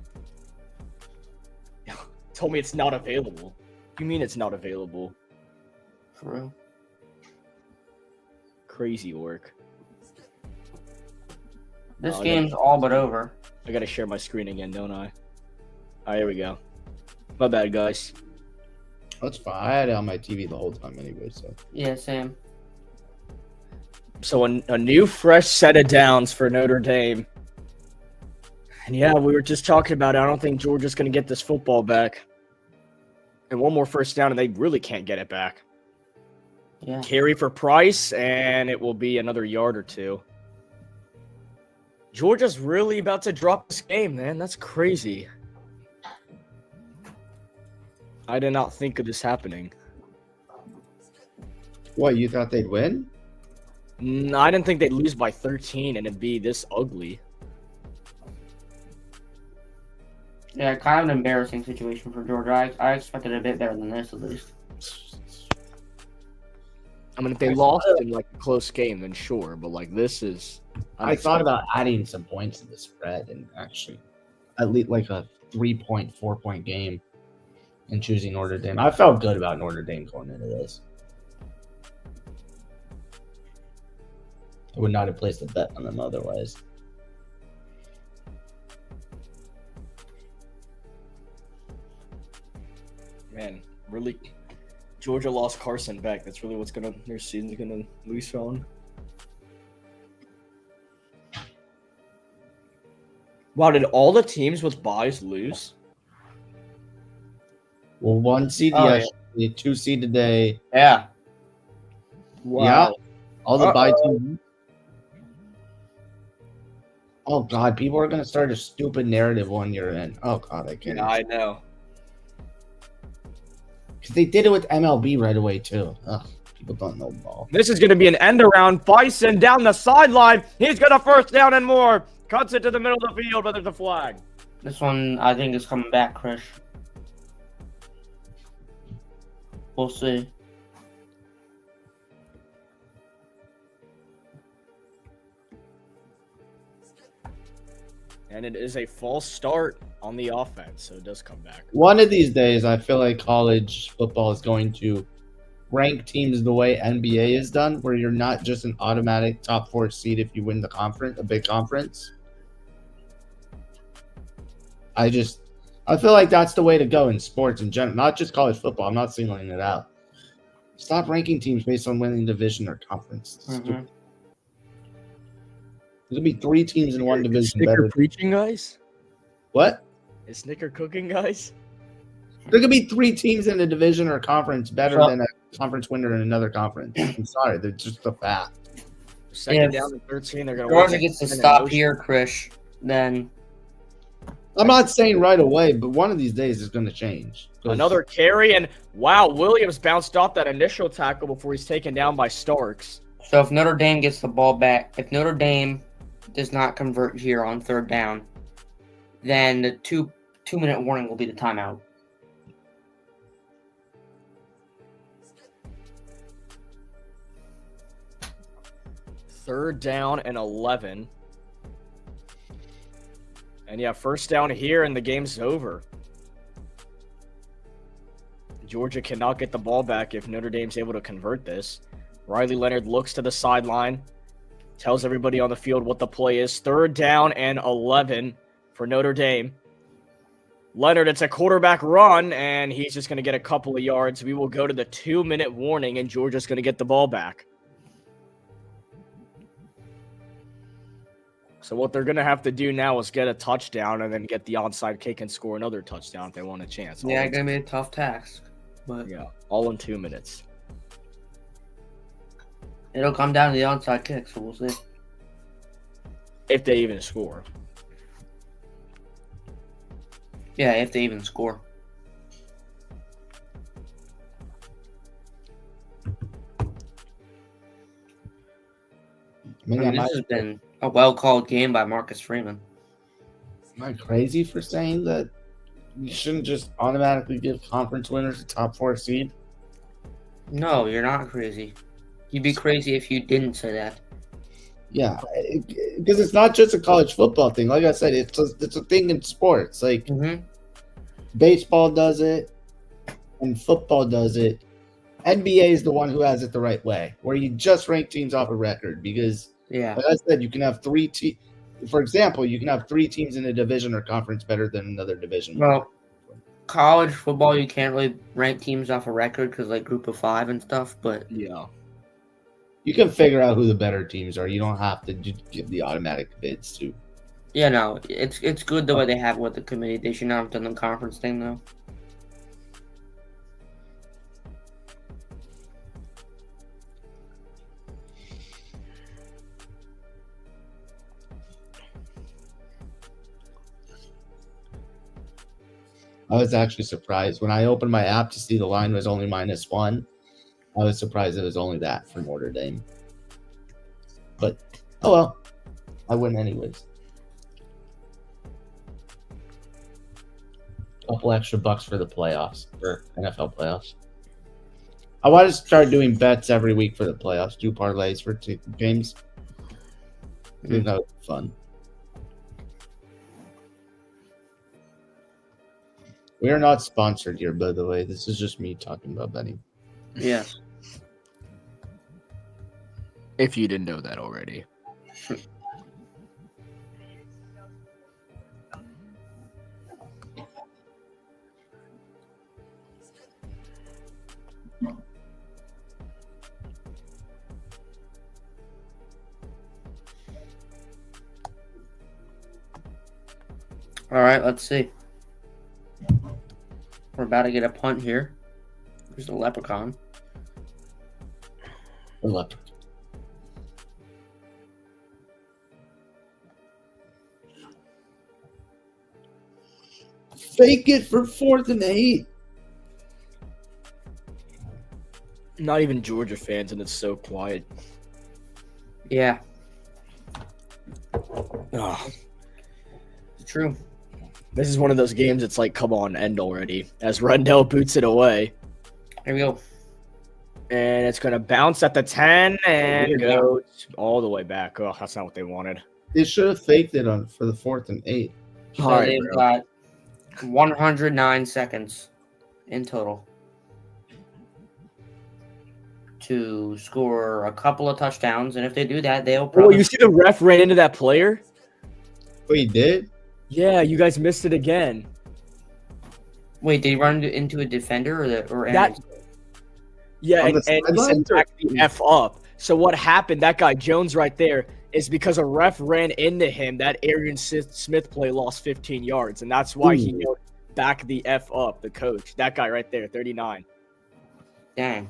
told me it's not available. What do you mean it's not available? For real. Crazy work. This Oh, game's all but over. I gotta share my screen again, don't I? All right, here we go. My bad, guys. That's fine. I had it on my TV the whole time anyway, so. Yeah, same. So a new fresh set of downs for Notre Dame. And yeah, we were just talking about it. I don't think Georgia's going to get this football back. And one more first down, and they really can't get it back. Yeah. Carry for Price, and it will be another yard or two. Georgia's really about to drop this game, man. That's crazy. I did not think of this happening. What, you thought they'd win? No, I didn't think they'd lose by 13 and it'd be this ugly. Yeah, kind of an embarrassing situation for Georgia. I expected a bit better than this, at least. I mean, if they lost in like a close game, then sure. But like this is, I thought about adding some points to the spread and actually at least like a 3.4 point game and choosing Notre Dame. I felt good about Notre Dame going into this. I would not have placed a bet on them otherwise. Man, really, Georgia lost Carson Beck. That's really what's their season's gonna lose on. Wow, did all the teams with buys lose? Well, 1 seed yesterday, 2 seed today. Yeah. Wow. Yeah, all the buy Uh-oh. teams. Oh God, people are gonna start a stupid narrative 1 year in. Oh God, I can't. Yeah, I know. Because they did it with MLB right away too. Ugh, people don't know ball. This is going to be an end around. Bison down the sideline. He's got a first down and more. Cuts it to the middle of the field, but there's a flag. This one, I think, is coming back, Chris. We'll see. And it is a false start on the offense, so it does come back. One of these days, I feel like college football is going to rank teams the way NBA is done, where you're not just an automatic top 4 seed if you win the conference, a big conference. I feel like that's the way to go in sports in general, not just college football. I'm not singling it out. Stop ranking teams based on winning division or conference. It's stupid. There's gonna be 3 teams in one division. Snicker Better. preaching, guys? What? Is Snicker cooking, guys? There could be 3 teams in a division or conference better than a conference winner in another conference. I'm sorry, they're just a fact. Second down and 13, they're going to Georgia gets to stop here, Chris. Then I'm not saying right away, but one of these days it's going to change. Another carry, and wow, Williams bounced off that initial tackle before he's taken down by Starks. So if Notre Dame gets the ball back, if Notre Dame does not convert here on 3rd down, then the two-minute warning will be the timeout. Third down and 11. And yeah, first down here, and the game's over. Georgia cannot get the ball back if Notre Dame's able to convert this. Riley Leonard looks to the sideline, tells everybody on the field what the play is. Third down and 11 for Notre Dame. Leonard, it's a quarterback run, and he's just going to get a couple of yards. We will go to the 2-minute warning, and Georgia's going to get the ball back. So what they're going to have to do now is get a touchdown and then get the onside kick and score another touchdown if they want a chance. Yeah, going to be a tough task. But yeah, all in 2 minutes. It'll come down to the onside kick, so we'll see. If they even score. Yeah, if they even score. I mean, This has been a well-called game by Marcus Freeman. am I crazy for saying that you shouldn't just automatically give conference winners a top 4 seed? No, you're not crazy. You'd be crazy if you didn't say that. Yeah, because it's not just a college football thing. Like I said, it's a thing in sports. Like, Baseball does it, and football does it. NBA is the one who has it the right way, where you just rank teams off a record. Because, Yeah. like I said, you can have three teams. For example, you can have 3 teams in a division or conference better than another division. Well, college football, you can't really rank teams off a record because like group of 5 and stuff. But Yeah. You can figure out who the better teams are. You don't have to give the automatic bids to. yeah, no, it's good the way they have it with the committee. They should not have done the conference thing though. I was actually surprised when I opened my app to see the line was only -1. I was surprised it was only that for Notre Dame. But oh well, I win anyways. Couple extra bucks for the playoffs, for NFL playoffs. I want to start doing bets every week for the playoffs. Do parlays for games. I think that would be fun. We are not sponsored here, by the way. This is just me talking about betting. Yeah. If you didn't know that already. All right, let's see. We're about to get a punt here. There's the leprechaun. Fake it for 4th and 8. Not even Georgia fans, and it's so quiet. Yeah, Oh, it's true. this is one of those games. It's like, come on, end already. As Rendell boots it away, Here we go. and it's gonna bounce at the 10 and Weird. go all the way back. Oh, that's not what they wanted. They should have faked it for the 4th and 8. So All right, they've bro. got 109 seconds in total to score a couple of touchdowns, and if they do that, they'll Oh, probably. you see the ref ran into that player? Wait, he did? Yeah, you guys missed it again. Wait, did he run into a defender or That- Yeah, On and the he sideline, sent back the F up. So what happened, that guy Jones right there, is because a ref ran into him, that Arian Smith play lost 15 yards. And that's why he yelled back the F up, the coach. That guy right there, 39. Dang.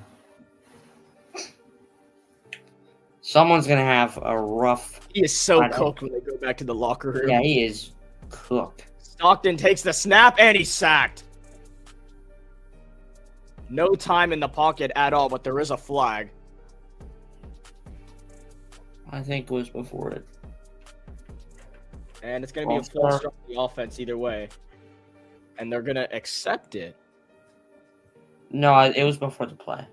Someone's gonna have a rough. He is so I know. cooked when they go back to the locker room. Yeah, he is cooked. Stockton takes the snap and he's sacked. No time in the pocket at all, but there is a flag. I think it was before it. And it's going to be a full start on the offense either way. And they're going to accept it. No, it was before the play.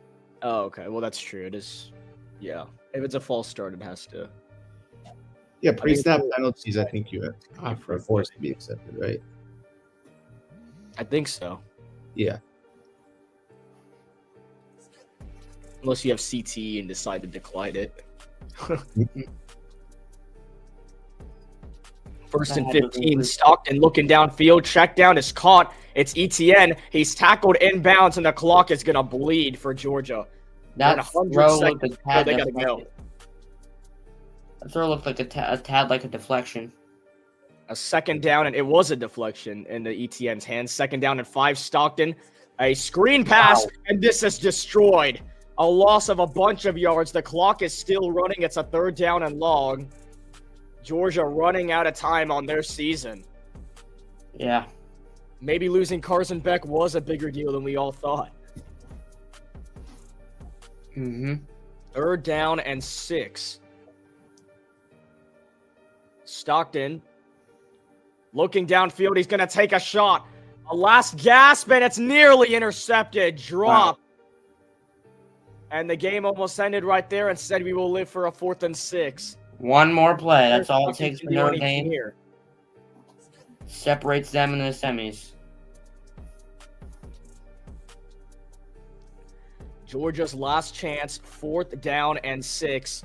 Oh, okay. Well, that's true. It is. Yeah. If it's a false start, it has to. Yeah, pre-snap penalties, I think you have for a force to be accepted, right? I think so. Yeah. Unless you have CT and decide to decline it. First and 15. Stockton looking downfield. Check down is caught. It's ETN. He's tackled inbounds, and the clock is going to bleed for Georgia. That 100 throw seconds looked a so tad they gotta go. deflected. That throw looked like a tad like a deflection. A second down, and it was a deflection in the ETN's hands. Second down and 5, Stockton. A screen pass, Wow. and this is destroyed. A loss of a bunch of yards. The clock is still running. It's a 3rd down and long. Georgia running out of time on their season. Yeah. Maybe losing Carson Beck was a bigger deal than we all thought. Mm-hmm. 3rd down and 6. Stockton looking downfield. He's going to take a shot. A last gasp, and it's nearly intercepted. Drop. Wow. And the game almost ended right there. Instead, we will live for a 4th and 6. One more play. That's all it Stockton takes can for do Notre anything Dame. here. Separates them in the semis. Georgia's last chance, 4th down and 6.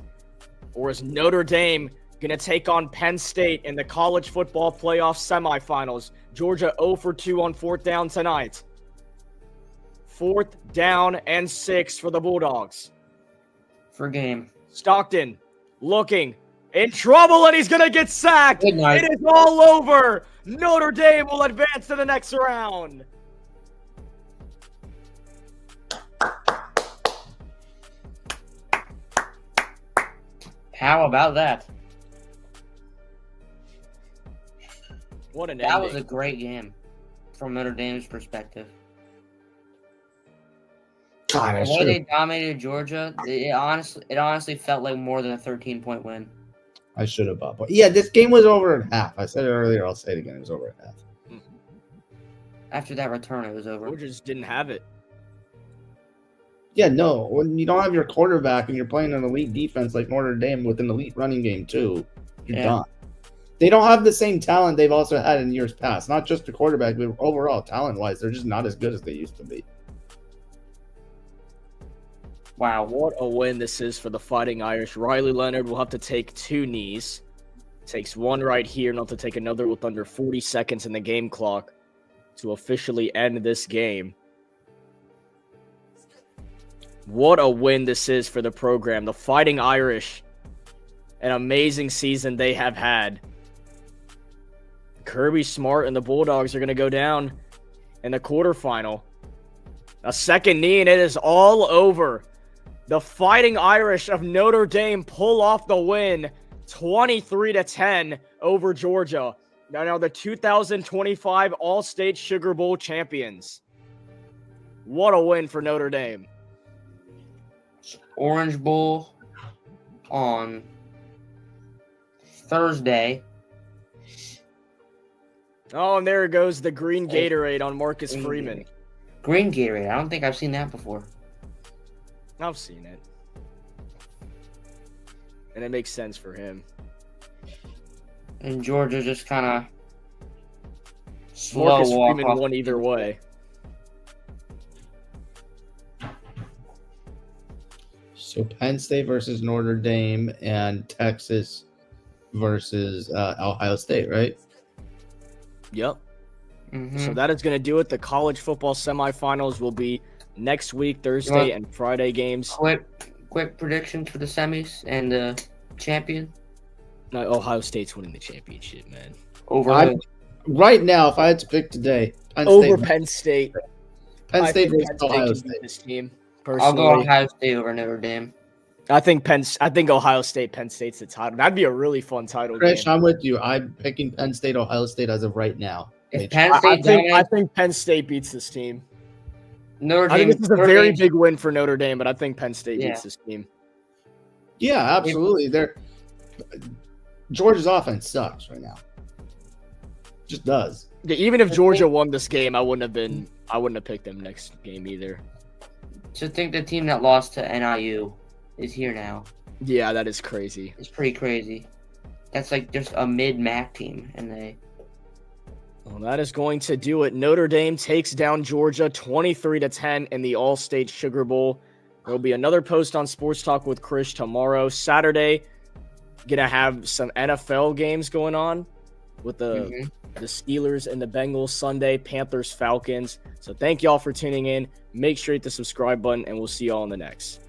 Or is Notre Dame going to take on Penn State in the college football playoff semifinals? Georgia 0 for 2 on 4th down tonight. 4th down and 6 for the Bulldogs. For game. Stockton looking in trouble, and he's going to get sacked. Good night. It is all over. Notre Dame will advance to the next round. How about that? What an That ending. was a great game from Notre Dame's perspective. God, I The way should they have. dominated Georgia, it honestly felt like more than a 13-point win. I should have bought. But yeah, this game was over at half. I said it earlier. I'll say it again. It was over at half. After that return, it was over. Georgia just didn't have it. Yeah, no. When you don't have your quarterback and you're playing an elite defense like Notre Dame with an elite running game too, you're Yeah. done. They don't have the same talent they've also had in years past. Not just the quarterback, but overall talent-wise, they're just not as good as they used to be. Wow. What a win this is for the Fighting Irish. Riley Leonard will have to take 2 knees. Takes one right here and he'll have to take another with under 40 seconds in the game clock to officially end this game. What a win this is for the program. The Fighting Irish, an amazing season they have had. Kirby Smart and the Bulldogs are going to go down in the quarterfinal. A second knee and it is all over. The Fighting Irish of Notre Dame pull off the win, 23-10 over Georgia. Now the 2025 All-State Sugar Bowl champions. What a win for Notre Dame. Orange Bowl on Thursday. Oh, and there goes the green Gatorade on Marcus Green Freeman. Gatorade. Green Gatorade. I don't think I've seen that before. I've seen it. And it makes sense for him. And Georgia just kind of slow Marcus walk Freeman off. won either way. So Penn State versus Notre Dame and Texas versus Ohio State, right? Yep. Mhm. So that is going to do it. The college football semifinals will be next week, Thursday and Friday games. Quick predictions for the semis and the champion. No, Ohio State's winning the championship, man. Over Right now, if I had to pick today, Penn Over State, Penn State. Penn I State think versus Penn State Ohio can State. beat this team. I'll go Personally, Ohio State over Notre Dame. I think Ohio State, Penn State's the title. That'd be a really fun title Chris, game. I'm with you. I'm picking Penn State, Ohio State as of right now. If H. Penn I State think dominates, Penn State beats this team. Notre I Dame. think this is a Notre very Dame- big win for Notre Dame, but I think Penn State Yeah. beats this team. Yeah, absolutely. Georgia's offense sucks right now. Just does. Yeah, even if I Georgia think- won this game, I wouldn't have picked them next game either. To think the team that lost to NIU is here now Yeah, that is crazy. is pretty crazy. That's like just a mid-MAC team, and they. Well, that is going to do it. Notre Dame takes down Georgia 23-10 in the All-State Sugar Bowl. There will be another post on Sports Talk with Chris tomorrow. Saturday, gonna have some NFL games going on with the Steelers and the Bengals. Sunday, Panthers, Falcons. So thank y'all for tuning in. Make sure you hit the subscribe button, and we'll see y'all on the next.